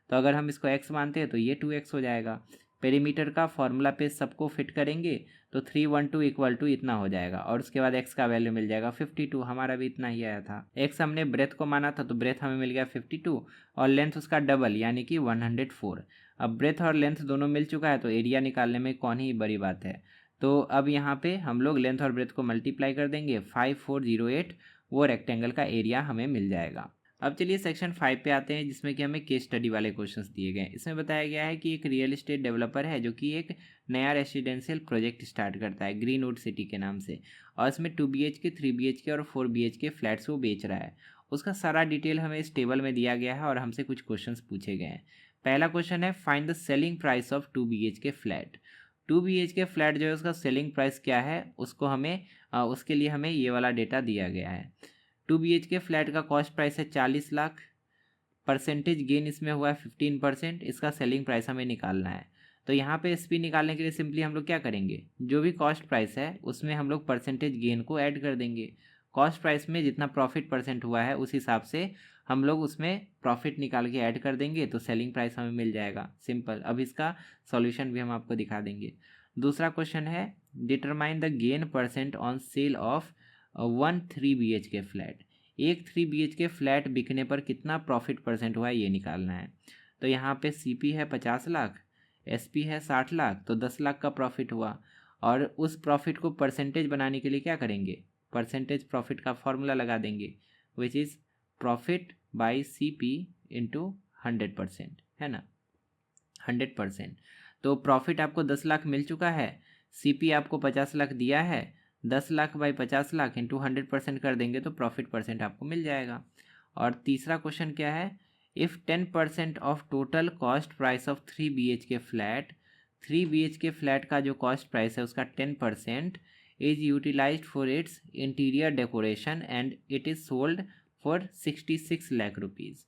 तो अगर हम इसको x मानते हैं तो ये 2x हो जाएगा। पेरीमीटर का फॉर्मूला पे सबको फिट करेंगे तो 312 = इतना हो जाएगा और उसके बाद x का वैल्यू मिल जाएगा 52। हमारा भी इतना ही आया था। x हमने ब्रेथ को माना था तो ब्रेथ हमें मिल गया 52 और लेंथ उसका डबल यानी कि 104। अब ब्रेथ और लेंथ दोनों मिल चुका है तो एरिया निकालने में कौन ही बड़ी बात है। तो अब यहाँ पे हम लोग लेंथ और ब्रेथ को मल्टीप्लाई कर देंगे, 5408, वो रेक्टेंगल का एरिया हमें मिल जाएगा। अब चलिए सेक्शन 5 पे आते हैं, जिसमें कि हमें केस स्टडी वाले क्वेश्चंस दिए गए हैं। इसमें बताया गया है कि एक रियल एस्टेट डेवलपर है जो कि एक नया रेसिडेंशियल प्रोजेक्ट स्टार्ट करता है ग्रीनवुड सिटी के नाम से, और इसमें 2 BHK 3 BHK और 4 BHK फ्लैट्स वो बेच रहा है। उसका सारा डिटेल हमें इस टेबल में दिया गया है और हमसे कुछ क्वेश्चंस पूछे गए हैं। पहला क्वेश्चन है, find the selling price of 2 BHK flat. 2 BHK flat जो है उसका सेलिंग प्राइस क्या है, उसको हमें उसके लिए हमें ये वाला डेटा दिया गया है। 2 BHK फ्लैट का कॉस्ट प्राइस है 40 लाख, परसेंटेज गेन इसमें हुआ है 15%। इसका सेलिंग प्राइस हमें निकालना है। तो यहाँ पे SP निकालने के लिए सिंपली हम लोग क्या करेंगे, जो भी कॉस्ट प्राइस है उसमें हम लोग परसेंटेज गेन को ऐड कर देंगे। कॉस्ट प्राइस में जितना प्रॉफिट परसेंट हुआ है उस हिसाब से हम लोग उसमें प्रॉफिट निकाल के ऐड कर देंगे, तो सेलिंग प्राइस हमें मिल जाएगा। सिंपल। अब इसका सॉल्यूशन भी हम आपको दिखा देंगे। दूसरा क्वेश्चन है, determine the gain percent on sale of 1 3 BHK flat. एक 3 BHK फ्लैट बिकने पर कितना प्रॉफिट परसेंट हुआ है ये निकालना है। तो यहाँ पे CP है 50 लाख, SP है 60 लाख, तो 10 लाख का प्रॉफिट हुआ। और उस प्रॉफिट को परसेंटेज बनाने के लिए क्या करेंगे, परसेंटेज प्रॉफिट का फॉर्मूला लगा देंगे, which is profit by CP into 100%, है ना, 100%। तो प्रॉफिट आपको 10 लाख मिल चुका है, सीपी आपको 50 लाख दिया है, 10 लाख बाई 50 लाख इंटू 100% कर देंगे तो प्रॉफिट परसेंट आपको मिल जाएगा। और तीसरा क्वेश्चन क्या है, if 10% of total cost price of 3 BHK flat, 3 BHK flat का जो कॉस्ट प्राइस है उसका 10% is utilized for its interior decoration and it is sold for 66 lakh rupees.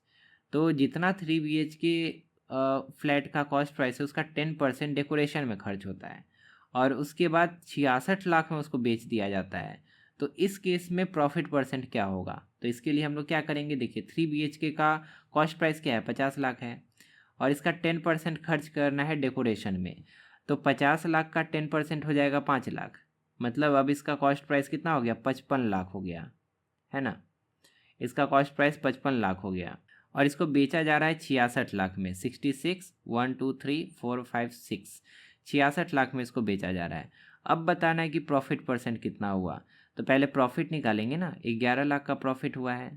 तो जितना 3 BHK फ्लैट का कॉस्ट प्राइस है उसका 10% डेकोरेशन में खर्च होता है और उसके बाद 66 लाख में उसको बेच दिया जाता है। तो इस केस में प्रॉफिट परसेंट क्या होगा? तो इसके लिए हम लोग क्या करेंगे, देखिए 3 BHK का कॉस्ट प्राइस क्या है, 50 लाख है और इसका 10% खर्च करना है डेकोरेशन में। तो 50 लाख का 10% हो जाएगा 5 लाख, मतलब अब इसका कॉस्ट प्राइस कितना हो गया, 55 लाख हो गया, है ना। इसका कॉस्ट प्राइस 55 लाख हो गया और इसको बेचा जा रहा है 66 लाख में, 66 1 2 3 4 5 6, 66 लाख में इसको बेचा जा रहा है। अब बताना है कि प्रॉफिट परसेंट कितना हुआ। तो पहले प्रॉफिट निकालेंगे ना, 11 लाख का प्रॉफिट हुआ है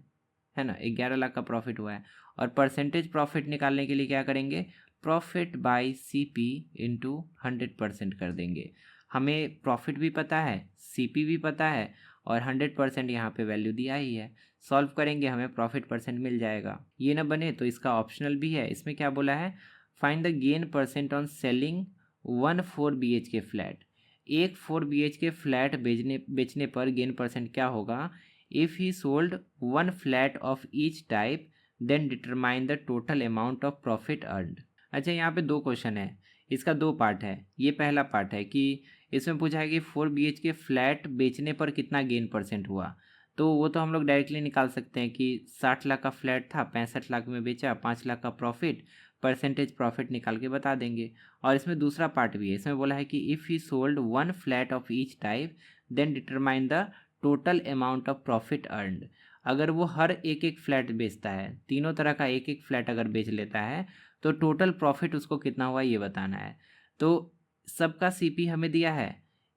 ना, 11 लाख का प्रॉफिट हुआ है। और परसेंटेज प्रॉफिट निकालने के लिए क्या करेंगे, प्रॉफिट बाई CP इंटू 100% कर देंगे। हमें प्रॉफिट भी पता है, CP भी पता है और 100% यहाँ पे वैल्यू दिया ही है। सॉल्व करेंगे हमें प्रॉफिट परसेंट मिल जाएगा। ये ना बने तो इसका ऑप्शनल भी है, इसमें क्या बोला है, find the gain percent on selling 1 4 BHK flat. एक 4 BHK फ्लैट बेचने पर गेन परसेंट क्या होगा, if he sold 1 flat of each type then determine the total amount of profit earned. अच्छा, यहाँ पे 2 क्वेश्चन है, इसका 2 पार्ट है। ये पहला पार्ट है कि इसमें पूछा है कि 4 BHK फ्लैट बेचने पर कितना गेन परसेंट हुआ। तो वो तो हम लोग डायरेक्टली निकाल सकते हैं कि 60 लाख का फ्लैट था, 65 लाख में बेचा, 5 लाख का प्रॉफिट, परसेंटेज प्रॉफिट निकाल के बता देंगे। और इसमें दूसरा पार्ट भी है, इसमें बोला है कि if he sold 1 flat of each type then determine the total amount of profit earned. अगर वो हर एक एक फ्लैट बेचता है, तीनों तरह का एक एक फ्लैट अगर बेच लेता है तो टोटल प्रॉफिट उसको कितना हुआ ये बताना है। तो सबका CP हमें दिया है,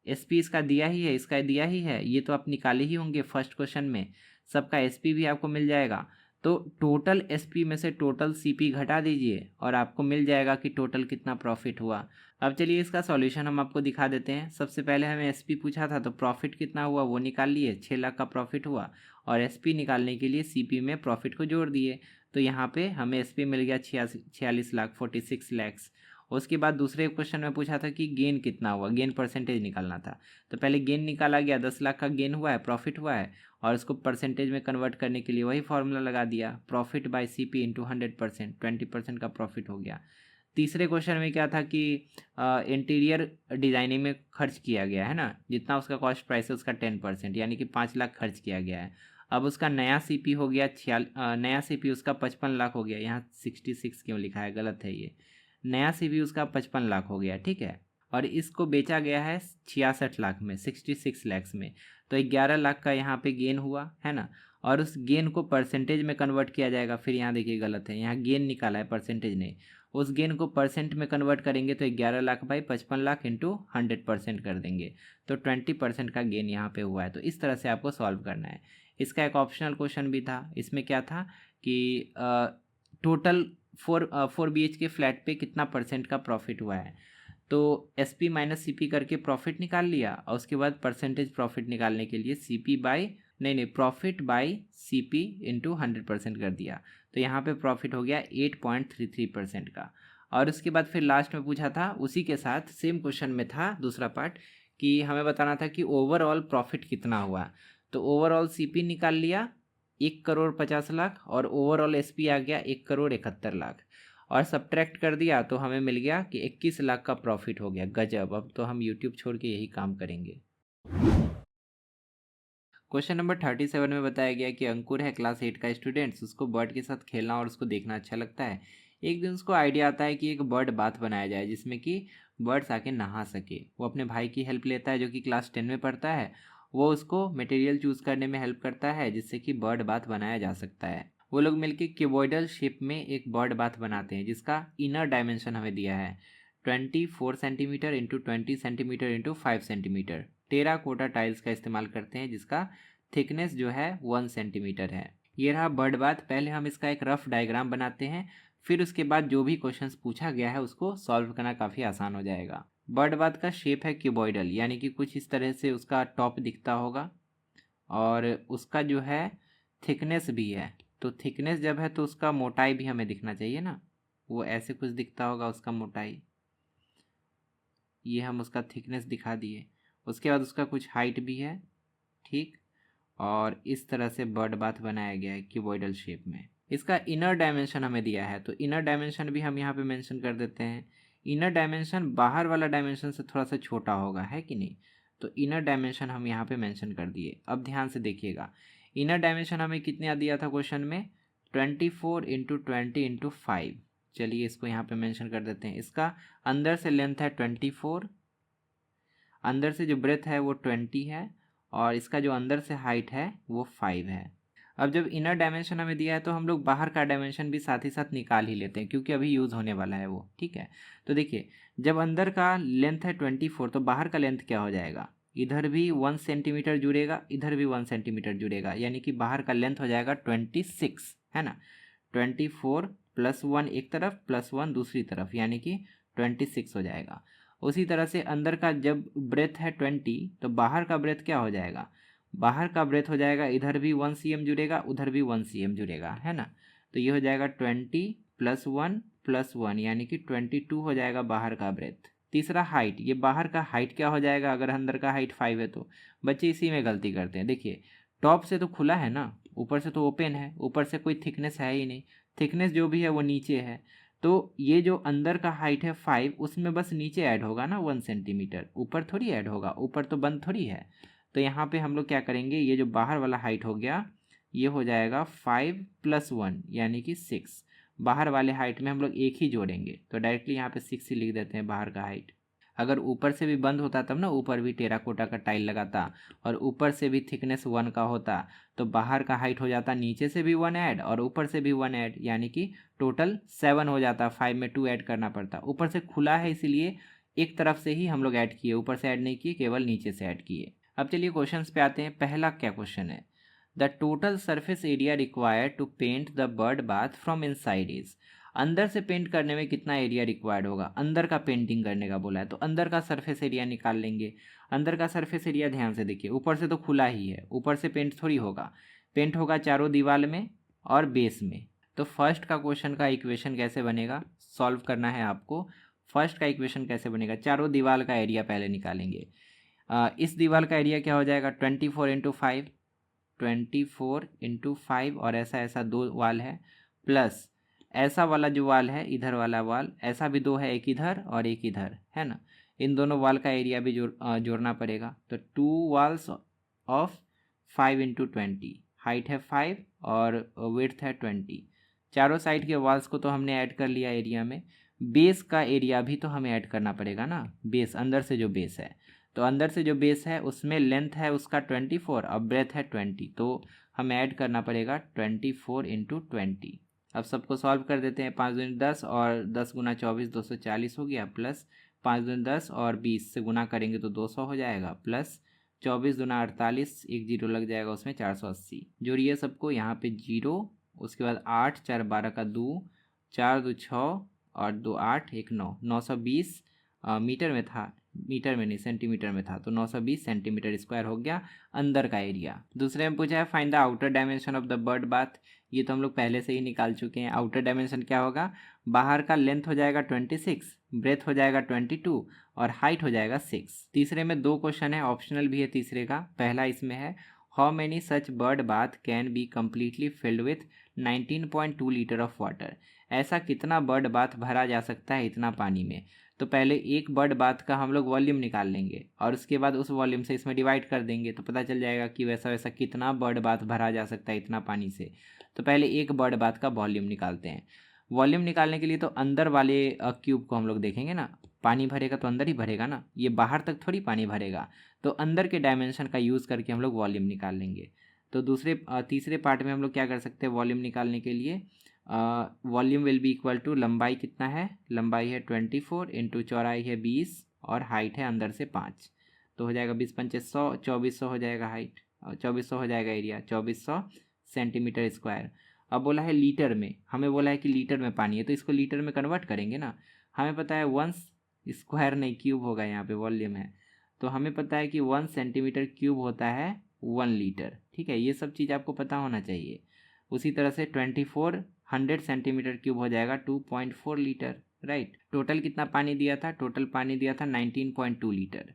SP इसका दिया ही है, इसका दिया ही है, ये तो आप निकाले ही होंगे फर्स्ट क्वेश्चन में। सबका SP भी आपको मिल जाएगा। तो टोटल SP में से टोटल CP घटा दीजिए और आपको मिल जाएगा कि टोटल कितना प्रॉफिट हुआ। अब चलिए इसका सॉल्यूशन हम आपको दिखा देते हैं। सबसे पहले हमें SP पूछा था तो प्रॉफिट कितना हुआ वो निकाल लिए, 6 लाख का प्रॉफिट हुआ और SP निकालने के लिए CP में प्रॉफिट को जोड़ दिए। तो यहाँ पे हमें SP मिल गया 46 लाख, 46 लैक्स। उसके बाद दूसरे क्वेश्चन में पूछा था कि गेन कितना हुआ, गेन परसेंटेज निकालना था। तो पहले गेन निकाला गया, 10 लाख का गेन हुआ है, प्रॉफिट हुआ है और उसको परसेंटेज में कन्वर्ट करने के लिए वही फॉर्मूला लगा दिया, प्रॉफिट बाय CP इंटू 100%, 20% का प्रॉफिट हो गया। तीसरे क्वेश्चन में क्या था कि इंटीरियर डिज़ाइनिंग में खर्च किया गया है ना, जितना उसका कॉस्ट प्राइस है उसका 10%, यानी कि 5 लाख खर्च किया गया है। अब उसका नया CP हो गया नया CP उसका 55 लाख हो गया, यहाँ 66 क्यों लिखा है, गलत है ये। नया CP उसका 55 लाख हो गया, ठीक है। और इसको बेचा गया है 66 लाख में, 66 लैक्स में। तो 11 लाख का यहाँ पे गेन हुआ है ना, और उस गेन को परसेंटेज में कन्वर्ट किया जाएगा। फिर यहाँ देखिए गलत है, यहाँ गेन निकाला है, परसेंटेज नहीं। उस गेन को परसेंट में कन्वर्ट करेंगे तो 11 लाख बाई 55 लाख इंटू 100% कर देंगे तो 20% का गेन यहाँ पे हुआ है। तो इस तरह से आपको सॉल्व करना है। इसका एक ऑप्शनल क्वेश्चन भी था, इसमें क्या था कि टोटल 4 BHK फ्लैट पे कितना परसेंट का प्रॉफिट हुआ है। तो SP माइनस CP करके प्रॉफिट निकाल लिया और उसके बाद परसेंटेज प्रॉफिट निकालने के लिए CP बाई नहीं प्रॉफिट बाई CP इंटू 100% कर दिया। तो यहाँ पे प्रॉफिट हो गया 8.33% का। और उसके बाद फिर लास्ट में पूछा था, उसी के साथ सेम क्वेश्चन में था दूसरा पार्ट, कि हमें बताना था कि ओवरऑल प्रॉफिट कितना हुआ। तो ओवरऑल CP निकाल लिया 1,50,00,000 और ओवरऑल SP आ गया 1,71,00,000 और सब्ट्रैक्ट कर दिया तो हमें मिल गया कि 21 लाख का प्रॉफिट हो गया। गजब, अब तो हम यूट्यूब छोड़ के यही काम करेंगे। क्वेश्चन नंबर 37 में बताया गया कि अंकुर है क्लास 8 का स्टूडेंट्स, उसको बर्ड के साथ खेलना और उसको देखना अच्छा लगता है। एक दिन उसको आइडिया आता है कि एक बर्ड बाथ बनाया जाए जिसमें कि बर्ड्स आके नहा सके। वो अपने भाई की हेल्प लेता है जो कि क्लास 10 में पढ़ता है। वो उसको मटेरियल चूज़ करने में हेल्प करता है जिससे कि बर्ड बाथ बनाया जा सकता है। वो लोग मिलकर क्यूबॉइडल शेप में एक बर्ड बाथ बनाते हैं जिसका इनर डायमेंशन हमें दिया है 24 centimetre into 20 centimetre into 5 centimetre. Terracotta tiles का इस्तेमाल करते हैं जिसका थिकनेस जो है 1 सेंटीमीटर है। ये रहा बर्ड बाथ। पहले हम इसका एक रफ डायग्राम बनाते हैं, फिर उसके बाद जो भी क्वेश्चंस पूछा गया है उसको सॉल्व करना काफ़ी आसान हो जाएगा। बर्ड बाथ का शेप है क्यूबॉइडल, यानी कि कुछ इस तरह से उसका टॉप दिखता होगा और उसका जो है थिकनेस भी है। तो थिकनेस जब है तो उसका मोटाई भी हमें दिखना चाहिए ना, वो ऐसे कुछ दिखता होगा उसका मोटाई। ये हम उसका थिकनेस दिखा दिए। उसके बाद उसका कुछ हाइट भी है, ठीक। और इस तरह से बर्ड बाथ बनाया गया है क्यूबॉइडल शेप में। इसका इनर डायमेंशन हमें दिया है, तो इनर डायमेंशन भी हम यहाँ पे मेंशन कर देते हैं। इनर डायमेंशन बाहर वाला डायमेंशन से थोड़ा सा छोटा होगा, है कि नहीं, तो इनर डायमेंशन हम यहाँ पे मेंशन कर दिए। अब ध्यान से देखिएगा, इनर डायमेंशन हमें कितना दिया था क्वेश्चन में, 24 × 20 × 5। चलिए इसको यहाँ पे मेंशन कर देते हैं। इसका अंदर से लेंथ है 24, अंदर से जो ब्रेथ है वो 20 है, और इसका जो अंदर से हाइट है वो 5 है। अब जब इनर डायमेंशन हमें दिया है तो हम लोग बाहर का डायमेंशन भी साथ ही साथ निकाल ही लेते हैं, क्योंकि अभी यूज़ होने वाला है वो, ठीक है। तो देखिए, जब अंदर का लेंथ है 24 तो बाहर का लेंथ क्या हो जाएगा, इधर भी 1 सेंटीमीटर जुड़ेगा, इधर भी 1 सेंटीमीटर जुड़ेगा, यानी कि बाहर का लेंथ हो जाएगा 26, है ना। 24 + 1 एक तरफ + 1 दूसरी तरफ, यानी कि 26 हो जाएगा। उसी तरह से अंदर का जब ब्रेथ है 20 तो बाहर का ब्रेथ क्या हो जाएगा, बाहर का ब्रेथ हो जाएगा, इधर भी 1 cm जुड़ेगा, उधर भी 1 cm जुड़ेगा, है ना। तो ये हो जाएगा 20 + 1 + 1, यानी कि 22 हो जाएगा बाहर का ब्रेथ। तीसरा हाइट, ये बाहर का हाइट क्या हो जाएगा, अगर अंदर का हाइट 5 है तो बच्चे इसी में गलती करते हैं। देखिए, टॉप से तो खुला है ना, ऊपर से तो ओपन है, ऊपर से कोई थिकनेस है ही नहीं, थिकनेस जो भी है वो नीचे है। तो ये जो अंदर का हाइट है 5, उसमें बस नीचे ऐड होगा ना 1 सेंटीमीटर, ऊपर थोड़ी ऐड होगा, ऊपर तो बंद थोड़ी है। तो यहाँ पे हम लोग क्या करेंगे, ये जो बाहर वाला हाइट हो गया ये हो जाएगा 5 + 1 यानी कि 6। बाहर वाले हाइट में हम लोग एक ही जोड़ेंगे, तो डायरेक्टली यहाँ पे 6 ही लिख देते हैं बाहर का हाइट। अगर ऊपर से भी बंद होता तब ना, ऊपर भी टेराकोटा का टाइल लगाता और ऊपर से भी थिकनेस 1 का होता, तो बाहर का हाइट हो जाता नीचे से भी 1 ऐड और ऊपर से भी 1 ऐड, यानी कि टोटल 7 हो जाता। 5 में 2 ऐड करना पड़ता, ऊपर से खुला है इसीलिए एक तरफ से ही हम लोग ऐड किए, ऊपर से ऐड नहीं किए, केवल नीचे से ऐड किए। अब चलिए क्वेश्चंस पे आते हैं। पहला क्या क्वेश्चन है, the total surface area required to paint the bird bath from inside is. अंदर से पेंट करने में कितना एरिया रिक्वायर्ड होगा, अंदर का पेंटिंग करने का बोला है, तो अंदर का सरफेस एरिया निकाल लेंगे। अंदर का सरफेस एरिया ध्यान से देखिए, ऊपर से तो खुला ही है, ऊपर से पेंट थोड़ी होगा, पेंट होगा चारों दीवार में और बेस में। तो फर्स्ट का क्वेश्चन का इक्वेशन कैसे बनेगा, सॉल्व करना है आपको। फर्स्ट का इक्वेशन कैसे बनेगा, चारों दीवार का एरिया पहले निकालेंगे। इस दीवार का एरिया क्या हो जाएगा, 24 × 5 और ऐसा ऐसा 2 वाल है, प्लस ऐसा वाला जो वाल है, इधर वाला वाल, ऐसा भी 2 है, एक इधर और एक इधर, है ना। इन दोनों वाल का एरिया भी जोड़ना पड़ेगा। तो 2 walls ऑफ 5 × 20, हाइट है 5 और विड्थ है 20। चारों साइड के वॉल्स को तो हमने ऐड कर लिया एरिया में, बेस का एरिया भी तो हमें ऐड करना पड़ेगा ना। बेस, अंदर से जो बेस है, तो अंदर से जो बेस है उसमें लेंथ है उसका 24 और ब्रेथ है 20, तो हमें ऐड करना पड़ेगा 24 × 20। अब सबको सॉल्व कर देते हैं। 5 दूनी 10 और 10 × 24 240 हो गया, प्लस 5 दूनी 10 और 20 से गुना करेंगे तो 200 हो जाएगा, प्लस 24 दूना 48, एक जीरो लग जाएगा उसमें, 480। जोड़िए सबको, यहाँ पे जीरो, उसके बाद 8, 4 12 का 2, 4 2 6 और 2 8 1 9, 920 मीटर में था, मीटर में नहीं सेंटीमीटर में था, तो 920 सेंटीमीटर स्क्वायर हो गया अंदर का एरिया। दूसरे में पूछा है find the outer dimension of the bird bath. ये तो हम लोग पहले से ही निकाल चुके हैं। आउटर डायमेंशन क्या होगा, बाहर का लेंथ हो जाएगा 26, ब्रेथ हो जाएगा 22 और हाइट हो जाएगा 6। तीसरे में 2 क्वेश्चन है, ऑप्शनल भी है तीसरे का। पहला इसमें है how many such bird bath can be completely filled with 19.2 litre of water. ऐसा कितना बर्ड बाथ भरा जा सकता है इतना पानी में। तो पहले एक बर्ड बाथ का हम लोग वॉल्यूम निकाल लेंगे और उसके बाद उस वॉल्यूम से इसमें डिवाइड कर देंगे, तो पता चल जाएगा कि वैसा वैसा कितना बर्ड बाथ भरा जा सकता है इतना पानी से। तो पहले एक बर्ड बाथ का वॉल्यूम निकालते हैं। वॉल्यूम निकालने के लिए तो अंदर वाले क्यूब को हम लोग देखेंगे ना, पानी भरेगा तो अंदर ही भरेगा ना, ये बाहर तक थोड़ी पानी भरेगा, तो अंदर के डायमेंशन का यूज़ करके हम लोग वॉल्यूम निकाल लेंगे। तो तीसरे पार्ट में हम लोग क्या कर सकते हैं, वॉल्यूम निकालने के लिए volume will be equal to, लंबाई कितना है, लंबाई है 24 इंटू चौड़ाई है 20 और हाइट है अंदर से 5, तो हो जाएगा 20 × 5 = 100, 2400 हो जाएगा हाइट, और 2400 हो जाएगा एरिया, 2400 सेंटीमीटर स्क्वायर। अब बोला है लीटर में, हमें बोला है कि लीटर में पानी है, तो इसको लीटर में कन्वर्ट करेंगे ना। हमें पता है 1 स्क्वायर नहीं, क्यूब होगा, यहाँ पे वॉल्यूम है, तो हमें पता है कि 1 सेंटीमीटर क्यूब होता है 1 लीटर। ठीक है, ये सब चीज़ आपको पता होना चाहिए। उसी तरह से 2400 सेंटीमीटर क्यूब हो जाएगा 2.4 लीटर। राइट, टोटल कितना पानी दिया था? टोटल पानी दिया था 19.2 लीटर।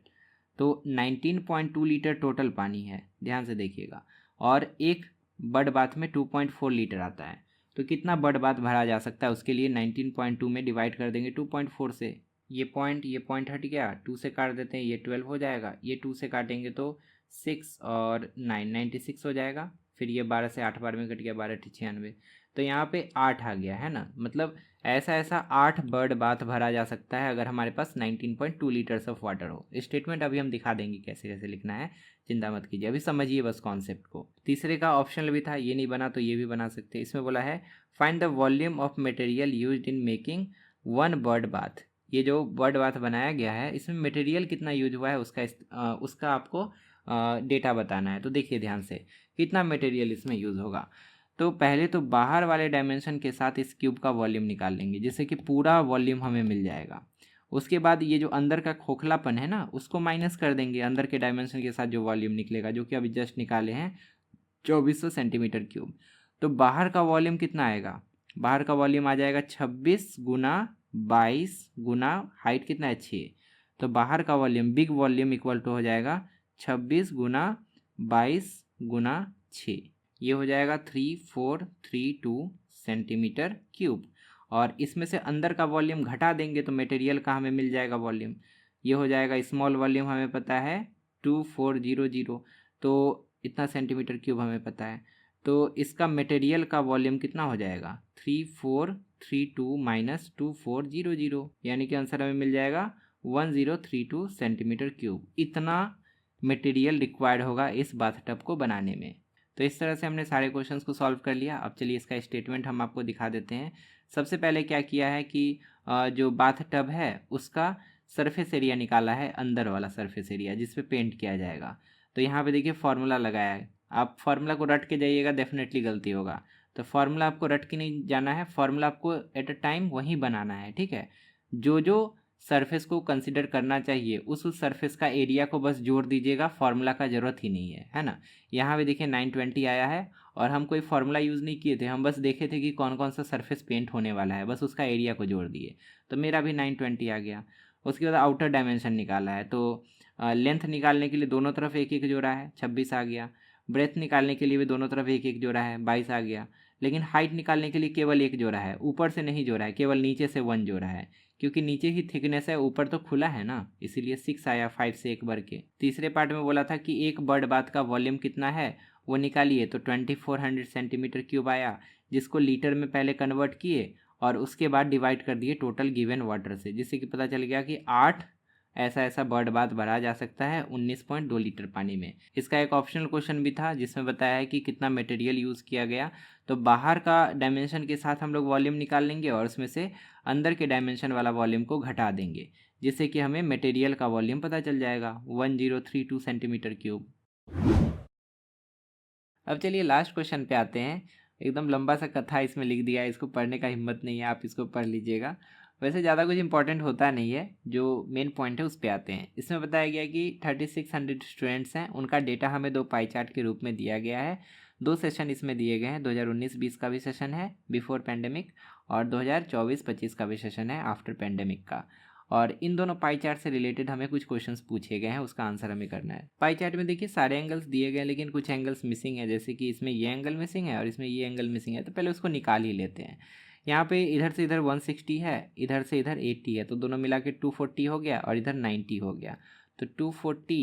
तो 19.2 लीटर टोटल पानी है, ध्यान से देखिएगा। और एक बड़ बाथ में 2.4 लीटर आता है, तो कितना बड़ बाथ भरा जा सकता है, उसके लिए 19.2 में डिवाइड कर देंगे 2.4 से। ये पॉइंट हट गया, 2 से काट देते हैं, ये 12 हो जाएगा। ये 2 से काटेंगे तो 6 और 9 96 हो जाएगा। फिर ये 12 से 8 बार में कट गया, 12 96, तो यहाँ पे 8 आ गया है ना। मतलब ऐसा ऐसा 8 बर्ड बाथ भरा जा सकता है अगर हमारे पास 19.2 लीटर्स ऑफ वाटर हो। स्टेटमेंट अभी हम दिखा देंगे कैसे कैसे लिखना है, चिंता मत कीजिए, अभी समझिए बस कॉन्सेप्ट को। तीसरे का ऑप्शनल भी था, ये नहीं बना तो ये भी बना सकते हैं। इसमें बोला है find the volume of material used in making 1 bird bath. ये जो बर्ड बाथ बनाया गया है, इसमें मटेरियल कितना यूज हुआ है उसका आपको डेटा बताना है। तो देखिए ध्यान से, कितना मटेरियल इसमें यूज़ होगा। तो पहले तो बाहर वाले डायमेंशन के साथ इस क्यूब का वॉल्यूम निकाल लेंगे, जिससे कि पूरा वॉल्यूम हमें मिल जाएगा। उसके बाद ये जो अंदर का खोखलापन है ना, उसको माइनस कर देंगे अंदर के डायमेंशन के साथ जो वॉल्यूम निकलेगा, जो कि अभी जस्ट निकाले हैं 2400 सेंटीमीटर क्यूब। तो बाहर का वॉल्यूम कितना आएगा? बाहर का वॉल्यूम आ जाएगा 26 गुना 22 गुना हाइट कितना है 6। तो बाहर का volume, big volume equal to हो जाएगा 26 गुना 22 गुना 6, ये हो जाएगा 3432 सेंटीमीटर क्यूब। और इसमें से अंदर का वॉल्यूम घटा देंगे तो मटेरियल का हमें मिल जाएगा वॉल्यूम, ये हो जाएगा स्मॉल वॉल्यूम हमें पता है 2400, तो इतना सेंटीमीटर क्यूब हमें पता है। तो इसका मटेरियल का वॉल्यूम कितना हो जाएगा 3432 माइनस 2400, यानी कि आंसर हमें मिल जाएगा 1032 सेंटीमीटर क्यूब। इतना मटेरियल रिक्वायर्ड होगा इस बाथटब को बनाने में। तो इस तरह से हमने सारे क्वेश्चंस को सॉल्व कर लिया। अब चलिए इसका स्टेटमेंट हम आपको दिखा देते हैं। सबसे पहले क्या किया है कि जो बाथटब है उसका सरफेस एरिया निकाला है, अंदर वाला सरफेस एरिया जिस पे पेंट किया जाएगा। तो यहाँ पे देखिए फार्मूला लगाया है, आप फार्मूला को रट के जाइएगा, डेफिनेटली गलती होगा। तो फार्मूला आपको रट के नहीं जाना है, फार्मूला आपको एट अ टाइम वहीं बनाना है। ठीक है, जो जो सरफेस को कंसिडर करना चाहिए उस सरफेस का एरिया को बस जोड़ दीजिएगा, फार्मूला का ज़रूरत ही नहीं है ना। यहाँ पे देखिए 920 आया है और हम कोई फार्मूला यूज़ नहीं किए थे, हम बस देखे थे कि कौन कौन सा सरफेस पेंट होने वाला है, बस उसका एरिया को जोड़ दिए, तो मेरा भी 920 आ गया। उसके बाद आउटर डायमेंशन निकाला है, तो लेंथ निकालने के लिए दोनों तरफ एक एक जोड़ा है, 26 आ गया। ब्रेथ निकालने के लिए भी दोनों तरफ एक एक जोड़ा है, 22 आ गया। लेकिन हाइट निकालने के लिए केवल एक जोड़ा है, ऊपर से नहीं जोड़ा है, केवल नीचे से 1 जोड़ा है, क्योंकि नीचे ही थिकनेस है, ऊपर तो खुला है ना, इसीलिए 6 आया 5 से एक बढ़ के। तीसरे पार्ट में बोला था कि एक बर्ड बाथ का वॉल्यूम कितना है वो निकालिए, तो 2400 सेंटीमीटर क्यूब आया, जिसको लीटर में पहले कन्वर्ट किए और उसके बाद डिवाइड कर दिए टोटल गिवन वाटर से, जिससे कि पता चल गया कि 8 ऐसा ऐसा बर्ड बाथ भरा जा सकता है 19.2 लीटर पानी में। इसका एक ऑप्शनल क्वेश्चन भी था जिसमें बताया है कि कितना मटेरियल यूज़ किया गया। तो बाहर का डायमेंशन के साथ हम लोग वॉल्यूम निकाल लेंगे और उसमें से अंदर के डायमेंशन वाला वॉल्यूम को घटा देंगे, जिससे कि हमें मटेरियल का वॉल्यूम पता चल जाएगा 1032 सेंटीमीटर क्यूब। अब चलिए लास्ट क्वेश्चन पे आते हैं। एकदम लंबा सा कथा इसमें लिख दिया है, इसको पढ़ने का हिम्मत नहीं है, आप इसको पढ़ लीजिएगा। वैसे ज़्यादा कुछ इंपॉर्टेंट होता नहीं है, जो मेन पॉइंट है उस पर आते हैं। इसमें बताया गया कि 3600 स्टूडेंट्स हैं, उनका डेटा हमें 2 पाई चार्ट के रूप में दिया गया है। 2 सेशन इसमें दिए गए हैं, 2019-20 का भी सेशन है बिफोर पैंडेमिक और 2024-25 का भी सेशन है आफ्टर पैंडेमिक का। और इन दोनों पाई चार्ट से रिलेटेड हमें कुछ क्वेश्चंस पूछे गए हैं, उसका आंसर हमें करना है। पाई चार्ट में देखिए सारे एंगल्स दिए गए हैं, लेकिन कुछ एंगल्स मिसिंग है, जैसे कि इसमें ये एंगल मिसिंग है और इसमें ये एंगल मिसिंग है, तो पहले उसको निकाल ही लेते हैं। यहाँ पे इधर से इधर 160 है, इधर से इधर 80 है, तो दोनों मिला के 240 हो गया और इधर 90 हो गया। तो 240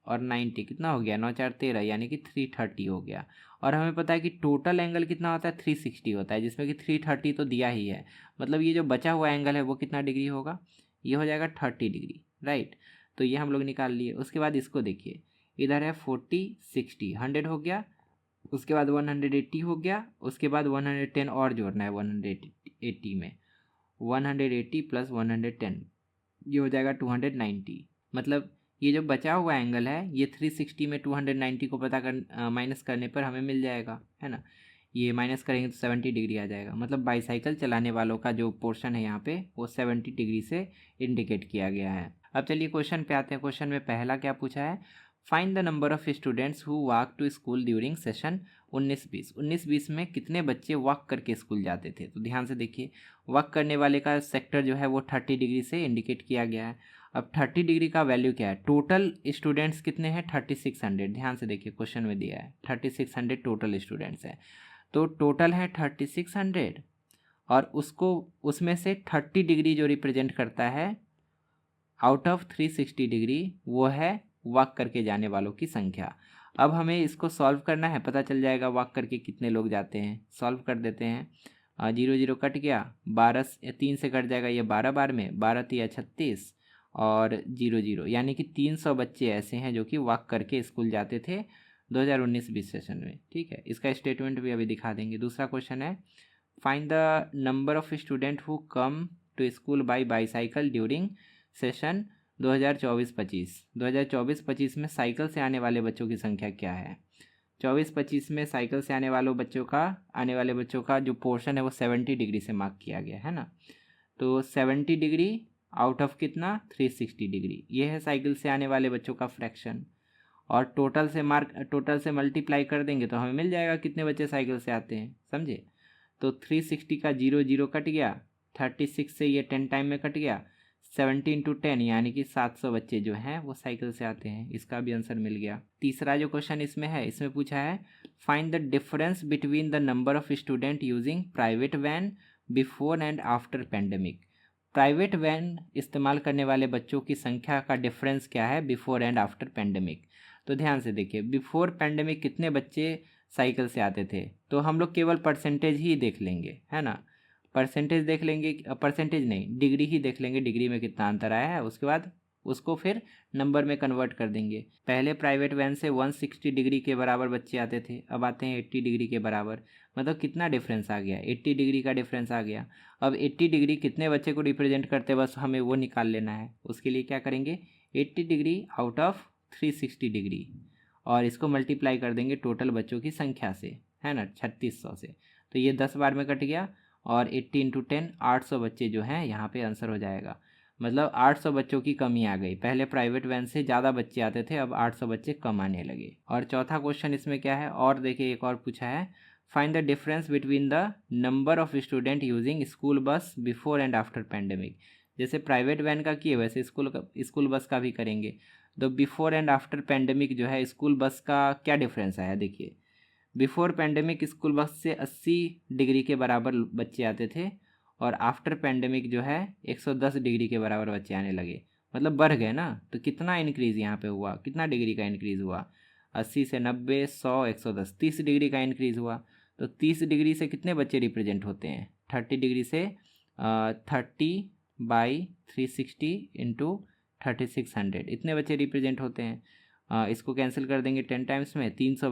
और 90 कितना हो गया, 9 4 13, यानी कि 330 हो गया। और हमें पता है कि टोटल एंगल कितना होता है 360 होता है, जिसमें कि 330 तो दिया ही है। मतलब ये जो बचा हुआ एंगल है वो कितना डिग्री होगा, ये हो जाएगा 30 डिग्री, राइट। तो ये हम लोग निकाल लिए। उसके बाद इसको देखिए, इधर है 40 60 100 हो गया, उसके बाद 180 हो गया, उसके बाद 110 और जोड़ना है 180 में, 180 प्लस 110 ये हो जाएगा 290। मतलब ये जो बचा हुआ एंगल है ये 360 में 290 को माइनस करने पर हमें मिल जाएगा, है ना। ये माइनस करेंगे तो 70 डिग्री आ जाएगा, मतलब बाईसाइकिल चलाने वालों का जो पोर्शन है यहाँ पे वो 70 डिग्री से इंडिकेट किया गया है। अब चलिए क्वेश्चन पे आते हैं। क्वेश्चन में पहला क्या पूछा है, find the number of students who walk to school during session 19-20। 19-20 में कितने बच्चे वॉक करके स्कूल जाते थे। तो ध्यान से देखिए, वॉक करने वाले का सेक्टर जो है वो 30 डिग्री से इंडिकेट किया गया है। अब 30 डिग्री का वैल्यू क्या है, टोटल स्टूडेंट्स कितने हैं 3600। ध्यान से देखिए क्वेश्चन में दिया है 3600 टोटल स्टूडेंट्स है, तो टोटल है 3600 और उसको उसमें से 30 डिग्री जो रिप्रेजेंट करता है आउट ऑफ 360 डिग्री वो है वॉक करके जाने वालों की संख्या। अब हमें इसको सॉल्व करना है, पता चल जाएगा वॉक करके कितने लोग जाते हैं। सॉल्व कर देते हैं, 0 0 कट गया, 3 से कट जाएगा ये 12 बार में, 12 3 36 और 0 0, यानी कि 300 बच्चे ऐसे हैं जो कि वॉक करके स्कूल जाते थे 2019-20 सेशन में। ठीक है, इसका स्टेटमेंट भी अभी दिखा देंगे। दूसरा क्वेश्चन है, find the number of student who come to school by bicycle during session 2024-25। 2024-25 में साइकिल से आने वाले बच्चों की संख्या क्या है। 24-25 में साइकिल से आने वाले बच्चों का जो पोर्शन है वो 70 डिग्री से मार्क किया गया है ना। तो 70 डिग्री आउट ऑफ कितना 360 डिग्री, ये है साइकिल से आने वाले बच्चों का फ्रैक्शन। और टोटल से मल्टीप्लाई कर देंगे तो हमें मिल जाएगा कितने बच्चे साइकिल से आते हैं, समझे। तो 360 का 0 0 कट गया, 36 से ये 10 टाइम में कट गया, 70 इंटू 10 यानी कि 700 बच्चे जो हैं वो साइकिल से आते हैं। इसका भी आंसर मिल गया। तीसरा जो क्वेश्चन इसमें है, इसमें पूछा है find the difference between the number of student using private van before and after pandemic. Private van इस्तेमाल करने वाले बच्चों की संख्या का डिफरेंस क्या है बिफोर एंड आफ्टर पैंडेमिक। तो ध्यान से देखिए, बिफोर पैंडेमिक कितने बच्चे साइकिल से आते थे, तो हम लोग केवल परसेंटेज ही देख लेंगे, है ना। परसेंटेज देख लेंगे, परसेंटेज नहीं डिग्री ही देख लेंगे, डिग्री में कितना अंतर आया है, उसके बाद उसको फिर नंबर में कन्वर्ट कर देंगे। पहले प्राइवेट वैन से 160 डिग्री के बराबर बच्चे आते थे, अब आते हैं 80 डिग्री के बराबर, मतलब कितना डिफरेंस आ गया, 80 डिग्री का डिफरेंस आ गया। अब 80 डिग्री कितने बच्चे को रिप्रेजेंट करते हैं, बस हमें वो निकाल लेना है। उसके लिए क्या करेंगे, 80 डिग्री आउट ऑफ 360 डिग्री और इसको मल्टीप्लाई कर देंगे टोटल बच्चों की संख्या से, है ना, 3600 से। तो ये 10 बार में कट गया और 80 इंटू 10 800 बच्चे जो हैं यहाँ पे आंसर हो जाएगा। मतलब 800 बच्चों की कमी आ गई, पहले प्राइवेट वैन से ज़्यादा बच्चे आते थे, अब 800 बच्चे कम आने लगे। और चौथा क्वेश्चन इसमें क्या है, और देखिए एक और पूछा है, find the difference between the number of student using school bus before and after pandemic. जैसे प्राइवेट वैन का किए वैसे स्कूल बस का भी करेंगे। तो बिफोर एंड आफ्टर पैंडेमिक जो है स्कूल बस का क्या डिफरेंस आया, देखिए। बिफोर पैंडेमिक स्कूल बस से 80 डिग्री के बराबर बच्चे आते थे और आफ्टर पैंडेमिक जो है 110 डिग्री के बराबर बच्चे आने लगे, मतलब बढ़ गए ना। तो कितना इंक्रीज़ यहाँ पे हुआ, कितना डिग्री का इंक्रीज़ हुआ, 80 से 90 100 110 30 डिग्री का इंक्रीज़ हुआ। तो 30 डिग्री से कितने बच्चे रिप्रेजेंट होते हैं, 30 डिग्री से 30/360 इंटू 3600 इतने बच्चे रिप्रेजेंट होते हैं। इसको कैंसिल कर देंगे 10 टाइम्स में, 300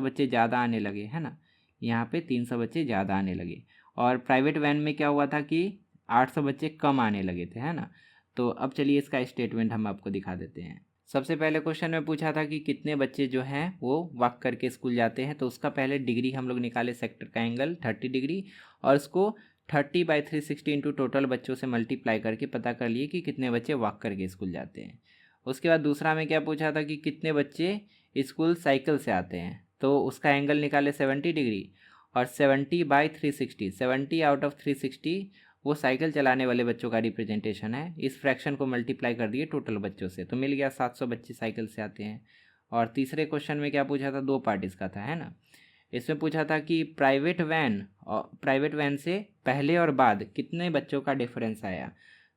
बच्चे ज़्यादा आने लगे, है ना। यहाँ पे 300 बच्चे ज़्यादा आने लगे। और प्राइवेट वैन में क्या हुआ था कि 800 बच्चे कम आने लगे थे, है ना। तो अब चलिए इसका स्टेटमेंट हम आपको दिखा देते हैं। सबसे पहले क्वेश्चन में पूछा था कि कितने बच्चे जो हैं वो वॉक करके स्कूल जाते हैं, तो उसका पहले डिग्री हम लोग निकाले, सेक्टर का एंगल 30 डिग्री, और उसको 30/360 इंटू टोटल बच्चों से मल्टीप्लाई करके पता कर लिए कि कितने बच्चे वॉक करके स्कूल जाते हैं। उसके बाद दूसरा में क्या पूछा था कि कितने बच्चे स्कूल साइकिल से आते हैं, तो उसका एंगल निकाले 70 डिग्री, और 70/360, 70 आउट ऑफ 360 वो साइकिल चलाने वाले बच्चों का रिप्रेजेंटेशन है। इस फ्रैक्शन को मल्टीप्लाई कर दिए टोटल बच्चों से, तो मिल गया 700 बच्चे साइकिल से आते हैं। और तीसरे क्वेश्चन में क्या पूछा था, 2 पार्ट इसका था, है ना। इसमें पूछा था कि प्राइवेट वैन से पहले और बाद कितने बच्चों का डिफरेंस आया।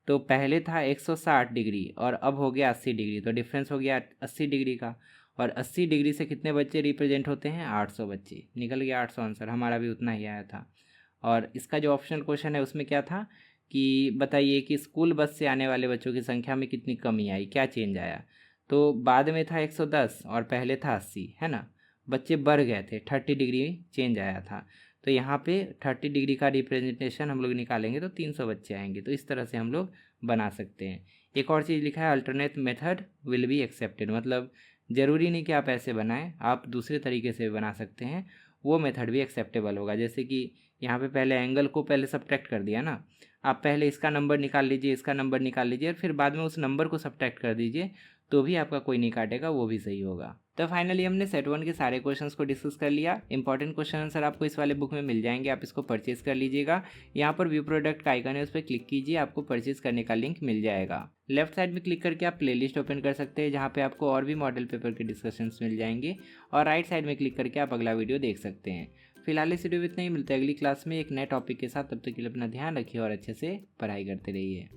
तो पहले था 160 डिग्री और अब हो गया 80 डिग्री, तो डिफरेंस हो गया 80 डिग्री का। और 80 डिग्री से कितने बच्चे रिप्रेजेंट होते हैं, 800 बच्चे, निकल गया 800 आंसर, हमारा भी उतना ही आया था। और इसका जो ऑप्शनल क्वेश्चन है उसमें क्या था कि बताइए कि स्कूल बस से आने वाले बच्चों की संख्या में कितनी कमी आई, क्या चेंज आया। तो बाद में था 110 और पहले था 80, है ना, बच्चे बढ़ गए थे, 30 डिग्री चेंज आया था। तो यहाँ पे 30 डिग्री का रिप्रेजेंटेशन हम लोग निकालेंगे तो 300 बच्चे आएंगे। तो इस तरह से हम लोग बना सकते हैं। एक और चीज़ लिखा है, alternate method will be accepted, मतलब ज़रूरी नहीं कि आप ऐसे बनाएं, आप दूसरे तरीके से बना सकते हैं, वो मेथड भी एक्सेप्टेबल होगा। जैसे कि यहाँ पे पहले एंगल को पहले सब्ट्रैक्ट कर दिया ना, आप पहले इसका नंबर निकाल लीजिए, इसका नंबर निकाल लीजिए और फिर बाद में उस नंबर को सब्ट्रैक्ट कर दीजिए, तो भी आपका कोई नहीं काटेगा, वो भी सही होगा। तो फाइनली हमने सेट 1 के सारे क्वेश्चंस को डिस्कस कर लिया। इंपॉर्टेंट क्वेश्चन आंसर आपको इस वाले बुक में मिल जाएंगे, आप इसको परचेज कर लीजिएगा। यहाँ पर व्यू प्रोडक्ट का आइकन है, उस पर क्लिक कीजिए, आपको परचेज करने का लिंक मिल जाएगा। लेफ्ट साइड में क्लिक करके आप प्लेलिस्ट ओपन कर सकते हैं, जहाँ पे आपको और भी मॉडल पेपर के डिस्कशंस मिल जाएंगे। और राइट साइड में क्लिक करके आप अगला वीडियो देख सकते हैं। फिलहाल इस वीडियो में इतना ही, मिलता है अगली क्लास में एक नए टॉपिक के साथ। तब तक के लिए अपना ध्यान रखिए और अच्छे से पढ़ाई करते रहिए।